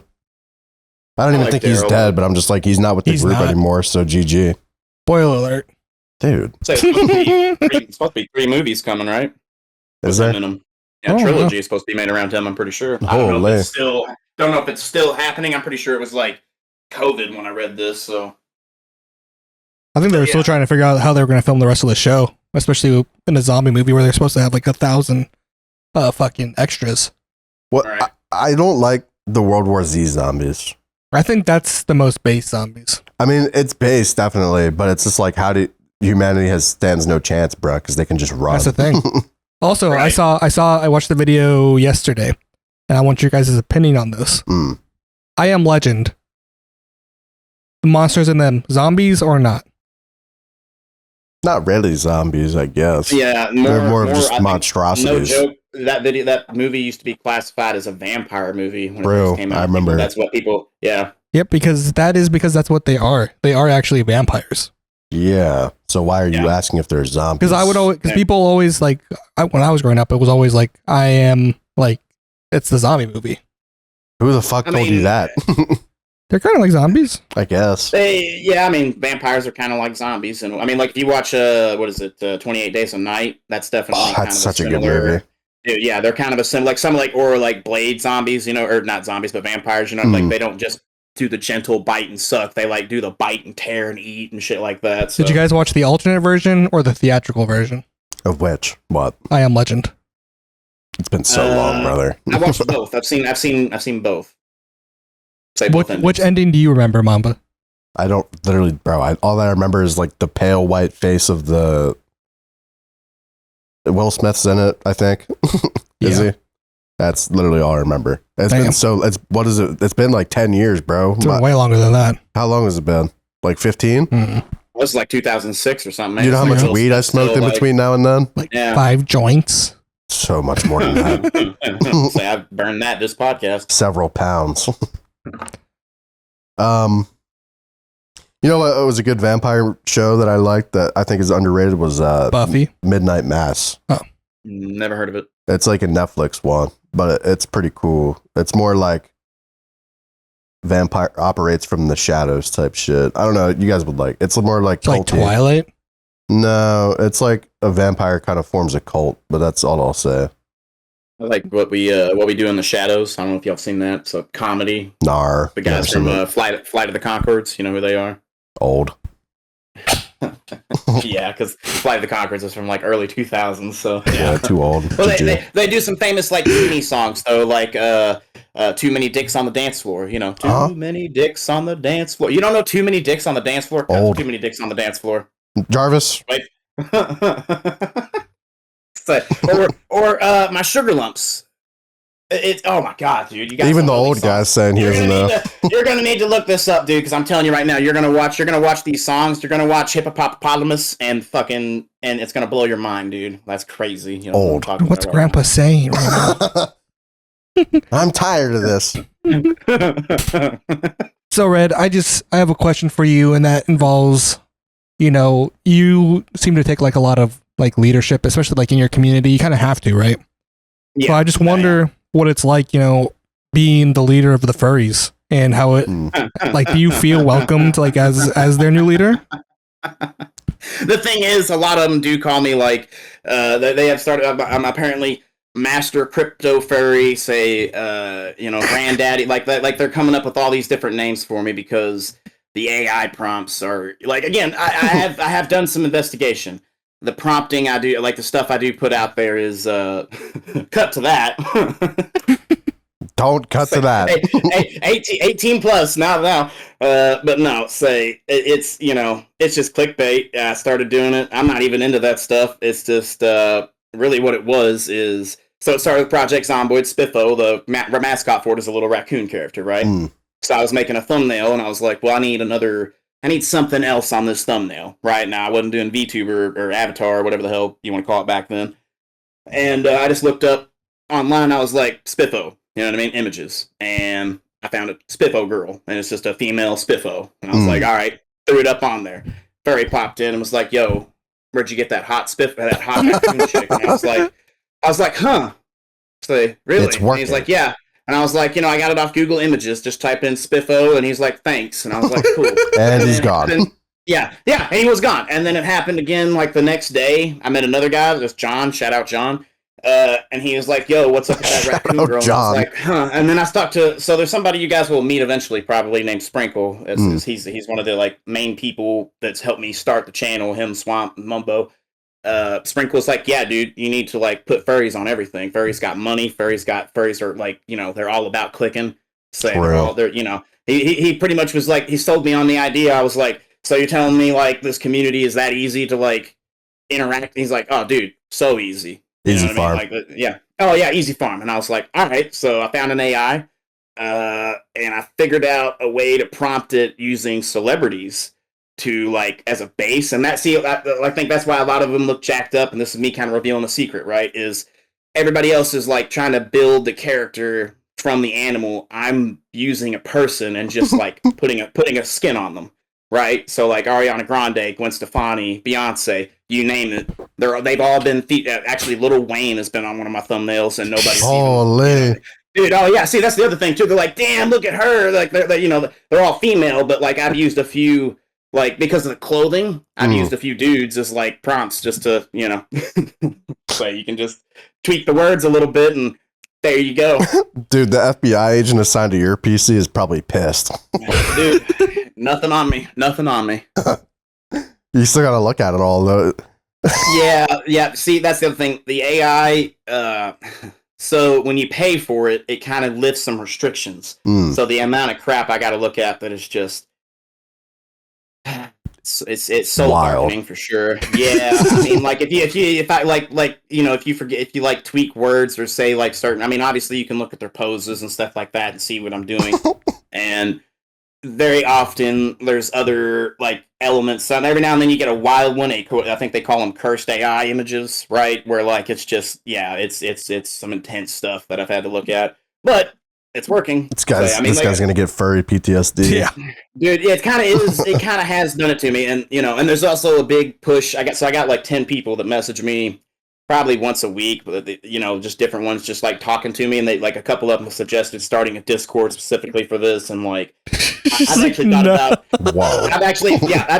I don't even think he's dead, but I'm just like, he's not with the group anymore, so GG. Spoiler alert. Dude. So it's supposed to be 3 movies coming, right? Is there? Yeah, trilogy is supposed to be made around him, I'm pretty sure. I don't know if it's still happening. I'm pretty sure it was like COVID when I read this, so. I think they were still trying to figure out how they were going to film the rest of the show, especially in a zombie movie where they're supposed to have like 1,000 fucking extras. What? Right. I don't like the World War Z zombies. I think that's the most base zombies. I mean, it's base, definitely, but it's just like, humanity stands no chance, bro, because they can just run. That's the thing. Also, right. I watched the video yesterday, and I want your guys' opinion on this. I Am Legend. The monsters in them, zombies or not? Not really zombies, I guess. Yeah, they're more of just monstrosities. No joke. That movie used to be classified as a vampire movie when it first came out. I remember. That's what people. Yeah. Yep, because that's what they are. They are actually vampires. Yeah. So why are you asking if they're zombies? Because people always like when I was growing up, it was always like I am like it's the zombie movie. Who the fuck told you that? They're kind of like zombies, I guess. Vampires are kind of like zombies, and I mean, like if you watch 28 Days a Night, that's definitely kind of such a good movie. Yeah, they're kind of a similar, like some like Blade zombies, or not zombies, but vampires. Like they don't just do the gentle bite and suck; they like do the bite and tear and eat and shit like that. So. Did you guys watch the alternate version or the theatrical version? Of which? What? I Am Legend. It's been so long, brother. I watched both. I've seen both. Which ending do you remember, Mamba? I don't literally, bro. All that I remember is like the pale white face of the Will Smith's in it. I think is he? That's literally all I remember. What is it? It's been like 10 years, bro. It's been way longer than that. How long has it been? Like 15? It was like 2006 or something. You know how much weed I smoked in between now and then? Like 5 joints. So much more than that. Say I've burned that this podcast. Several pounds. You know what? It was a good vampire show that I liked that I think is underrated was Buffy Midnight Mass. Oh, never heard of it. It's like a Netflix one, but it's pretty cool. It's more like vampire operates from the shadows type shit. I don't know. You guys would like. It's more like it's like Twilight. No, it's like a vampire kind of forms a cult, but that's all I'll say. like what we do in the shadows. I don't know if y'all seen that. It's a comedy. Nar. The guys from Flight of the Conchords. You know who they are? Old. Yeah, because Flight of the Conchords is from like early 2000s. So yeah, too old. Well, they do some famous like Disney songs though, like Too Many Dicks on the Dance Floor. You know, Too Many Dicks on the Dance Floor. You don't know Too Many Dicks on the Dance Floor? Old. Too Many Dicks on the Dance Floor. Jarvis. Right. or My Sugar Lumps. It's oh my god, dude! You guys even the old guys saying he doesn't know. You're gonna need to look this up, dude, because I'm telling you right now, you're gonna watch these songs. You're gonna watch Hippopotamus and it's gonna blow your mind, dude. That's crazy. You know, old. What's Grandpa saying right now? I'm tired of this. So, Red, I have a question for you, and that involves, you seem to take like a lot of like leadership, especially like in your community. You kind of have to, right? Yeah. So I just wonder what it's like, being the leader of the furries and how it, like, do you feel welcomed, like, as their new leader? The thing is, a lot of them do call me, like, they have started, I'm apparently master crypto furry, say, granddaddy, like they're coming up with all these different names for me because the AI prompts are, like, again, I have done some investigation. The prompting I do, like the stuff I do put out there is cut to that. Don't cut to that. 18 plus, now. But no, it's just clickbait. I started doing it. I'm not even into that stuff. It's just really what it was is, so it started with Project Zomboid. Spiffo, the mascot for it, is a little raccoon character, right? So I was making a thumbnail and I was like, well, I need something else on this thumbnail right now. I wasn't doing VTuber or Avatar or whatever the hell you want to call it back then. And I just looked up online. I was like, Spiffo, you know what I mean? Images. And I found a Spiffo girl, and it's just a female Spiffo. And I was like, all right, threw it up on there. Furry popped in and was like, yo, where'd you get that hot raccoon chick? And I was like, huh? So, really? It's working. And he's like, yeah. And I was like, I got it off Google Images. Just type in Spiffo, and he's like, thanks. And I was like, cool. And he's gone. Yeah, and he was gone. And then it happened again, like the next day. I met another guy, this John. Shout out John. And he was like, yo, what's up with that raccoon girl? And I was like, huh. And then I stuck to, so there's somebody you guys will meet eventually, probably named Sprinkle. He's one of the like main people that's helped me start the channel. Him, Swamp, Mumbo. Sprinkle's like, yeah, dude, you need to like put furries on everything. Furries got money. Furries are like, they're all about clicking. So he pretty much was like, he sold me on the idea. I was like, so you're telling me like this community is that easy to like interact? And he's like, oh, dude, so easy. Easy farm. Like, yeah. Oh yeah, easy farm. And I was like, all right. So I found an AI, and I figured out a way to prompt it using celebrities to like as a base. And I think that's why a lot of them look jacked up. And this is me kind of revealing a secret, right? Is everybody else is like trying to build the character from the animal. I'm using a person and just like putting a skin on them. Right, so like Ariana Grande, Gwen Stefani, Beyonce, you name it. They've all been actually. Lil Wayne has been on one of my thumbnails, and nobody's holy dude. Oh yeah, see that's the other thing too. They're like, damn, look at her. Like they're all female, but like I've used a few like because of the clothing. I've used a few dudes as like prompts just to so you can just tweak the words a little bit and. There you go. Dude, the FBI agent assigned to your PC is probably pissed. Dude, nothing on me. You still gotta look at it all, though. Yeah. See, that's the other thing. The AI, so when you pay for it, it kind of lifts some restrictions. So the amount of crap I gotta look at that is just... It's so marketing for sure. Yeah, I mean, like if you like tweak words or say like certain. I mean, obviously you can look at their poses and stuff like that and see what I'm doing. And very often there's other like elements. So every now and then you get a wild one. I think they call them cursed AI images, right? Where like it's just it's some intense stuff that I've had to look at, but. It's working. This guy's gonna get furry PTSD. Yeah, dude. Yeah, it kind of is. It kind of has done it to me, and and there's also a big push. I got like 10 people that message me probably once a week, but just different ones, just like talking to me, and they like a couple of them suggested starting a Discord specifically for this, and like I've actually thought about. Wow. I've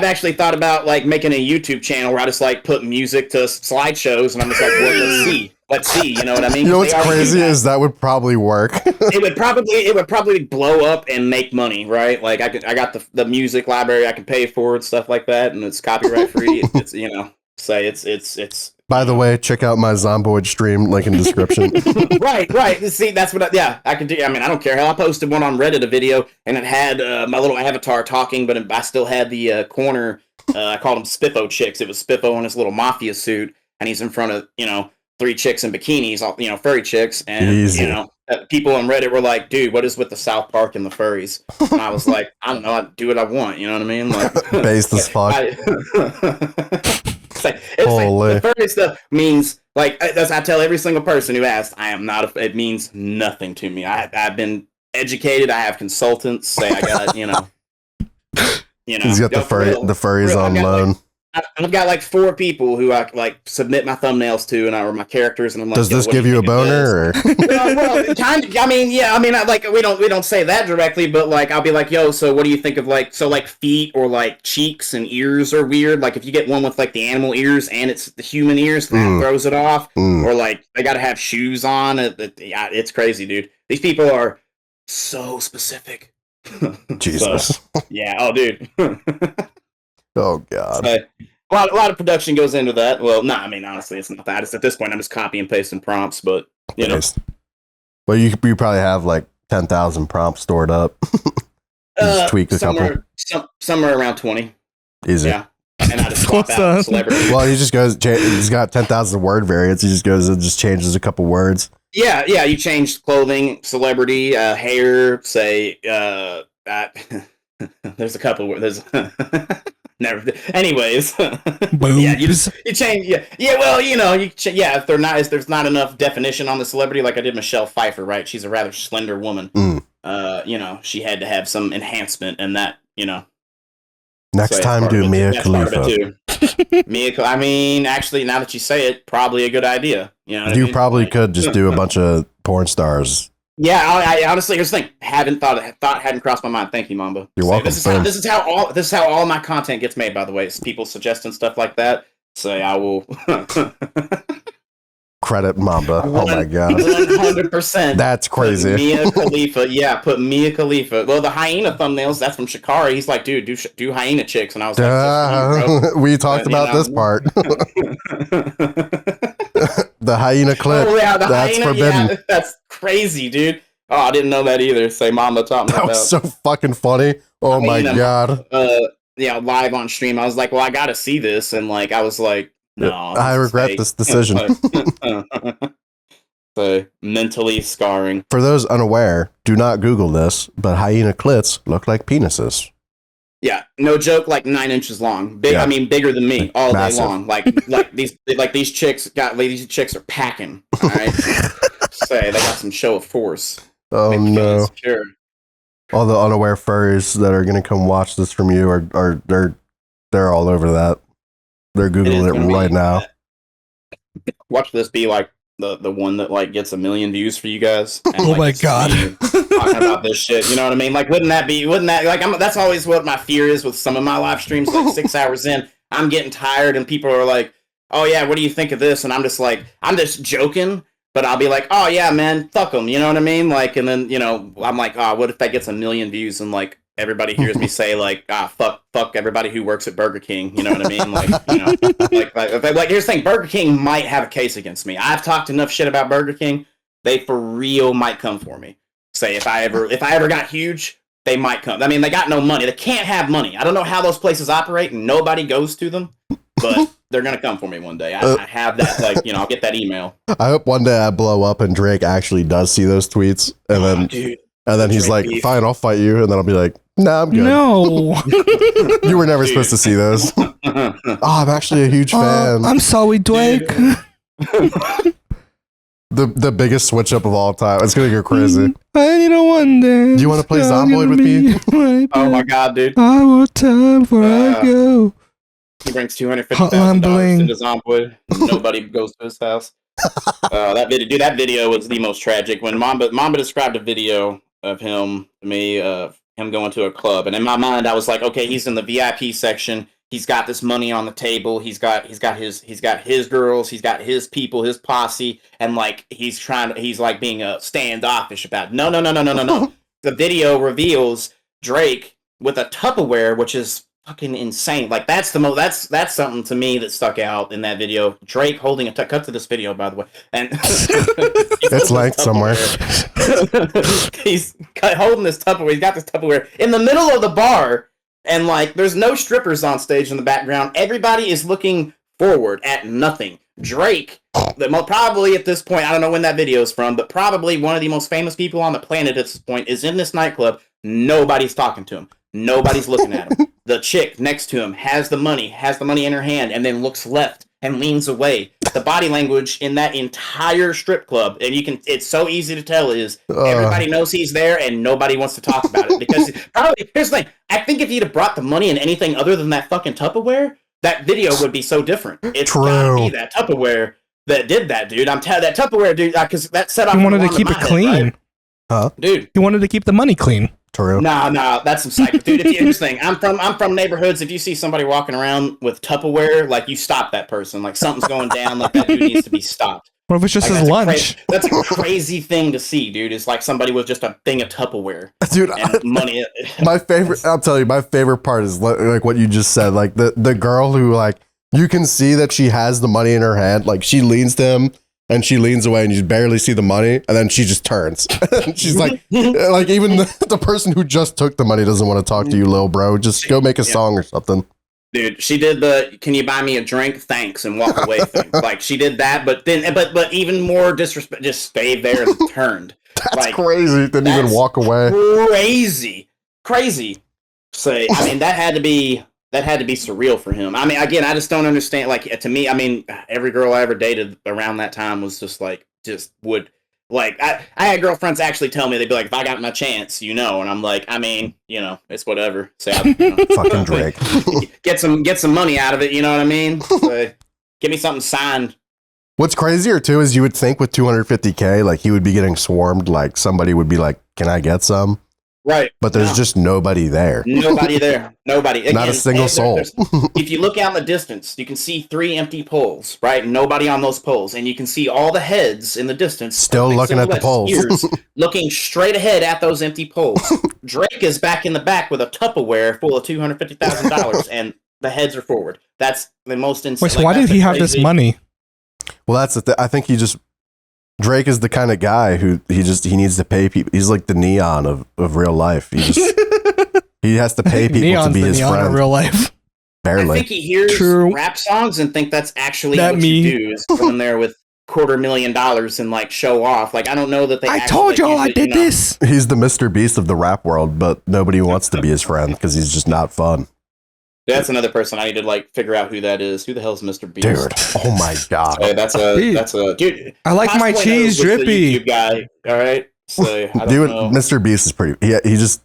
actually thought about like making a YouTube channel where I just like put music to slideshows, and I'm just like, well, let's see. Let's see, you know what I mean? You know what's They already do crazy that. is that would probably work. It would probably blow up and make money, right? Like I got the music library I can pay for and stuff like that, and it's copyright free. It's you know, say it's. By the way, check out my Zomboid stream, link in description. right. See, that's what. I can do. I mean, I don't care. Hell, I posted one on Reddit, a video, and it had my little avatar talking, but I still had the corner. I called them Spiffo chicks. It was Spiffo in his little mafia suit, and he's in front of 3 chicks in bikinis, all furry chicks, and Easy. people on Reddit were like, "Dude, what is with the South Park and the furries?" And I was like, "I don't know. I do what I want." You know what I mean? Like, Based as fuck. It's like the furry stuff means like I tell every single person who asks, I am not. It means nothing to me. I've been educated. I have consultants. Say I got He's got the furries on loan. I've got like 4 people who I like submit my thumbnails to, and or my characters, and I'm like, does this give you a boner? Or? well, kind of. I mean, yeah. I mean, we don't say that directly, but like, I'll be like, yo, so what do you think of like feet or like cheeks and ears are weird. Like if you get one with like the animal ears and it's the human ears, that throws it off. Or like they got to have shoes on. It's crazy, dude. These people are so specific. Jesus. So, yeah. Oh, dude. Oh God. A lot of production goes into that. Well, I mean, honestly, it's not that. It's at this point, I'm just copy and pasting prompts, but Well, you probably have like 10,000 prompts stored up. Just tweak a couple. Somewhere around 20. Easy. Yeah. And I just swap out celebrity. Well, he just goes. He's got 10,000 word variants. He just goes and just changes a couple words. Yeah. You change clothing, celebrity, hair. Say there's a couple. There's. Never. Anyways, yeah, you change. Yeah. Well, if there's not enough definition on the celebrity, like I did Michelle Pfeiffer, right? She's a rather slender woman. She had to have some enhancement, and that, Next time, do Mia Khalifa. I mean, actually, now that you say it, probably a good idea. You probably could just do a bunch of porn stars. Yeah, I honestly, here's the thing. Hadn't crossed my mind. Thank you, Mamba. You're welcome. This is how all my content gets made. By the way, it's people suggesting stuff like that. So I will credit Mamba. Oh my God, 100%. That's crazy. Mia Khalifa. Yeah, put Mia Khalifa. Well, the hyena thumbnails. That's from Shikari. He's like, dude, do hyena chicks, and I was like, we talked about this part. The hyena clip. Oh, yeah, that's hyena, forbidden. Yeah, that's crazy, dude. Oh, I didn't know that either. Say Mamba taught me that about. Was so fucking funny. Oh my God. Live on stream, I was like, well, I got to see this, and like, I was like, no, I regret this decision. So mentally scarring. For those unaware, do not Google this, but hyena clits look like penises. Yeah, no joke. Like 9 inches long. Big. Yeah. I mean, bigger than me all Massive. Day long. Like these chicks are packing. All right, say they got some show of force. Oh no! Sure. All the unaware furries that are gonna come watch this from you are they're all over that. They're googling it right now. Watch this be like the one that like gets 1 million views for you guys. And, oh my God! Talking about this shit, you know what I mean? Like, wouldn't that like? That's always what my fear is with some of my live streams. Like 6 hours in, I'm getting tired, and people are like, "Oh yeah, what do you think of this?" And I'm just joking, but I'll be like, "Oh yeah, man, fuck them," you know what I mean? Like, and then I'm like, "Oh, what if that gets 1 million views?" And like everybody hears me say like, fuck everybody who works at Burger King," you know what I mean? Like, like here's the thing, Burger King might have a case against me. I've talked enough shit about Burger King, they for real might come for me. Say if I ever got huge, they might come. I mean, they got no money. They can't have money. I don't know how those places operate, and nobody goes to them, but they're gonna come for me one day. I have that, like, I'll get that email. I hope one day I blow up and Drake actually does see those tweets, and then he's like, beef. Fine, I'll fight you, and then I'll be like, nah, I'm good. No, you were never supposed to see those. I'm actually a huge fan. I'm sorry, Drake. The biggest switch up of all time. It's gonna go crazy. I need a one day. Do you want to play Zomboid with me? Oh my God, dude! I want time for I go. He brings $250,000 into Zomboid. Nobody goes to his house. That video was the most tragic. When Mamba described a video of him to me, him going to a club, and in my mind, I was like, okay, he's in the VIP section. he's got this money on the table. He's got his girls. He's got his people, his posse, and like he's like being standoffish about it. No. The video reveals Drake with a Tupperware, which is fucking insane. Like that's that's something to me that stuck out in that video. Drake holding cut to this video, by the way, and it's linked somewhere. He's holding this Tupperware. He's got this Tupperware in the middle of the bar, and like there's no strippers on stage in the background. Everybody is looking forward at nothing. Drake, probably at this point, I don't know when that video is from, but probably one of the most famous people on the planet at this point, is in this nightclub. Nobody's talking to him. Nobody's looking at him. The chick next to him has the money in her hand, and then looks left and leans away. The body language in that entire strip club, and it's so easy to tell, is everybody knows he's there and nobody wants to talk about it. Because probably, here's the thing, I think if he'd have brought the money in anything other than that fucking Tupperware, that video would be so different. It's gotta be that Tupperware that did that, dude. I'm telling that Tupperware, dude, because that set off. He wanted to keep it clean. Head, right? Huh? Dude. He wanted to keep the money clean. True. No, that's some psycho, dude. Here's the thing, I'm from neighborhoods. If you see somebody walking around with Tupperware, like you stop that person. Like something's going down. Like that dude needs to be stopped. What if it's just his lunch? That's a crazy thing to see, dude. It's like somebody with just a thing of Tupperware, dude. And money. My favorite. I'll tell you, my favorite part is like what you just said. Like the girl who like you can see that she has the money in her hand. Like she leans to him. And she leans away, and you barely see the money, and then she just turns. She's like even the person who just took the money doesn't want to talk to you, little bro. Just go make a song or something. Dude, she did the "Can you buy me a drink? Thanks," and walk away thing. Like she did that, but even more disrespect. Just stayed there and turned. That's like, crazy. Didn't even walk away. Crazy. So I mean, that had to be surreal for him. I mean, again, I just don't understand. Like, to me, I mean, every girl I ever dated around that time was just would, like, I had girlfriends actually tell me, they'd be like, if I got my chance, and I'm like, I mean, it's whatever. Say, fucking Drake. get some money out of it, you know what I mean? So, give me something signed. What's crazier, too, is you would think with $250K, like, he would be getting swarmed, like, somebody would be like, can I get some? Right. But there's just nobody there. Nobody there. Nobody. Again, not a single soul. If you look out in the distance, you can see 3 empty poles, right? Nobody on those poles. And you can see all the heads in the distance. Still looking at the poles. Looking straight ahead at those empty poles. Drake is back in the back with a Tupperware full of $250,000, and the heads are forward. That's the most insane. Wait, so why did he have this money? Well, that's I think Drake is the kind of guy who he needs to pay people. He's like the Neon of real life. He has to pay people Neon's to be his friend. In real life. Barely. I think he hears rap songs and think that's actually what you do, is go in there with $250,000 and like show off. Like, I don't know that they. I told y'all I did this. He's the Mr. Beast of the rap world, but nobody wants to be his friend because he's just not fun. That's another person I need to like figure out who that is. Who the hell is Mr. Beast? Dude, oh my god. So that's a dude. I like my cheese drippy. YouTube guy. All right. So I don't know. Mr. Beast is pretty.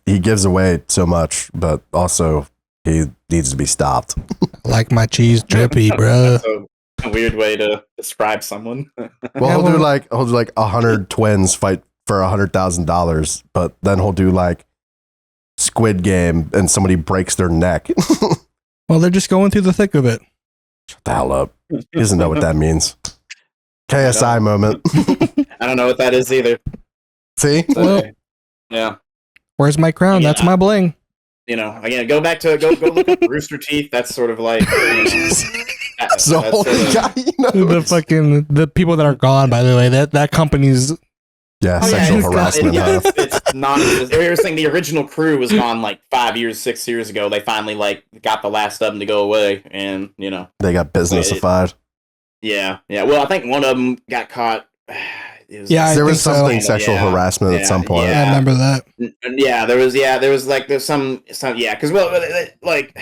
He gives away so much, but also he needs to be stopped. I like my cheese drippy, bro. That's a weird way to describe someone. Well, he'll do like 100 twins fight for $100,000, but then he'll do like Squid Game and somebody breaks their neck. Well, they're just going through the thick of it. Shut the hell up. He doesn't know what that means. KSI moment. I don't know what that is either. See? So, well, yeah. Where's my crown? That's my bling. Again, go back to go look up Rooster Teeth. That's sort of like the people that are gone. By the way, that company's sexual harassment. It's not. They were saying the original crew was gone like 6 years ago. They finally like got the last of them to go away, and they got businessified. Yeah. Well, I think one of them got caught. There was something sexual harassment at some point. I remember that. Yeah, there was some because like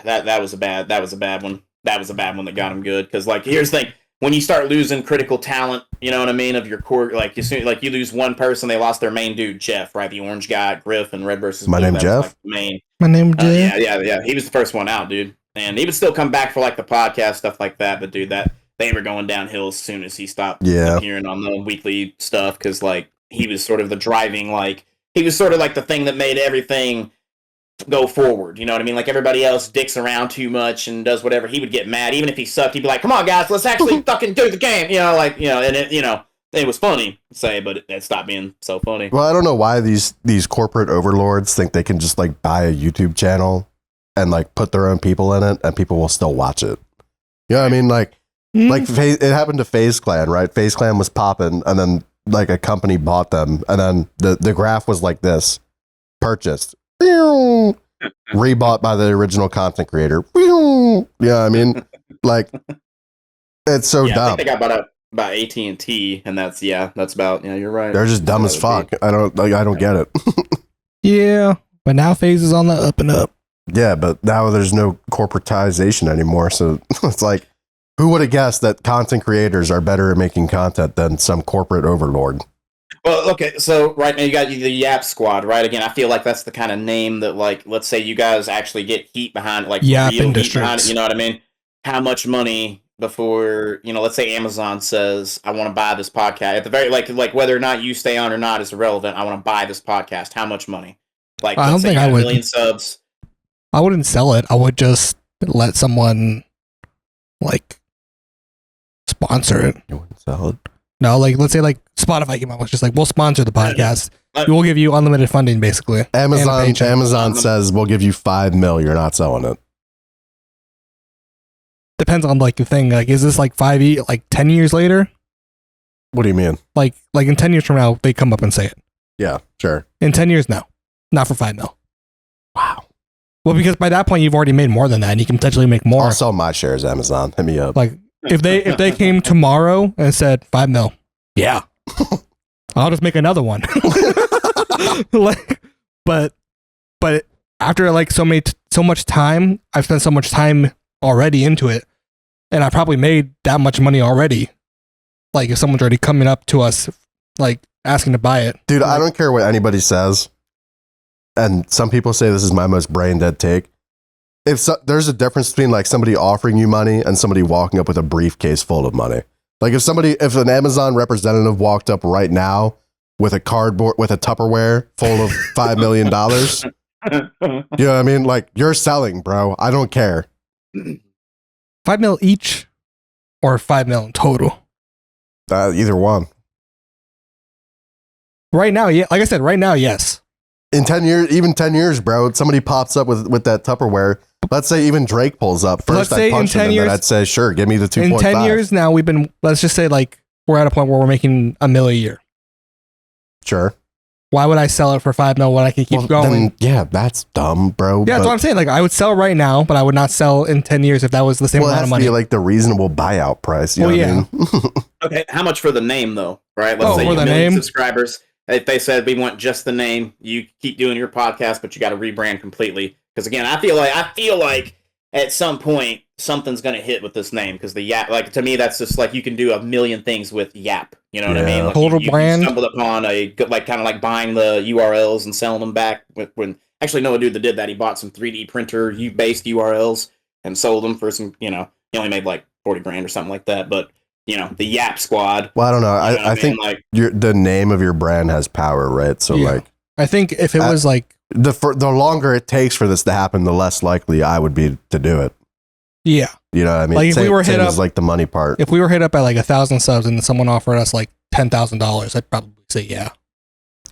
that was a bad one. That was a bad one that got him good, because like here's the thing. When you start losing critical talent, you know what I mean, of your core, like you lose one person, they lost their main dude, Jeff, right? The orange guy, Griff, and Red versus My Blue. name Jeff. Like My name Jeff. Yeah. He was the first one out, dude, and he would still come back for like the podcast stuff like that. But dude, that they were going downhill as soon as he stopped appearing on the weekly stuff, because like he was sort of the driving, like he was sort of like the thing that made everything go forward. You know what I mean? Like everybody else dicks around too much and does whatever. He would get mad. Even if he sucked, he'd be like, come on, guys, let's actually fucking do the game. You know, like, you know, and it, you know, it was funny to say, but it stopped being so funny. Well, I don't know why these corporate overlords think they can just like buy a YouTube channel and like put their own people in it and people will still watch it. You know what I mean? Like it happened to FaZe Clan, right? FaZe Clan was popping and then like a company bought them and then the graph was like this: purchased, rebought by the original content creator. You know what I mean? Like it's so dumb. I think they got bought up by AT&T, and that's about, yeah, you're right. They're just dumb as fuck. I don't get it. Yeah, but now FaZe is on the up and up. Yeah, but now there's no corporatization anymore. So it's like, who would have guessed that content creators are better at making content than some corporate overlord? Well, okay, so right now you got the Yap Squad, right? Again, I feel like that's the kind of name that, like, let's say you guys actually get heat behind it, like Yap real Industries. heat behind it, you know what I mean? How much money before, you know, let's say Amazon says, I want to buy this podcast. At the very, like whether or not you stay on or not is irrelevant. I want to buy this podcast. How much money? Like, I don't think I would. 1 million subs. I wouldn't sell it. I would just let someone like sponsor it. You wouldn't sell it? No, like let's say like Spotify came out, was just like, we'll sponsor the podcast. We'll give you unlimited funding, basically. Amazon says we'll give you $5 million. You're not selling it. Depends on like the thing. Like, is this like 10 years later? What do you mean? Like in 10 years from now, they come up and say it. Yeah, sure. In 10 years, no, not for $5 million. Wow. Well, because by that point you've already made more than that, and you can potentially make more. I'll sell my shares, Amazon. Hit me up. Like if they came tomorrow and said $5 million, yeah, I'll just make another one. Like, but after like so much time, I've spent so much time already into it, and I probably made that much money already. Like if someone's already coming up to us, like asking to buy it, dude, like, I don't care what anybody says. And some people say this is my most brain dead take. There's a difference between like somebody offering you money and somebody walking up with a briefcase full of money. Like if an Amazon representative walked up right now with a Tupperware full of $5 million, you know what I mean? Like, you're selling, bro. I don't care. $5 million each or $5 million total? Either one. Right now, yeah. Like I said, right now, yes. In 10 years, even 10 years, bro, somebody pops up with that Tupperware. Let's say even Drake pulls up. First, I'd punch him, and then I'd say, sure, give me the 2.5. In 10 years now, let's just say like we're at a point where we're making $1 million a year. Sure. Why would I sell it for $5 million when I can keep going? Yeah, that's dumb, bro. Yeah, that's what I'm saying. Like, I would sell right now, but I would not sell in 10 years if that was the same amount of money. It has to be like the reasonable buyout price. You know what I mean? Okay, how much for the name though? Right? Let's say for you the have 1 million name? subscribers. If they said we want just the name, you keep doing your podcast, but you got to rebrand completely. Because again, I feel like at some point something's gonna hit with this name, because the Yap, like, to me, that's just like you can do a million things with Yap. You know what I mean? Like, total brand. You stumbled upon a good, like, kind of like buying the URLs and selling them back. When actually, no, a dude that did that, he bought some 3D printer based URLs and sold them for some. You know, he only made like 40 grand or something like that. But you know, the Yap Squad. Well, I don't know. I think like the name of your brand has power, right? So like, I think if it was like the longer it takes for this to happen, the less likely I would be to do it. Yeah. You know what I mean? Like if we were hit up, like the money part. If we were hit up by like 1,000 subs and someone offered us like $10,000, I'd probably say yeah.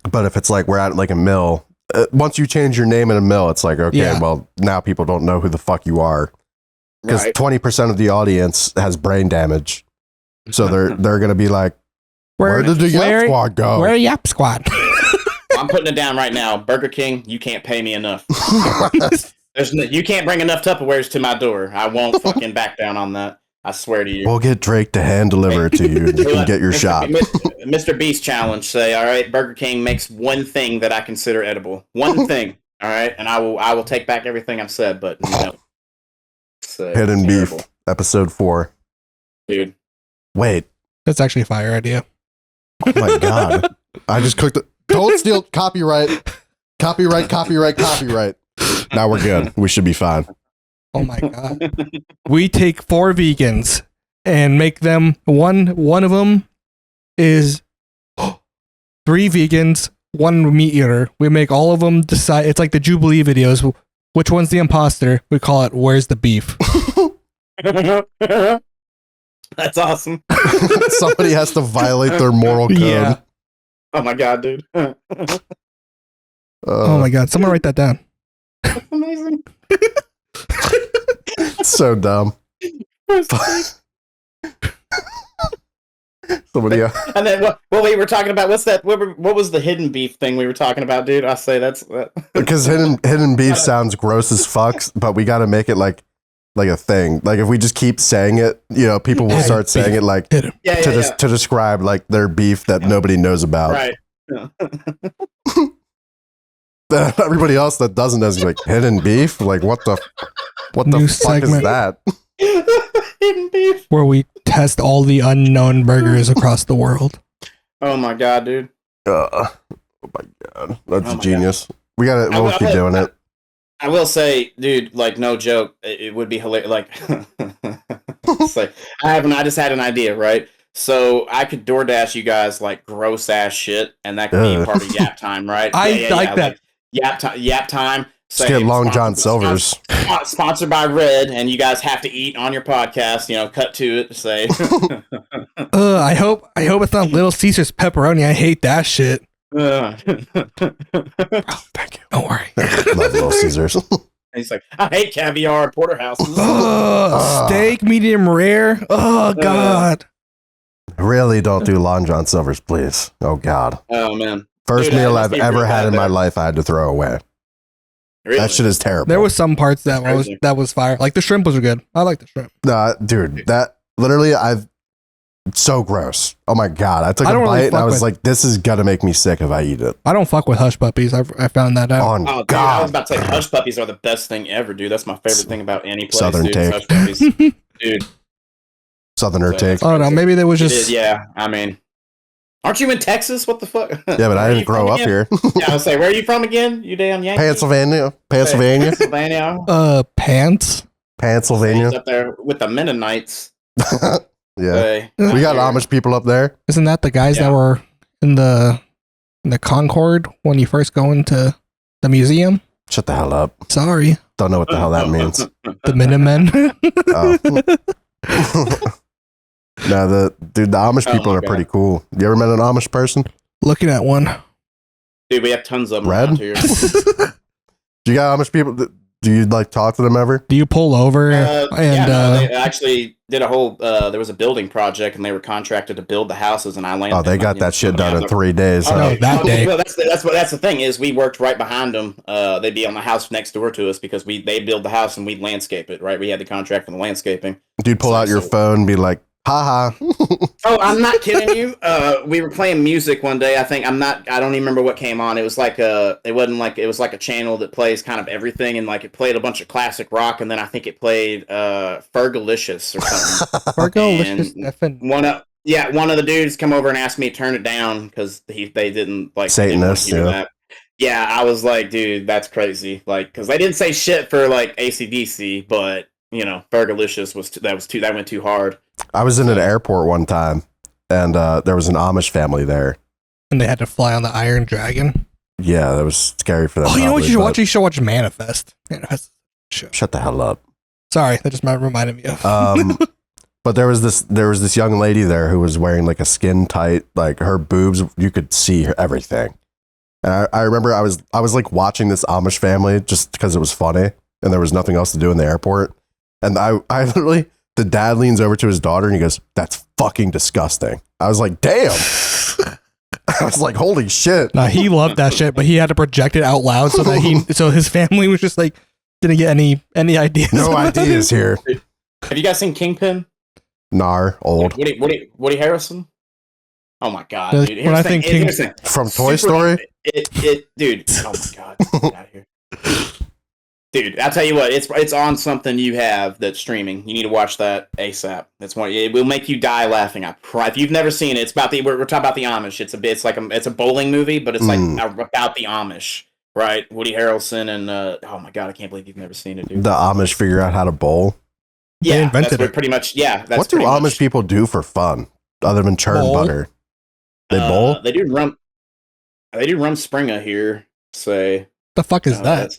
But if it's like we're at like a mill, once you change your name in a mill, it's like, okay, well, now people don't know who the fuck you are, because 20% of the audience has brain damage. So they're gonna be like, where did the Yap Squad go? Where Yap Squad? I'm putting it down right now. Burger King, you can't pay me enough. You can't bring enough Tupperwares to my door. I won't fucking back down on that. I swear to you. We'll get Drake to hand deliver it to you, and you can get your shot. Mr. Beast challenge. Say, all right, Burger King makes one thing that I consider edible. One thing. All right, and I will take back everything I've said. But no. Hidden Beef, episode 4. Dude. Wait. That's actually a fire idea. Oh my god. I just clicked it. Don't steal copyright. Copyright. Now we're good. We should be fine. Oh my god. We take 4 vegans and make them one of them is 3 vegans, one meat eater. We make all of them decide. It's like the Jubilee videos. Which one's the imposter? We call it "Where's the beef?" That's awesome. Somebody has to violate their moral code. Yeah. Oh my god, dude. Oh my god! Someone write that down. That's amazing. So dumb. Somebody else. And then what we were talking about? What's that? What was the hidden beef thing we were talking about, dude? I say that's Because hidden beef sounds gross as fuck, but we got to make it like a thing. Like if we just keep saying it, people will start saying it like to describe like their beef that nobody knows about. Right. Yeah. Everybody else that doesn't know is like hidden beef. Like what the New fuck is segment. that? Hidden beef. Where we test all the unknown burgers across the world. Oh my god, dude. Oh my god, that's Oh my genius. We'll keep doing it. I will say, dude, like no joke, it would be hilarious. Like, it's like I just had an idea, right? So I could DoorDash you guys like gross ass shit, and that could be part of Yap Time, right? I like that. Like, Yap Time. Let's get Long John Silver's. Sponsored by Red, and you guys have to eat on your podcast. Cut to it. Say. I hope it's not Little Caesar's pepperoni. I hate that shit. Thank you. Don't worry. Love Little Caesars. He's like, I hate caviar and porterhouses. Steak, medium rare. Oh god. Really don't do Long John Silver's, please. Oh god. Oh man. First Dude, meal that I've must be ever really had bad, in my though. life I had to throw away. Really? That shit is terrible. There was some parts that Crazy. was fire. Like the shrimp was good. I like the shrimp. Dude, that literally so gross. Oh my god. I took I a don't really bite and I fuck was with- like, this is gonna make me sick if I eat it. I don't fuck with hush puppies. I found that out. On Oh, dude, god. I was about to say hush puppies are the best thing ever, dude. That's my favorite thing about any place. Southern dude, take. Hush puppies. Dude. Southerner So- take. Oh no, maybe there was It just is, yeah. I mean, aren't you in Texas? What the fuck? Yeah, but I Where are didn't you grow from up again? here. Yeah, I was say, where are you from again? You damn Yankee? Pennsylvania. Pennsylvania. pants. Pennsylvania. He's up there with the Mennonites. Yeah. Hey, We got out Amish people up there. Isn't that the guys Yeah. that were in the Concord when you first go into the museum? Shut the hell up. Sorry, Don't know what the hell that means. the Minutemen. Oh. No, the Amish Oh people my are God. pretty cool. You ever met an Amish person? Looking at one. Dude, we have tons of them Red? around here. Do you got Amish people? Do you like talk to them ever? Do you pull over They actually did a whole. There was a building project, and they were contracted to build the houses, and I landed. Oh, they got that shit done in 3 days. Oh, huh? no, that day. Well, that's the thing is we worked right behind them. They'd be on the house next door to us because they build the house and we'd landscape it. Right, we had the contract for the landscaping. Dude, pull out your phone and be like, haha. Oh, I'm not kidding you. We were playing music one day. I don't even remember what came on. It was like it was like a channel that plays kind of everything, and like it played a bunch of classic rock, and then I think it played Fergalicious or something. Fergalicious. One of the dudes come over and asked me to turn it down because they didn't like Satanist, didn't want to hear yeah. that. Yeah, I was like, dude, that's crazy. Like, because they didn't say shit for like AC/DC, but Fergalicious that went too hard. I was in an airport one time, and there was an Amish family there. And they had to fly on the Iron Dragon. Yeah, that was scary for them. Oh, you know what probably, you should but- watch? You should watch Manifest. Manifest. Shut the hell up. Sorry, that just reminded me of. But there was this young lady there who was wearing like a skin tight, like her boobs, you could see everything. And I remember I was like watching this Amish family just because it was funny and there was nothing else to do in the airport. And I literally, the dad leans over to his daughter and he goes, "That's fucking disgusting." I was like, damn. I was like, holy shit. Nah, he loved that shit, but he had to project it out loud so his family was just like didn't get any ideas. No about ideas it. here. Have you guys seen Kingpin? Nar, old. Woody Harrelson? Oh my god, The- dude! when I Here's the think thing, King- here's the thing. From Toy Super- Story? Dude. Oh my god, get out of here, dude! I'll tell you what, it's on something you have that's streaming. You need to watch that ASAP. That's one. It will make you die laughing. If you've never seen it, it's about we're talking about the Amish. It's a bowling movie, but it's like about the Amish, right? Woody Harrelson and oh my god, I can't believe you've never seen it, dude. The Amish figure out how to bowl. They invented that's what it. pretty much. Yeah, that's What do pretty Amish much- people do for fun other than churn Bowl. butter? They bowl? They do rum. They do Rumspringa here. Say, The fuck is that?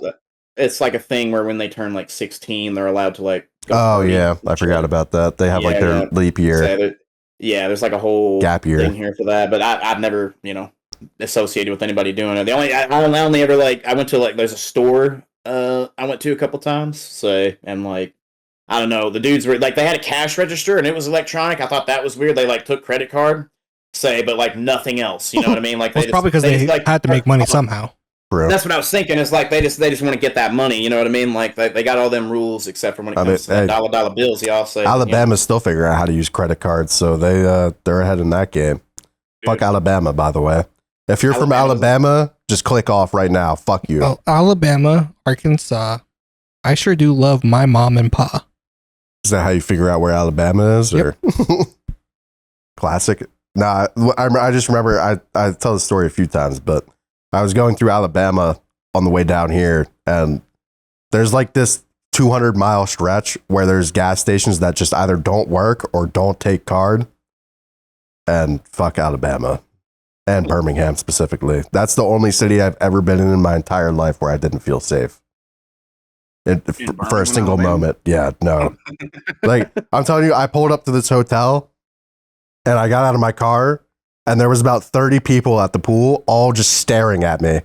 It's like a thing where when they turn like 16, they're allowed to like. Oh yeah, I forgot about that. They have like their leap year. There's like a whole gap year thing here for that, but I've never associated with anybody doing it. I only ever I went to there's a store I went to a couple times. And like I don't know, the dudes were like they had a cash register and it was electronic. I thought that was weird. They took credit card, but like nothing else. You know what I mean? Like well, probably because they had to make money somehow. Bro. That's what I was thinking. It's like they just want to get that money. You know what I mean? Like they got all them rules except for when it comes to dollar bills. Y'all say Alabama's still figuring out how to use credit cards, so they're ahead in that game. Dude. Fuck Alabama, by the way. If you're from Alabama, just click off right now. Fuck you. Oh, Alabama, Arkansas. I sure do love my mom and pa. Is that how you figure out where Alabama is? Or classic? Nah, I just remember I tell the story a few times, but I was going through Alabama on the way down here, and there's like this 200-mile stretch where there's gas stations that just either don't work or don't take card. And fuck Alabama. And Birmingham specifically. That's the only city I've ever been in my entire life where I didn't feel safe. For a single moment. Yeah, no. Like, I'm telling you, I pulled up to this hotel and I got out of my car and there was about 30 people at the pool all just staring at me.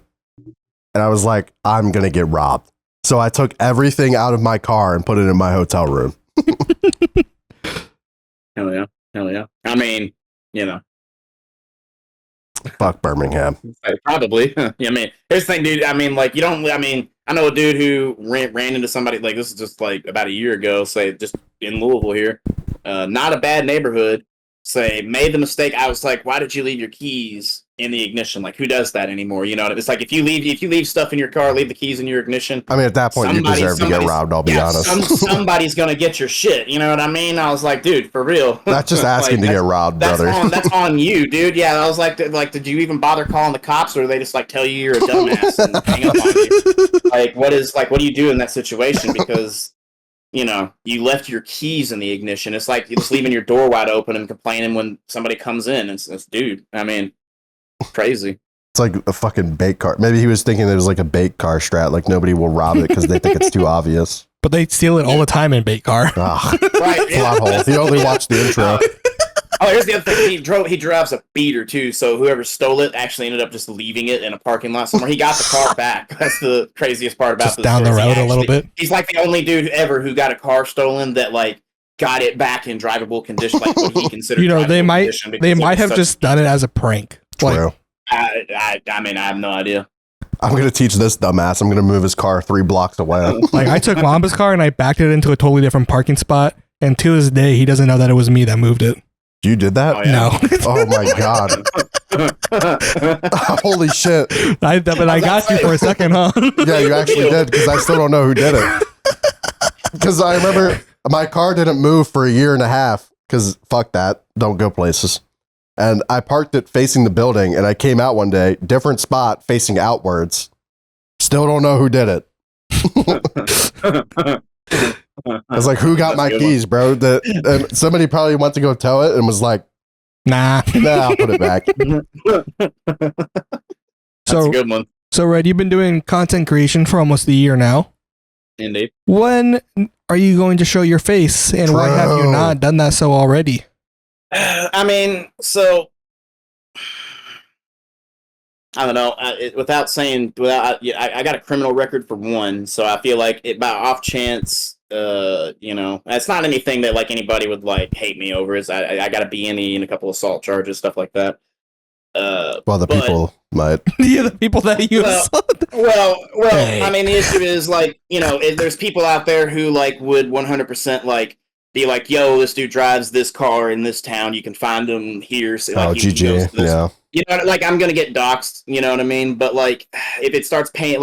And I was like, I'm going to get robbed. So I took everything out of my car and put it in my hotel room. Hell yeah. Hell yeah. I mean, fuck Birmingham. Probably. I mean, here's the thing, dude. I mean, I know a dude who ran into somebody, this is just about a year ago, just in Louisville here. Not a bad neighborhood. Made the mistake. I was like, why did you leave your keys in the ignition? Like, who does that anymore? You know, it's like if you leave stuff in your car, leave the keys in your ignition. I mean, at that point, you deserve to get robbed, I'll be honest. Somebody's going to get your shit. You know what I mean? I was like, dude, for real. Not just asking to get robbed, brother. That's on you, dude. Yeah, I was like, did you even bother calling the cops, or do they just tell you you're a dumbass and hang up on you? What do you do in that situation? Because you left your keys in the ignition. It's like you're just leaving your door wide open and complaining when somebody comes in. It's dude, I mean, crazy. It's like a fucking bait car. Maybe he was thinking there was like a bait car strat, like nobody will rob it because they think it's too obvious. But they steal it all the time in bait car. Right. Plot hole. He only watched the intro. Here's the other thing. He drives a beater too, so whoever stole it actually ended up just leaving it in a parking lot somewhere. He got the car back. That's the craziest part about this. Down the road a little bit. He's like the only dude ever who got a car stolen that got it back in drivable condition, like what he considered. They might have just done it as a prank. True. I mean, I have no idea. I'm gonna teach this dumbass. I'm gonna move his car 3 blocks away. I took Mamba's car and I backed it into a totally different parking spot, and to this day he doesn't know that it was me that moved it. You did that? Oh, yeah. No. Oh my god. Holy shit. I got you for a second, huh? Yeah, you actually did, because I still don't know who did it. Because I remember my car didn't move for a year and a half, because fuck that. Don't go places. And I parked it facing the building, and I came out one day, different spot, facing outwards. Still don't know who did it. I was like, who got my keys, bro? And somebody probably went to go tow it and was like, nah, I'll put it back. That's a good one. So, Red, you've been doing content creation for almost a year now. Indeed. When are you going to show your face, and why have you not done that so already? I mean, so I don't know. I got a criminal record for one, so I feel like by off chance, it's not anything that anybody would hate me over. Is I got a B&E and a couple assault charges, stuff like that. People might. Yeah, the people that you assault. Well. Hey. I mean, the issue is there's people out there who would 100% be like, yo, this dude drives this car in this town. You can find him here. So, GG. Yeah. I'm going to get doxxed, you know what I mean? But, if it starts paying,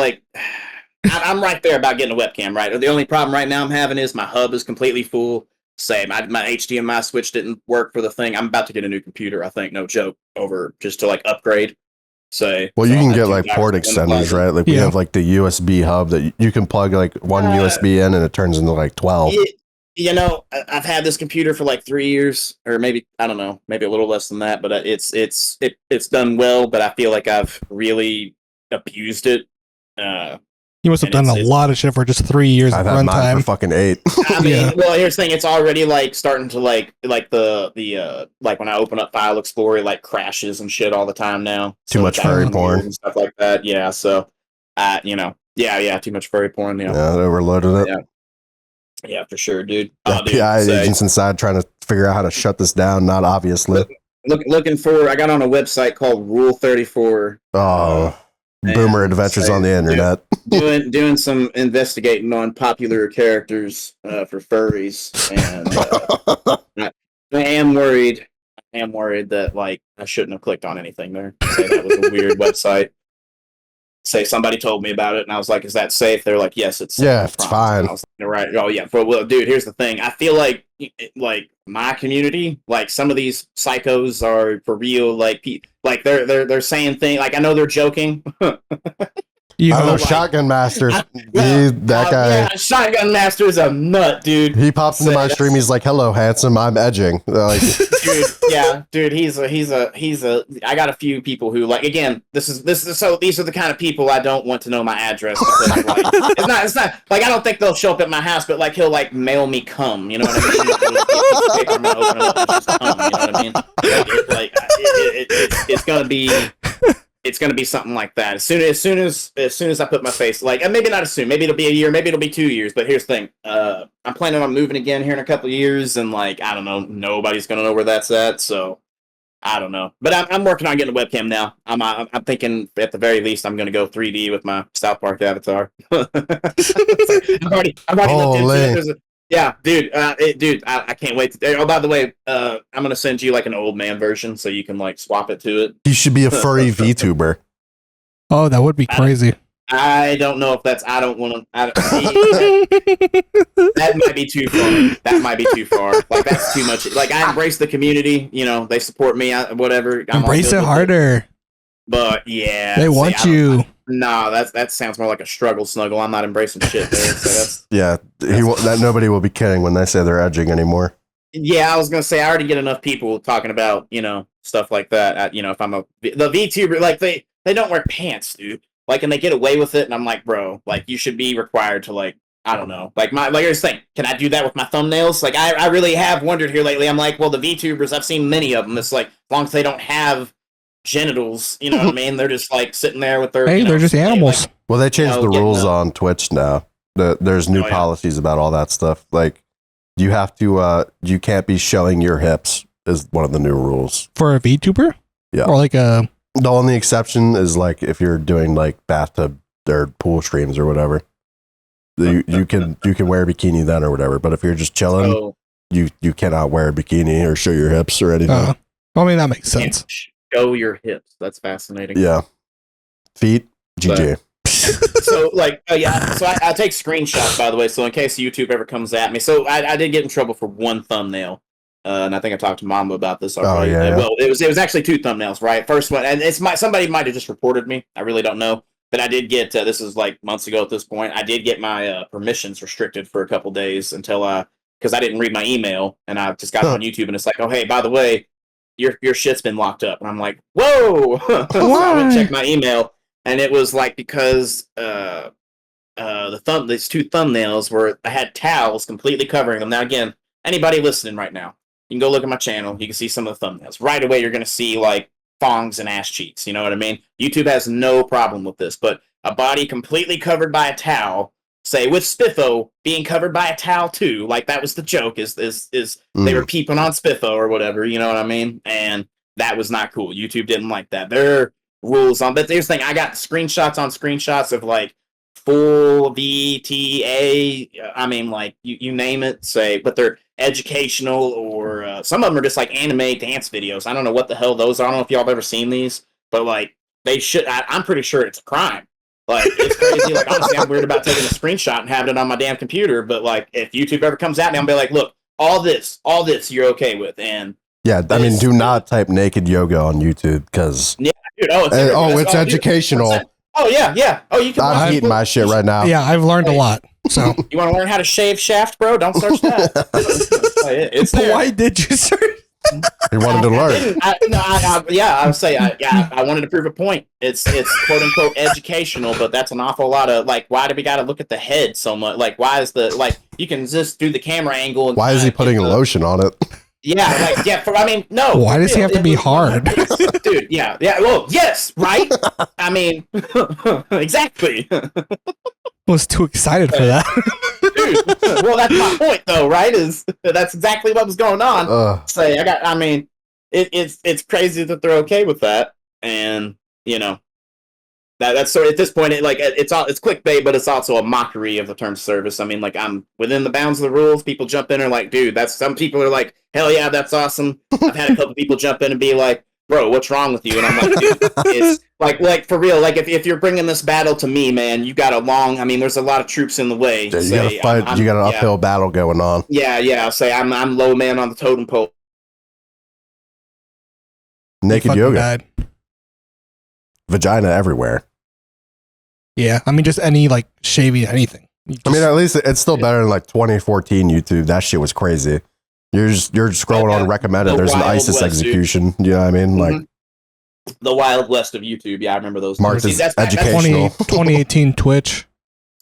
I'm right there about getting a webcam, right? The only problem right now I'm having is my hub is completely full. My HDMI switch didn't work for the thing. I'm about to get a new computer, I think, no joke, over just to, upgrade. You can get, port extenders, right? We have, the USB hub that you can plug, one USB in and it turns into, 12. You know, I've had this computer for like 3 years, or maybe I don't know, maybe a little less than that. But it's done well. But I feel like I've really abused it. You must have done a lot of shit for just 3 years of I've had mine for runtime. fucking 8. I mean, well, here's the thing: it's already like starting to like the like when I open up File Explorer, it like crashes and shit all the time now. Too much furry porn and stuff like that. Yeah, so you know, yeah, too much furry porn. Yeah, it overloaded it. Yeah, for sure, dude. FBI agents inside trying to figure out how to shut this down. Not obviously. Looking for. I got on a website called Rule 34. Oh, boomer adventures on the internet. Doing some investigating on popular characters for furries, and I am worried. That like I shouldn't have clicked on anything there. Say that was a weird website. Say somebody told me about it, and I was like, "Is that safe?" They're like, "Yes, it's safe." Yeah, it's fine. I was like, right? Oh yeah. Well, dude, here's the thing. I feel like my community, like some of these psychos are for real. Like they're saying things. Like I know they're joking. I know Shotgun Master. That guy. Yeah, Shotgun Master is a nut, dude. He pops into my stream. He's like, "Hello, handsome. I'm edging." Like, dude. He's a. I got a few people who like. Again, this is so. These are the kind of people I don't want to know my address. Because, like, it's not like I don't think they'll show up at my house, but like he'll like mail me cum. You know what I mean? It's gonna be. It's gonna be something like that. As soon as I put my face, like, and maybe not as soon, maybe it'll be a year, maybe it'll be 2 years. But here's the thing: I'm planning on moving again here in a couple of years, and like, I don't know, nobody's gonna know where that's at. So I don't know, but I'm working on getting a webcam now. I'm thinking at the very least I'm gonna go 3D with my South Park avatar. I've already looked into it. Yeah, dude, I can't wait. Oh, by the way, I'm gonna send you like an old man version so you can like swap it to it. He should be a furry VTuber. Oh, that would be crazy. I don't know if that's. I don't want to. That might be too far. That might be too far. Like that's too much. Like I embrace the community. You know, they support me. Whatever. Embrace it harder. But yeah, they want you. No, that sounds more like a struggle snuggle. I'm not embracing shit there. So that's that nobody will be kidding when they say they're edging anymore. Yeah, I was gonna say I already get enough people talking about stuff like that. If I'm the VTuber, like they don't wear pants, dude. Like, and they get away with it, and I'm like, bro, like you should be required to like I don't know, like here's the thing. Can I do that with my thumbnails? Like I really have wondered here lately. I'm like, well, the VTubers, I've seen many of them. It's like as long as they don't have genitals, you know what I mean? They're just like sitting there with their they're just animals. Like, well, they changed the rules on Twitch now. There's new policies about all that stuff. Like you have to you can't be showing your hips is one of the new rules. For a VTuber? Yeah. Or like a the only exception is like if you're doing like bathtub or pool streams or whatever. You can wear a bikini then or whatever, but if you're just chilling, you cannot wear a bikini or show your hips or anything. I mean that makes sense. Show your hips. That's fascinating. Yeah. Feet, GG. So like so I take screenshots, by the way, so in case YouTube ever comes at me. So I did get in trouble for one thumbnail. And I think I talked to Mamba about this already. Oh, yeah. Well, it was actually two thumbnails, right? First one, and somebody might have just reported me. I really don't know, but I did get this is like months ago at this point. I did get my permissions restricted for a couple days until because I didn't read my email, and I just got on YouTube, and it's like, oh hey, by the way, your shit's been locked up, and I'm like, whoa. So I went and checked my email, and it was like because these two thumbnails were I had towels completely covering them. Now again, anybody listening right now, you can go look at my channel. You can see some of the thumbnails. Right away, you're going to see, like, thongs and ass cheeks. You know what I mean? YouTube has no problem with this. But a body completely covered by a towel, say, with Spiffo being covered by a towel, too. Like, that was the joke, is they were peeping on Spiffo or whatever. You know what I mean? And that was not cool. YouTube didn't like that. There are rules on... But here's the thing. I got screenshots on screenshots of, like, full VTA, I mean, like, you name it, say, but they're educational or some of them are just like anime dance videos. I don't know what the hell those are. I don't know if y'all have ever seen these, but like, they should, I'm pretty sure it's a crime. Like, it's crazy. Like, honestly, I'm weird about taking a screenshot and having it on my damn computer, but like, if YouTube ever comes at me, I'll be like, look, all this you're okay with. And yeah, I mean, do not type naked yoga on YouTube because yeah, dude, it's educational. Oh yeah. Oh, you can. I'm eating my shit right now. Yeah, I've learned a lot. So you want to learn how to shave shaft, bro? Don't search that. It's but there. why did you search? He wanted to learn. I would say, I wanted to prove a point. It's quote unquote educational, but that's an awful lot of like, why do we got to look at the head so much? Like, why is the like you can just do the camera angle? And Why is he putting lotion on it? Yeah, like I mean, no. Why does he have to be hard, dude? Yeah. Well, yes, right. I mean, exactly. Was too excited for that. Dude, well, that's my point, though, right? Is that's exactly what was going on. I mean, it's crazy that they're okay with that, and you know, that's sort of, at this point, it's clickbait, but it's also a mockery of the term service. I mean, like I'm within the bounds of the rules. People jump in and are like, dude, some people are like, hell yeah, that's awesome. I've had a couple people jump in and be like, bro, what's wrong with you? And I'm like, dude, it's like for real. Like if you're bringing this battle to me, man, you got there's a lot of troops in the way. Yeah, you got to fight. You got an uphill battle going on. Yeah. I'll say I'm low man on the totem pole. Naked yoga. Vagina everywhere. Yeah, I mean, just any like shaving anything. I mean, at least it's still better than like 2014 YouTube. That shit was crazy. You're scrolling on recommended. There's an ISIS execution. You know what I mean? Mm-hmm. Like the Wild West of YouTube. Yeah, I remember those. Marked as educational. 2018 Twitch.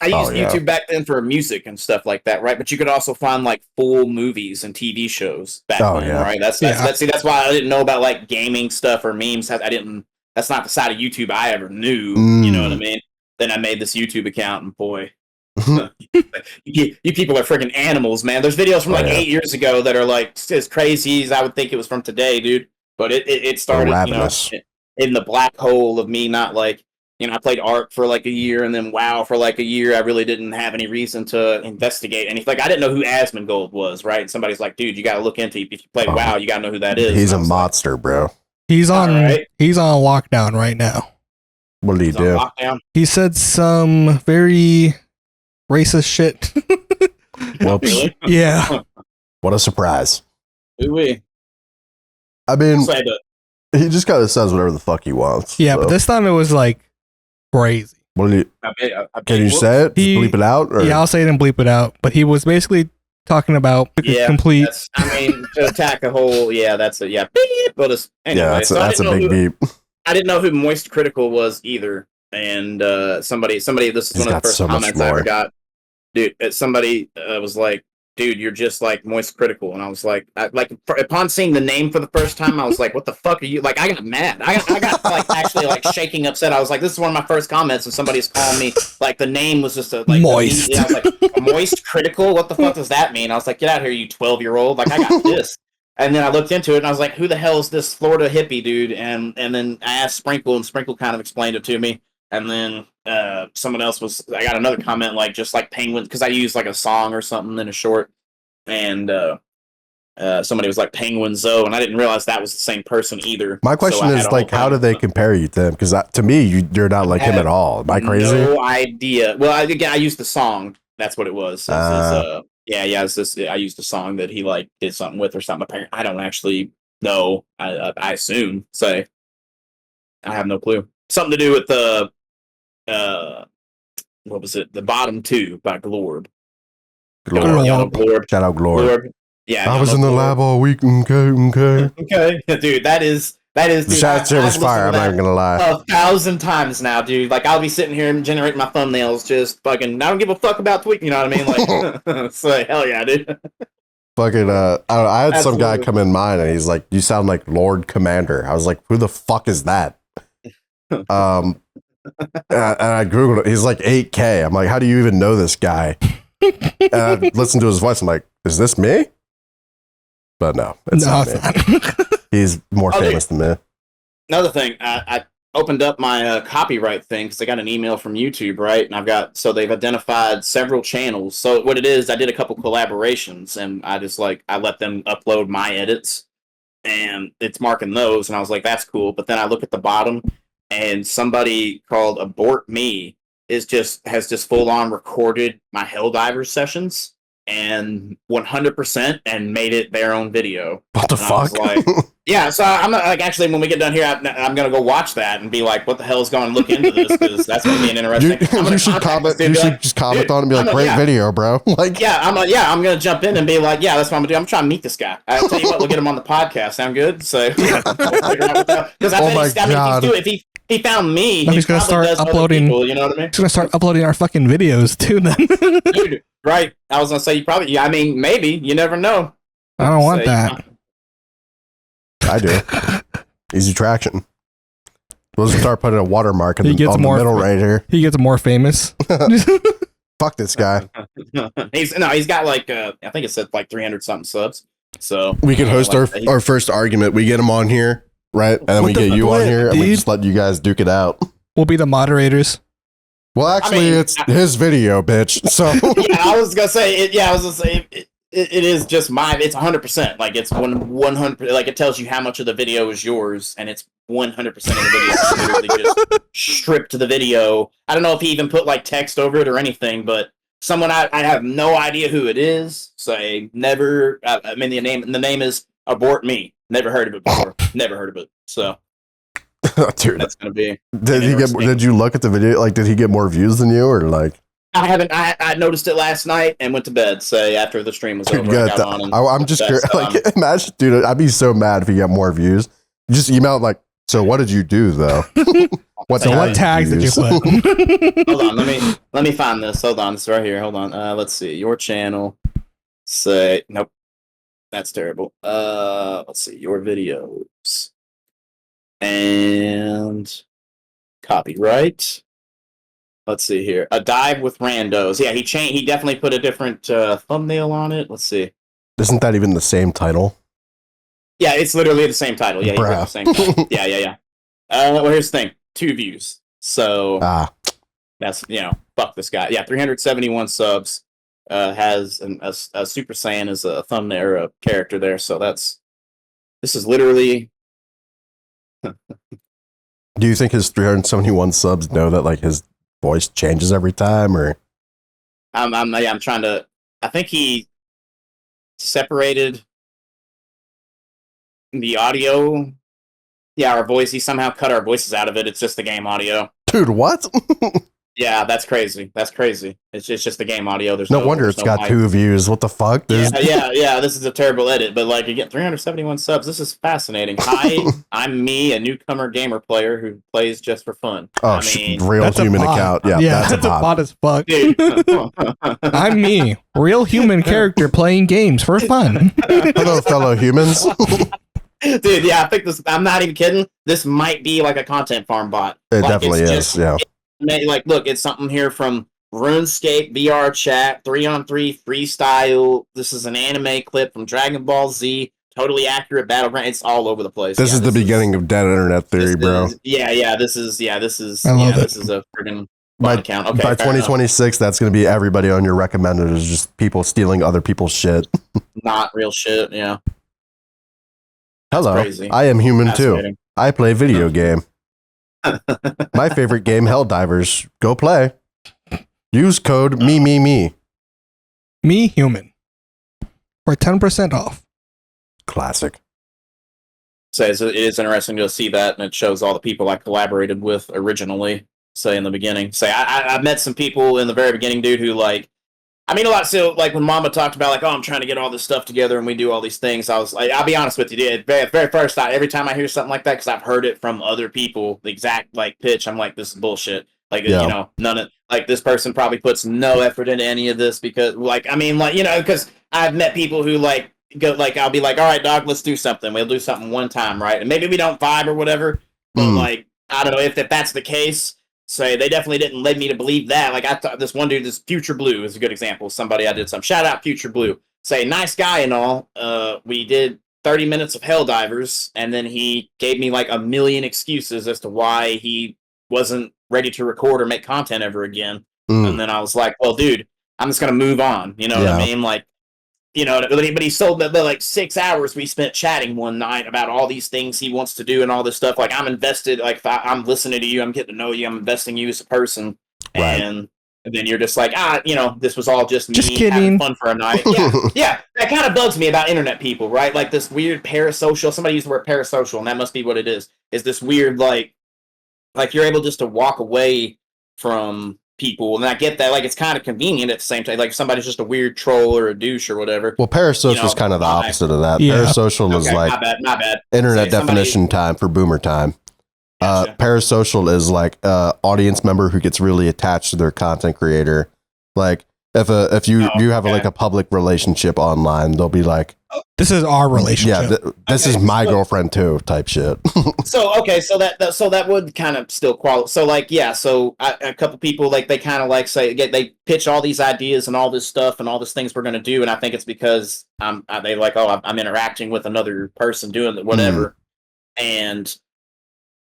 I used YouTube back then for music and stuff like that, right? But you could also find like full movies and TV shows back then, right? That's why I didn't know about like gaming stuff or memes. That's not the side of YouTube I ever knew. You know what I mean? Then I made this YouTube account, and boy, you people are freaking animals, man. There's videos from 8 years ago that are like as crazy as I would think it was from today, dude. But it started, in the black hole of me not like, I played Ark for like a year and then WoW for like a year. I really didn't have any reason to investigate anything. Like I didn't know who Asmongold was, right? And somebody's like, dude, you got to look into it. If you play WoW, you got to know who that is. He's a monster, bro. He's on lockdown right now. What did he do? He said some very racist shit. Whoops. Really? Yeah. What a surprise. Ooh-wee. I mean, he just kind of says whatever the fuck he wants. Yeah, but this time it was like crazy. What did can you say it? Bleep it out? Or? Yeah, I'll say it and bleep it out. But he was basically talking about complete. To attack a whole. Yeah, that's it. Yeah. But anyway, that's a big beep. I didn't know who Moist Critical was either. And somebody, this is one of the first comments I ever got. Dude, somebody was like, dude, you're just like Moist Critical. And I was like, upon seeing the name for the first time, I was like, what the fuck are you? Like, I got mad. I got like actually like shaking upset. I was like, this is one of my first comments, and somebody's calling me like the name was just Moist. I was like, Moist Critical? What the fuck does that mean? I was like, get out of here, you 12-year-old. Like, I got this. And then I looked into it, and I was like, who the hell is this Florida hippie dude? And then I asked Sprinkle, and Sprinkle kind of explained it to me. And then someone else I got another comment, like, just like Penguins, because I used like a song or something in a short. And somebody was like Penguin Zoe, and I didn't realize that was the same person either. My question is, like, how do they compare you to him? Because to me, you're not like him at all. Am I crazy? No idea. Well, I used the song. That's what it was. I used a song that he like did something with or something. I don't actually know. I assume. Say, I have no clue. Something to do with the what was it? The Bottom Two by Glorb. Glorb. Shout out Glorb. Yeah, I was in the lab all week. Okay. Dude, that is. The shot was fire. I'm not even gonna lie. 1,000 times now, dude. Like I'll be sitting here and generating my thumbnails, just fucking. I don't give a fuck about tweet. You know what I mean? Like, so hell yeah, dude. Fucking. I had some guy come in mine, and he's like, "You sound like Lord Commander." I was like, "Who the fuck is that?" And I googled it. He's like 8K. I'm like, "How do you even know this guy?" And I listened to his voice. I'm like, "Is this me?" But no, it's not me. He's more famous than me. Another thing, I opened up my copyright thing because I got an email from YouTube, right? And they've identified several channels. So what it is, I did a couple collaborations, and I let them upload my edits, and it's marking those, and I was like, that's cool. But then I look at the bottom, and somebody called Abort Me has just full on recorded my Helldivers sessions. and 100% and made it their own video. What the And I was fuck? like, yeah, so I'm not like actually when we get done here, I'm gonna go watch that and be like, what the hell is going to look into this because that's gonna be an interesting. You should comment. You should just comment on it and be like, "Great video, bro!" Like, I'm gonna jump in and be like, yeah, that's what I'm gonna do. I'm trying to meet this guy. I tell you what, we'll get him on the podcast. Sound good? So because I bet if he found me, he's gonna start uploading. People, you know what I mean? He's gonna start uploading our fucking videos too. Then, dude, right? I was gonna say you probably. Yeah, I mean, maybe you never know. I don't want that. I do. Easy traction. We'll just start putting a watermark on the middle right here. He gets more famous. Fuck this guy. He's got like I think it said like 300 something subs. So we can host our first argument. We get him on here, right? And then we get you on here, and we just let you guys duke it out. We'll be the moderators. Well, actually, it's his video, bitch. So yeah, I was gonna say it. Yeah, I was gonna say it is just it's 100%. Like it's 100. Like it tells you how much of the video is yours, and it's 100% of the video. It's literally just stripped the video. I don't know if he even put like text over it or anything, but someone I have no idea who it is. So I never. I mean the name is Abort Me. Never heard of it before. Never heard of it. So. Dude, that's gonna be. Did you look at the video? Like, did he get more views than you, or like? I haven't. I noticed it last night and went to bed. Say after the stream was over. Good. I'm just curious. Like, imagine, dude. I'd be so mad if he got more views. You just email like, so what did you do though? What tags did you put? Hold on. Let me find this. Hold on. It's right here. Hold on. Let's see. Your channel. Say nope. That's terrible. Let's see. Your videos. And copyright. Let's see here. A dive with randos. Yeah, he definitely put a different thumbnail on it. Let's see. Isn't that even the same title? Yeah, it's literally the same title. Yeah, he wrote the same title. Yeah. Well, here's the thing. 2 views. So that's fuck this guy. Yeah, 371 subs. Has a Super Saiyan as a thumbnail or a character there. So this is literally. Do you think his 371 subs know that like his voice changes every time, or? I'm trying to. I think he separated the audio. Yeah, our voice. He somehow cut our voices out of it. It's just the game audio. Dude, what? Yeah, that's crazy. It's just the game audio. There's no wonder it's got 2 views. What the fuck? Yeah. This is a terrible edit, but like you get 371 subs. This is fascinating. Hi, I'm me, a newcomer gamer player who plays just for fun. Oh, real human account. Yeah, that's a bot as fuck. I'm me, real human character playing games for fun. Hello, fellow humans. Dude, yeah, I think this. I'm not even kidding. This might be like a content farm bot. It definitely is. Yeah. Like, look, it's something here from RuneScape, VR chat, 3-on-3 freestyle. This is an anime clip from Dragon Ball Z. Totally accurate battleground. It's all over the place. This is the beginning of dead internet theory, bro. This is a friggin' account. Okay, by 2026, that's going to be everybody on your recommended is just people stealing other people's shit. Not real shit. Yeah. Hello, I am human too. I play video game. My favorite game, Helldivers. Go play. Use code me. Me human. For 10% off. Classic. So it is interesting to see that, and it shows all the people I collaborated with originally. Say in the beginning. Say I met some people in the very beginning, dude, who like. I mean, a lot. So, like when Mamba talked about, like, oh, I'm trying to get all this stuff together, and we do all these things. I was like, I'll be honest with you, dude. Very first, every time I hear something like that, because I've heard it from other people, the exact like pitch, I'm like, this is bullshit. Like, none of like this person probably puts no effort into any of this because, like, I mean, like, because I've met people who like go, like, I'll be like, all right, dog, let's do something. We'll do something one time, right? And maybe we don't vibe or whatever, but like, I don't know if that's the case. So they definitely didn't lead me to believe that. Like I thought this one dude, this Future Blue is a good example. Somebody I did some shout out Future Blue. Say nice guy and all. We did 30 minutes of Helldivers, and then he gave me like a million excuses as to why he wasn't ready to record or make content ever again. And then I was like, well, dude, I'm just gonna move on. You know what I mean? Like, but he sold me like 6 hours we spent chatting one night about all these things he wants to do and all this stuff. Like I'm invested, like I'm listening to you, I'm getting to know you, I'm investing in you as a person. Right. And And then you're just like, this was all just me Just kidding. having fun for a night. Yeah. That kind of bugs me about internet people, right? Like this weird parasocial. Somebody used the word parasocial, and that must be what it is. Is this weird like you're able just to walk away from people, and I get that. Like it's kind of convenient at the same time. Like if somebody's just a weird troll or a douche or whatever. Well, parasocial is kind of the opposite of that. Yeah. Parasocial is like my bad. internet definition time for boomer time. Gotcha. Parasocial is like audience member who gets really attached to their content creator. Like if you have like a public relationship online, they'll be like, this is our relationship. Yeah, this is my girlfriend too, type shit. So that would kind of still qualify. So like, yeah, so a couple people like they kind of like say they pitch all these ideas and all this stuff and all these things we're going to do, and I think it's because they like, I'm interacting with another person doing whatever, and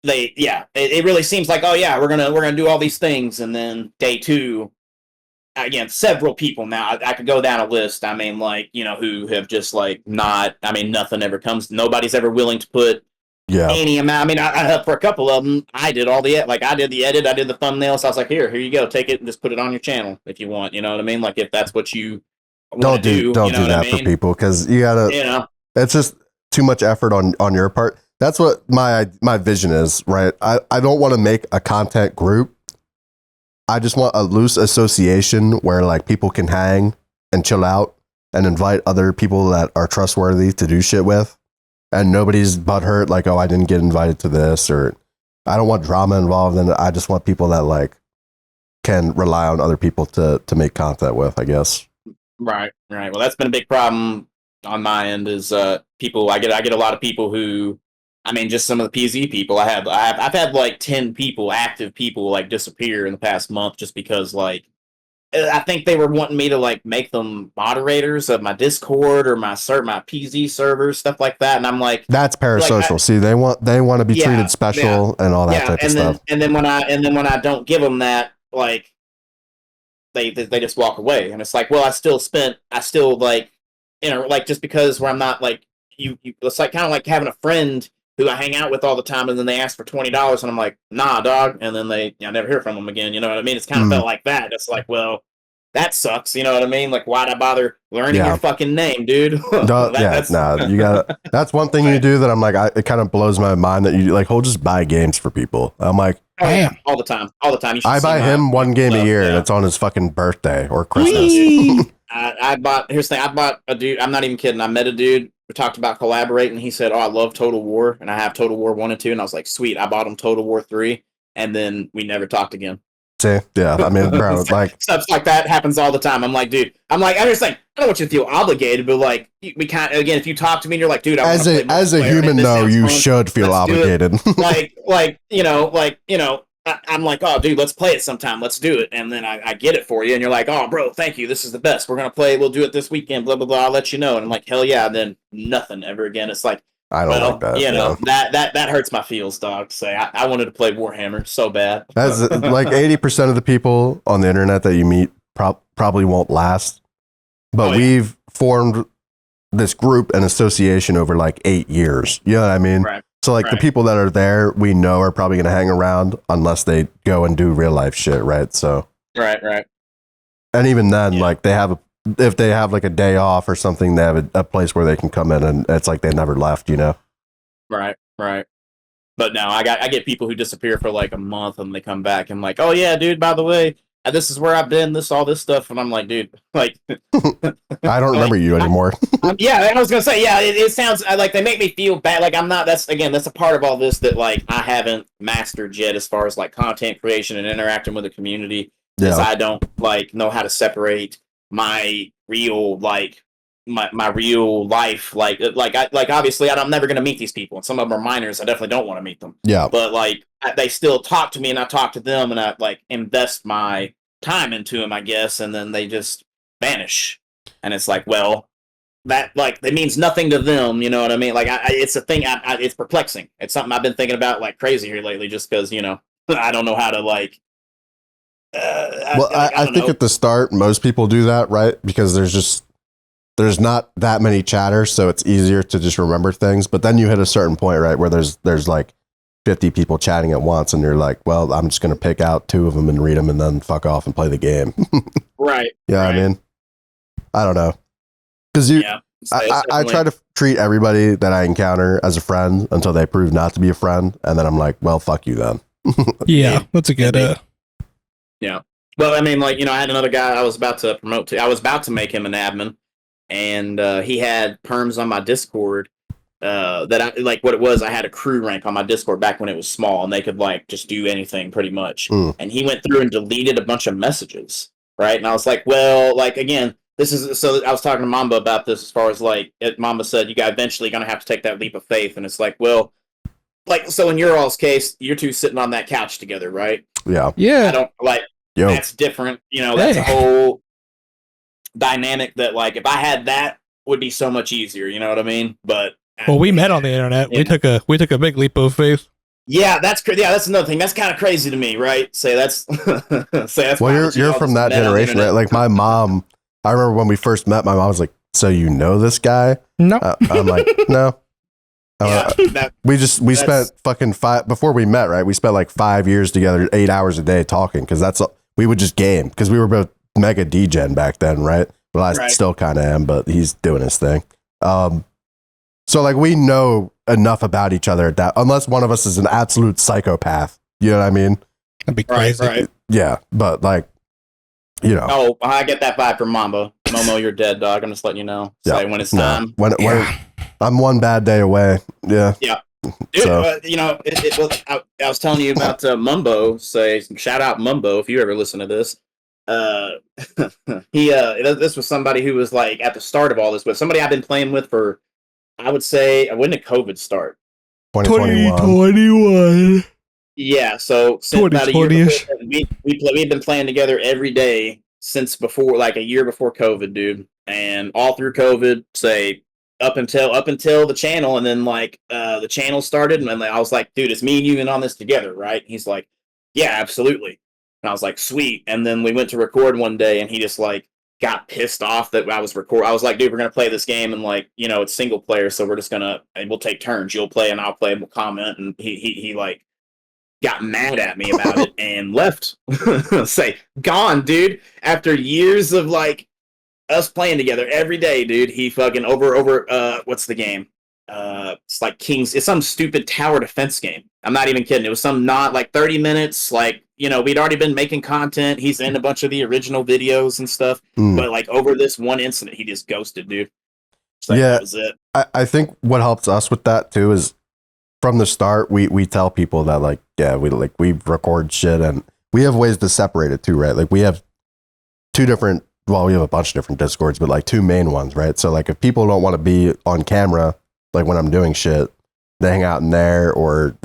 it really seems like, we're gonna do all these things, and then day two, again, several people now. I could go down a list. I mean, like, who have just like nothing ever comes. Nobody's ever willing to put any amount. I mean, I helped for a couple of them. I did all the I did the edit. I did the thumbnails. So I was like, here you go, take it and just put it on your channel if you want. You know what I mean? Like if that's what you don't do that for people, because you gotta. It's just too much effort on your part. That's what my vision is, right? I don't want to make a content group. I just want a loose association where like people can hang and chill out and invite other people that are trustworthy to do shit with, and nobody's butthurt like, oh, I didn't get invited to this, or I don't want drama involved in it. I just want people that like can rely on other people to make content with, I guess. Right. Well, that's been a big problem on my end is people. I get a lot of people who. I mean, just some of the PZ people I've had like 10 people, active people, like disappear in the past month just because, like, I think they were wanting me to like make them moderators of my Discord or my PZ servers, stuff like that, and I'm like, that's parasocial. Like, see, they want to be treated special and all that type of stuff. And then when I don't give them that, like, they just walk away, and it's like, well, I still like, like just because where I'm not like you it's like kind of like having a friend who I hang out with all the time, and then they ask for $20, and I'm like, nah, dog, and then I never hear from them again. You know what I mean? It's kind of felt like that. It's like, well, that sucks. You know what I mean? Like, why'd I bother learning your fucking name, dude? You gotta. That's one thing you do that I'm like, it kind of blows my mind that you like. He'll just buy games for people. I'm like, damn, all the time. I buy him one game a year, and it's on his fucking birthday or Christmas. Here's the thing. I bought a dude. I'm not even kidding. I met a dude. We talked about collaborating. He said, "Oh, I love Total War, and I have Total War 1 and 2." And I was like, "Sweet." I bought him Total War 3, and then we never talked again. See, yeah, I mean, bro, like stuff like that happens all the time. I'm like, dude, I understand. I don't want you to feel obligated, but like, we can't. Again, if you talk to me and you're like, dude, as a human, though, you should feel obligated. I'm like, oh, dude, let's play it sometime. Let's do it. And then I get it for you. And you're like, oh, bro, thank you. This is the best. We're going to play. We'll do it this weekend. Blah, blah, blah. I'll let you know. And I'm like, hell yeah. And then nothing ever again. It's like, I don't like that. That hurts my feels, dog. Say, I wanted to play Warhammer so bad. That's like 80% of the people on the internet that you meet probably won't last. But we've formed this group and association over like 8 years. You know what I mean? Right. So like the people that are there, we know are probably going to hang around unless they go and do real life shit, right? So right. And even then, like if they have like a day off or something, they have a place where they can come in, and it's like they never left, you know? Right. But no, I get people who disappear for like a month and they come back and like, oh yeah, dude, by the way, this is where I've been, all this stuff, and I'm like, dude, like, I don't remember you anymore. I was gonna say, it sounds like they make me feel bad. Like I'm not. That's a part of all this that like I haven't mastered yet, as far as like content creation and interacting with the community. Is I don't like know how to separate my real like my real life, like obviously I'm never gonna meet these people, and some of them are minors. I definitely don't want to meet them. Yeah, but like they still talk to me, and I talk to them, and I like invest my time into them, I guess, and then they just vanish, and it's like, well, that like it means nothing to them, you know what I mean? Like it's a thing. It's perplexing. It's something I've been thinking about like crazy here lately, just because I don't know how to like. I think at the start most people do that, right? Because there's not that many chatters, so it's easier to just remember things. But then you hit a certain point, right, where there's like 50 people chatting at once, and you're like, well, I'm just going to pick out 2 of them and read them and then fuck off and play the game. Right. Yeah, right. I mean, I don't know. Because I try to treat everybody that I encounter as a friend until they prove not to be a friend. And then I'm like, well, fuck you then. Yeah, that's a good. Yeah. Well, I mean, like, I had another guy I was about to promote to. I was about to make him an admin, and he had perms on my Discord. That I like what it was. I had a crew rank on my Discord back when it was small, and they could like just do anything pretty much. And he went through and deleted a bunch of messages, right? And I was like, well, like again, this is so. I was talking to Mamba about this as far as like Mamba said, you guys eventually gonna have to take that leap of faith, and it's like, well, like so in your all's case, you're two sitting on that couch together, right? Yeah. I don't like. Yo. That's different. That's a whole dynamic that like if I had that would be so much easier. You know what I mean? But well, we met on the internet. Yeah. We took a big leap of faith. Yeah, that's that's another thing. That's kind of crazy to me, right? Say that's well, you're from that generation, right? Like my mom. I remember when we first met. My mom was like, "So you know this guy?" No, I'm like, "No." We spent fucking 5 before we met, right? We spent like 5 years together, 8 hours a day talking because we would just game because we were both mega degen back then, right? Well, I still kind of am, but he's doing his thing. So like we know enough about each other at that, unless one of us is an absolute psychopath. You know what I mean? That'd be crazy. Right. Yeah, but like, Oh, I get that vibe from Mamba. Momo, you're dead, dog. I'm just letting you know. Yeah. When it's time. When I'm one bad day away. Yeah. Yeah. Dude, so. I was telling you about Mumbo. Shout out Mumbo if you ever listen to this. This was somebody who was like at the start of all this, but somebody I've been playing with for, I would say, when did COVID start? 2021. Yeah, so since about a year before, we've been playing together every day since before, like a year before COVID, dude, and all through COVID, say up until the channel, and then like the channel started, and I was like, dude, it's me and you in on this together, right? He's like, yeah, absolutely, and I was like, sweet, and then we went to record one day, and he just like got pissed off that I was I was like, dude, we're gonna play this game, and like it's single player, so we'll take turns. You'll play, and I'll play, and we'll comment, and he like got mad at me about it and left. Gone, dude. After years of like us playing together every day, dude. He fucking over what's the game? It's like Kings. It's some stupid tower defense game. I'm not even kidding. It was some not like 30 minutes. Like we'd already been making content. He's in a bunch of the original videos and stuff. But like over this one incident, he just ghosted, dude. Like, yeah, that was it. I think what helps us with that too is from the start we tell people that like we record shit and we have ways to separate it too, right? Like we have we have a bunch of different Discords, but like 2 main ones, right? So like if people don't want to be on camera, like when I'm doing shit, they hang out in there, or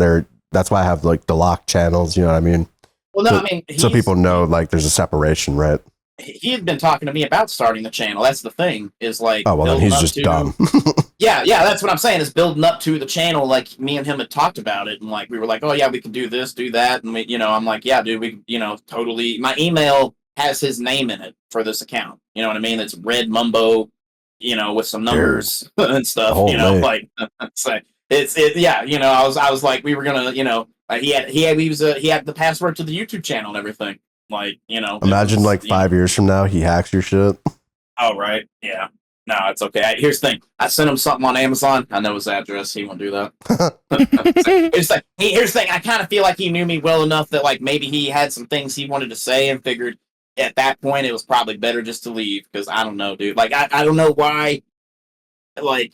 that's why I have like the locked channels, you know what I mean? Well, no, so people know like there's a separation, right? He had been talking to me about starting the channel. That's the thing, is like, oh well, then he's just dumb. yeah, that's what I'm saying, is building up to the channel. Like me and him had talked about it, and like we were like, oh yeah, we can do this, do that, and we, I'm like, yeah, dude, we, totally. My email has his name in it for this account. You know what I mean? It's Red Mumbo, with some numbers and stuff. Like yeah. I was like, we were gonna, he had the password to the YouTube channel and everything. Like, imagine like 5 years from now, he hacks your shit. Oh, right. Yeah. No, it's okay. Here's the thing. I sent him something on Amazon. I know his address. He won't do that. Here's the thing. I kind of feel like he knew me well enough that like maybe he had some things he wanted to say and figured at that point it was probably better just to leave, because I don't know, dude. Like, I don't know why. Like,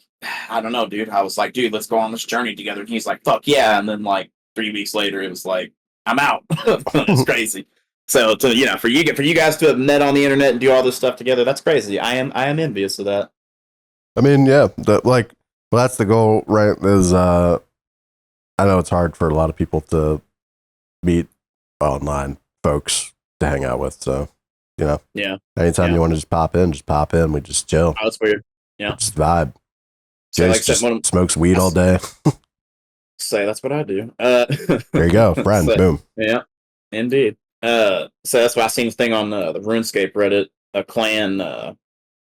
I don't know, dude. I was like, dude, let's go on this journey together. And he's like, fuck yeah. And then like 3 weeks later, it was like, I'm out. It's crazy. So for you guys to have met on the internet and do all this stuff together, that's crazy. I am envious of that. I mean, yeah, that's the goal, right? Is I know it's hard for a lot of people to meet online folks to hang out with. So yeah. Anytime you want to just pop in. We just chill. Oh, that's weird. Yeah, just vibe. So Jace just smokes weed all day. That's what I do. There you go, friend. Boom. Yeah, indeed. So that's why I seen a thing on the RuneScape Reddit. A clan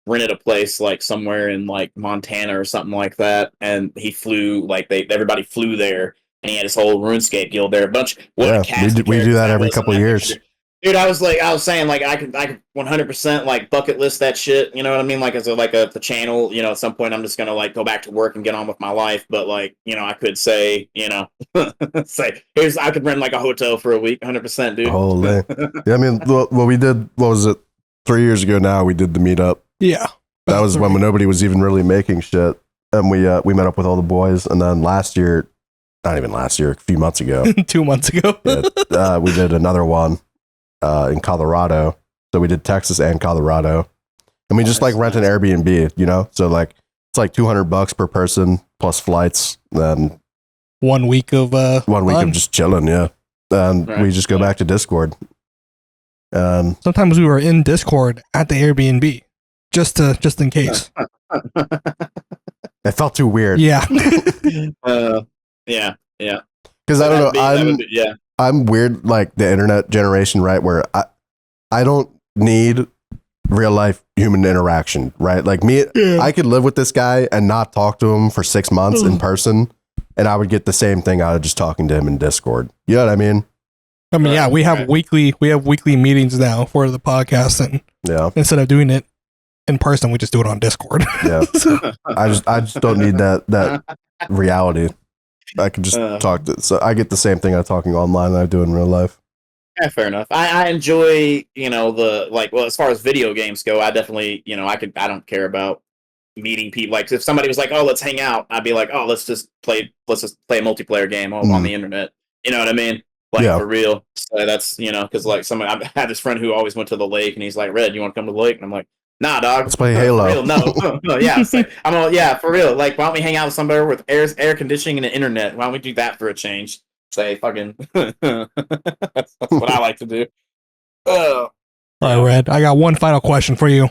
rented a place like somewhere in like Montana or something like that, and he flew everybody flew there, and he had his whole RuneScape guild there. We do that every couple of years. Dude, I was saying, like, I could 100% like bucket list that shit. You know what I mean? Like, as the channel, at some point I'm just gonna like go back to work and get on with my life. But like, I could say, I could rent like a hotel for a week, 100%, dude. Holy, yeah. I mean, well, we did. What was it? 3 years ago now, we did the meetup. Yeah, that was when nobody was even really making shit, and we met up with all the boys. And then last year, not even last year, a few months ago, 2 months ago, we did another one. In Colorado, so we did Texas and Colorado, and we just like rent an Airbnb, so like it's like $200 per person plus flights. Then 1 week of fun. Just chilling, and we just go back to Discord. Sometimes we were in Discord at the Airbnb just in case. It felt too weird. Yeah. Yeah. Because I don't know. I'm weird, like the internet generation, right? Where I don't need real life human interaction, right? Like me, I could live with this guy and not talk to him for 6 months in person, and I would get the same thing out of just talking to him in Discord. You know what I mean? Yeah, we have weekly meetings now for the podcast, and instead of doing it in person, we just do it on Discord. Yeah, I just don't need that reality. I can just talk so I get the same thing out of talking online that I do in real life. Yeah, fair enough. I enjoy, as far as video games go, I definitely, I don't care about meeting people. Like if somebody was like, "Oh, let's hang out," I'd be like, "Oh, let's just play a multiplayer game on the internet." You know what I mean? Like for real. So that's, because like I had this friend who always went to the lake, and he's like, "Red, you want to come to the lake?" And I'm like, "Nah, dog. Let's play Halo." For real, no. Yeah, it's like, for real. Like, why don't we hang out with somebody with air conditioning and the internet? Why don't we do that for a change? Say, fucking. That's what I like to do. All right, Red. I got one final question for you.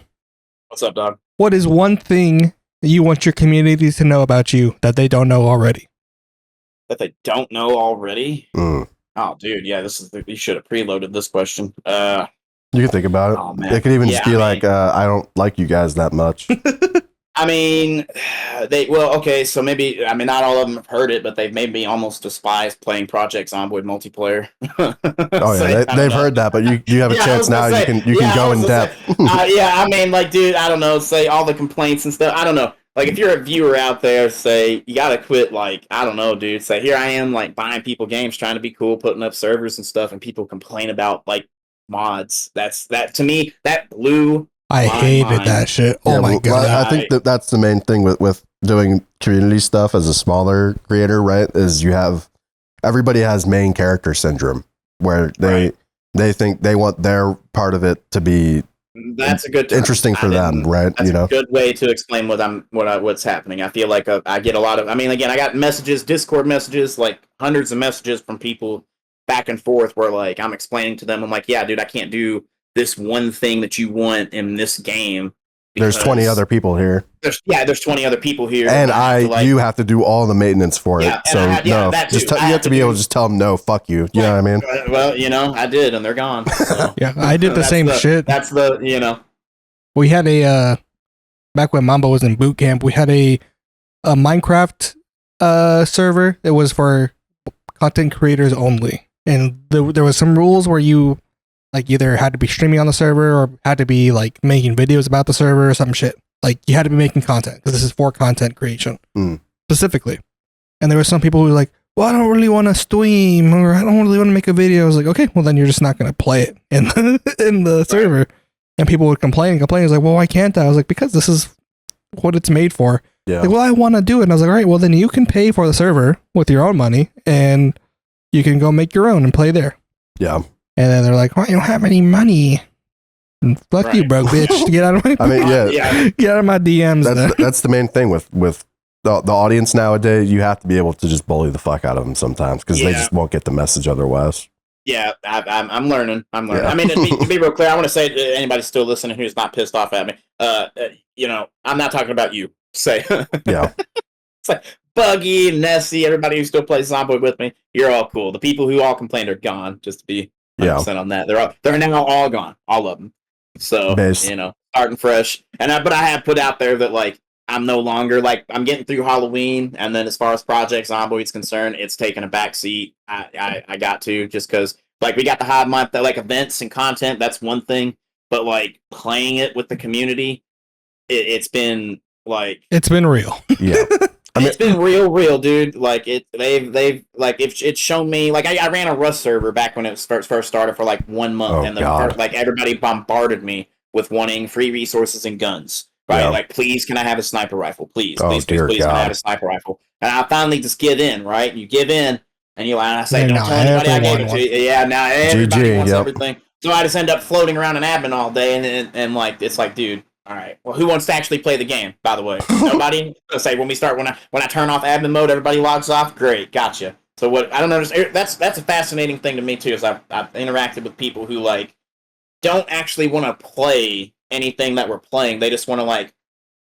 What's up, dog? What is one thing that you want your community to know about you that they don't know already? That they don't know already? Mm. Oh, dude, yeah. You should have preloaded this question. You can think about it. Oh, man. It could even just be I don't like you guys that much. I mean, so maybe, not all of them have heard it, but they've made me almost despise playing Project Zomboid multiplayer. They've heard that, but you have a chance now. You can go in depth. Dude, I don't know, say all the complaints and stuff. I don't know. Like, if you're a viewer out there, say, you gotta quit, like, I don't know, dude. Say, here I am, like, buying people games, trying to be cool, putting up servers and stuff, and people complain about, like, mods. That to me, that blew I hated that shit. Oh my god! I think that's the main thing with doing community stuff as a smaller creator, right? Is everybody has main character syndrome, where they think they want their part of it to be that's a good term. Interesting for them, right? That's a good way to explain what's happening. I feel like I get a lot of. Again, I got messages, Discord messages, like hundreds of messages from people back and forth where like I'm explaining to them. I'm like, yeah, dude, I can't do this one thing that you want in this game. There's 20 other people here. There's 20 other people here. And you have to do all the maintenance for it. So you have to be able to just tell them, no, fuck you. You know what I mean? Well, I did, and they're gone. So. Yeah, I did the same shit. That's we had back when Mamba was in boot camp, we had a Minecraft server. It was for content creators only. And there was some rules where you like either had to be streaming on the server or had to be like making videos about the server or some shit. Like you had to be making content because this is for content creation specifically. And there were some people who were like, well, I don't really want to stream or I don't really want to make a video. I was like, okay, well then you're just not going to play it in the server. And people would complain. I was like, well, why can't I? I was like, because this is what it's made for. Yeah. Like, well, I want to do it. And I was like, all right, well then you can pay for the server with your own money and you can go make your own and play there. Yeah. And then they're like, well, you don't have any money. And fuck you, broke bitch. Get out of my get out of my DMs. That's the main thing with the audience nowadays. You have to be able to just bully the fuck out of them sometimes because they just won't get the message otherwise. Yeah, I'm learning. Yeah. To be real clear, I want to say to anybody still listening who's not pissed off at me, I'm not talking about you. Say, yeah. It's like Buggy, Nessie, everybody who still plays Zomboid with me. You're all cool. The people who all complained are gone. Just to be 100% on that. They're now all gone, all of them. So starting fresh. But I have put out there that like I'm no longer like I'm getting through Halloween, and then as far as Project Zomboid's concerned, it's taken a back seat. I got to just because like we got the Hive Month, like events and content. That's one thing, but like playing it with the community, it's been like It's been real. Yeah. it's been real, dude. Like they've like it's shown me. Like I ran a Rust server back when it first started for like 1 month, and like everybody bombarded me with wanting free resources and guns. Right, like please, can I have a sniper rifle? Please, please, can I have a sniper rifle? And I finally just give in. Right, you give in, and you I say, don't tell anybody I gave it to you. Yeah, now everybody wants everything. So I just end up floating around an admin all day, and like it's like, dude. All right. Well, who wants to actually play the game? By the way, nobody. Let's say when I turn off admin mode, everybody logs off. Great, gotcha. So what? I don't understand. That's a fascinating thing to me too. Is I've interacted with people who like don't actually want to play anything that we're playing. They just want to like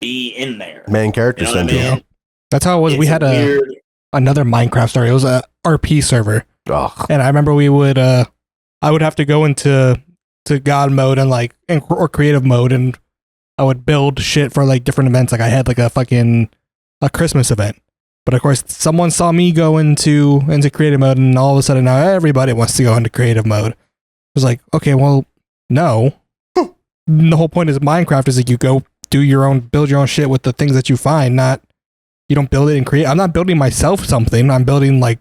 be in there. Main character syndrome. I mean? That's how it was. We had another Minecraft story. It was a RP server, and I remember we would I would have to go into God mode and like or creative mode and. I would build shit for like different events. Like I had like a Christmas event, but of course someone saw me go into creative mode, and all of a sudden now everybody wants to go into creative mode. I was like, okay, well, no. The whole point is Minecraft is like you go build your own shit with the things that you find. Not you don't build it and create. I'm not building myself something. I'm building like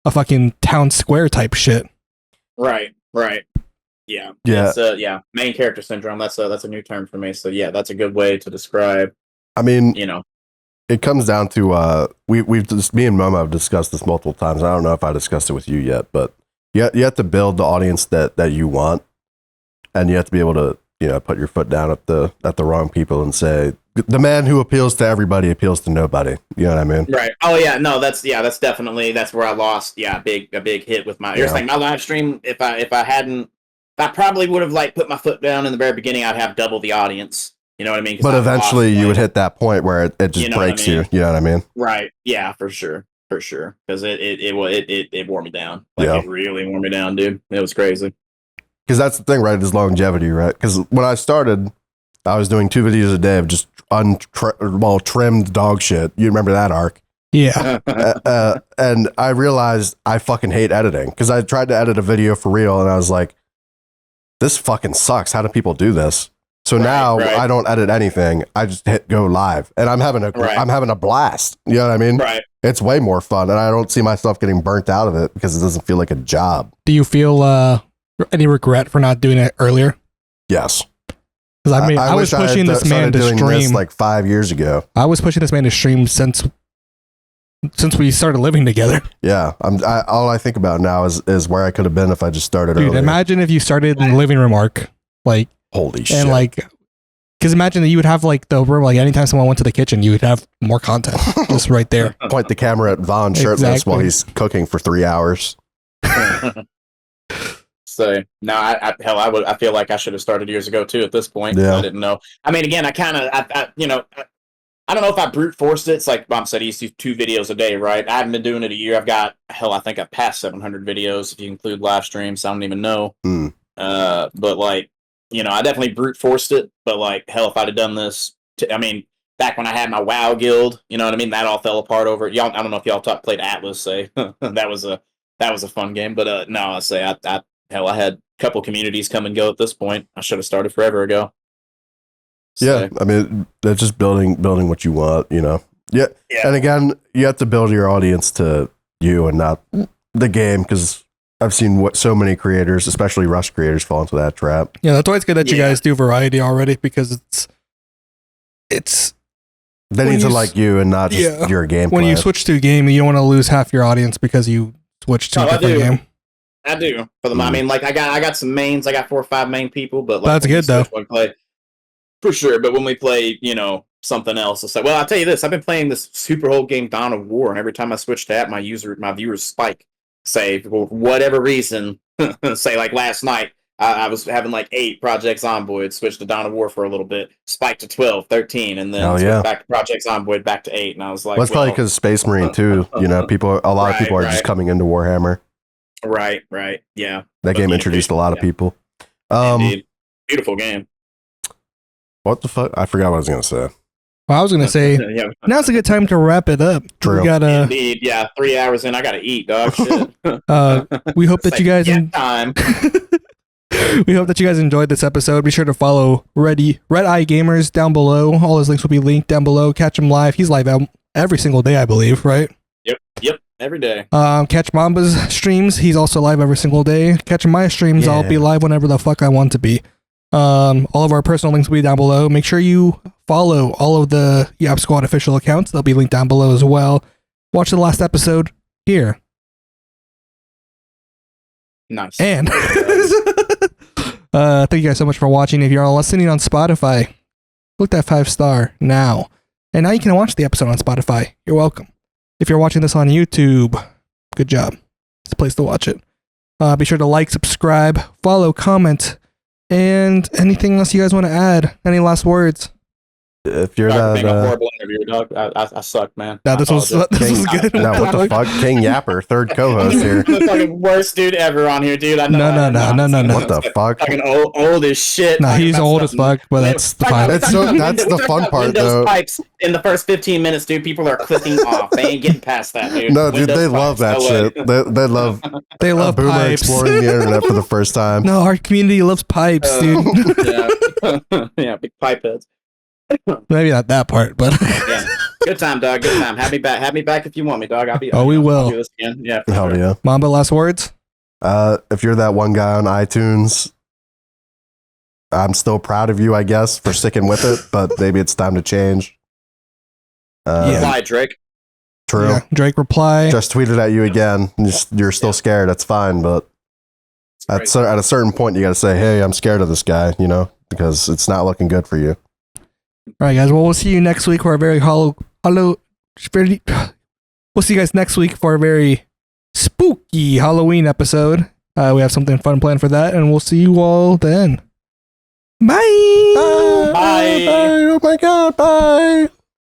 a fucking town square type shit. Right. Yeah. It's, main character syndrome. That's a new term for me. So yeah, that's a good way to describe. I mean, it comes down to we've just me and Momo have discussed this multiple times. I don't know if I discussed it with you yet, but you have to build the audience that you want, and you have to be able to put your foot down at the wrong people and say the man who appeals to everybody appeals to nobody. You know what I mean? Right. Oh yeah. No. That's definitely where I lost. Yeah. A big hit with my. Here's like my live stream. If I hadn't. I probably would have like put my foot down in the very beginning. I'd have double the audience. You know what I mean? But eventually you would hit that point where it just breaks you. You know what I mean? Right. Yeah, for sure. Because it wore me down. Like it really wore me down, dude. It was crazy. Because that's the thing, right? Is longevity, right? Because when I started, I was doing 2 videos a day of just trimmed dog shit. You remember that arc? Yeah. And I realized I fucking hate editing because I tried to edit a video for real, and I was like, this fucking sucks. How do people do this? So now I don't edit anything. I just hit go live, and I'm having a blast. You know what I mean? Right. It's way more fun, and I don't see myself getting burnt out of it because it doesn't feel like a job. Do you feel any regret for not doing it earlier? Yes. Because I mean, I was pushing this man to stream like 5 years ago. I was pushing this man to stream since we started living together. Yeah, all I think about now is where I could have been if I just started earlier. Imagine if you started in the living room arc, like holy shit, and like, because imagine that you would have like the room, like anytime someone went to the kitchen, you would have more content just right there. Point the camera at Vaughn shirtless while he's cooking for 3 hours. So no, I feel like I should have started years ago too. At this point, I didn't know. I mean, again, I don't know if I brute forced it. It's like Mom said, he used to do 2 videos a day, right? I haven't been doing it a year. I think I've passed 700 videos if you include live streams. I don't even know. But like, I definitely brute forced it. But like, hell, if I'd have done this, back when I had my WoW guild, you know what I mean? That all fell apart over it. Y'all, I don't know if y'all played Atlas. Say that was a fun game. But no, I say I had a couple communities come and go at this point. I should have started forever ago. So. Yeah, I mean, that's just building what you want, Yeah, and again, you have to build your audience to you and not the game, because I've seen so many creators, especially Rust creators, fall into that trap. Yeah, that's why it's good that you guys do variety already, because it's they need to like you and not just your game. When you switch to a game, you don't want to lose half your audience because you switch to a different game. I do. For them, I mean, like I got some mains. I got 4 or 5 main people, but like, that's good though. For sure, but when we play, something else, it's like, well, I'll tell you this: I've been playing this super old game, Dawn of War, and every time I switch to that, my viewers spike. Say for whatever reason, say like last night, I was having like 8 Project Zomboid, switched to Dawn of War for a little bit, spiked to 12, 13, and then switched back to Project Zomboid, back to 8, and I was like, well, that's probably because Space Marine too. A lot of people are just coming into Warhammer. Right, yeah. That game introduced a lot of people. Indeed. Beautiful game. What the fuck? I forgot what I was going to say. Well, I was gonna say Yeah. now's a good time to wrap it up. True. We gotta. Indeed, yeah. 3 hours in, I gotta eat, dog. Shit. We hope that you guys. time. We hope that you guys enjoyed this episode. Be sure to follow RediGamerz down below. All his links will be linked down below. Catch him live. He's live every single day, I believe, right? Yep. Every day. Catch Mamba's streams. He's also live every single day. Catch my streams. Yeah. I'll be live whenever the fuck I want to be. All of our personal links will be down below. Make sure you follow all of the Yap Squad official accounts. They'll be linked down below as well. Watch the last episode here. Nice. And thank you guys so much for watching. If you're listening on Spotify, click that 5-star now. And now you can watch the episode on Spotify. You're welcome. If you're watching this on YouTube, good job. It's a place to watch it. Be sure to like, subscribe, follow, comment, and anything else you guys want to add. Any last words? If you're Dog, being a that horrible interview, dog. I suck, man. Nah, this was good. no, what the fuck, King Yapper, third co-host here. The fucking worst dude ever on here, dude. I know. No. What the fuck? Fucking old as shit. Nah, Talking he's about old as something- fuck, but that's the fine. That's the fun part, Windows though. pipes in the first 15 minutes, dude. People are clicking off. They ain't getting past that, dude. No, dude, Windows they love that pipes, no way. shit. They love They a love boomer pipes. exploring the internet for the first time. No, our community loves pipes, dude. Yeah, big pipe heads. Maybe not that part, but Yeah. Good time, dog. Good time. Have me back. Have me back if you want me, dog. I'll be. we will. I'll do this again. Yeah. for Hell sure. yeah. Mamba, last words? If you're that one guy on iTunes, I'm still proud of you, I guess, for sticking with it, but maybe it's time to change. Yeah. Why, Drake? True. Yeah. Drake, reply. Just tweeted at you again. You're still scared. That's fine, but at a certain point, you got to say, "Hey, I'm scared of this guy," because it's not looking good for you. All right, guys. Well, we'll see you next week for a very we'll see you guys next week for a very spooky Halloween episode. We have something fun planned for that, and we'll see you all then. Bye. Bye. Oh my god. Bye.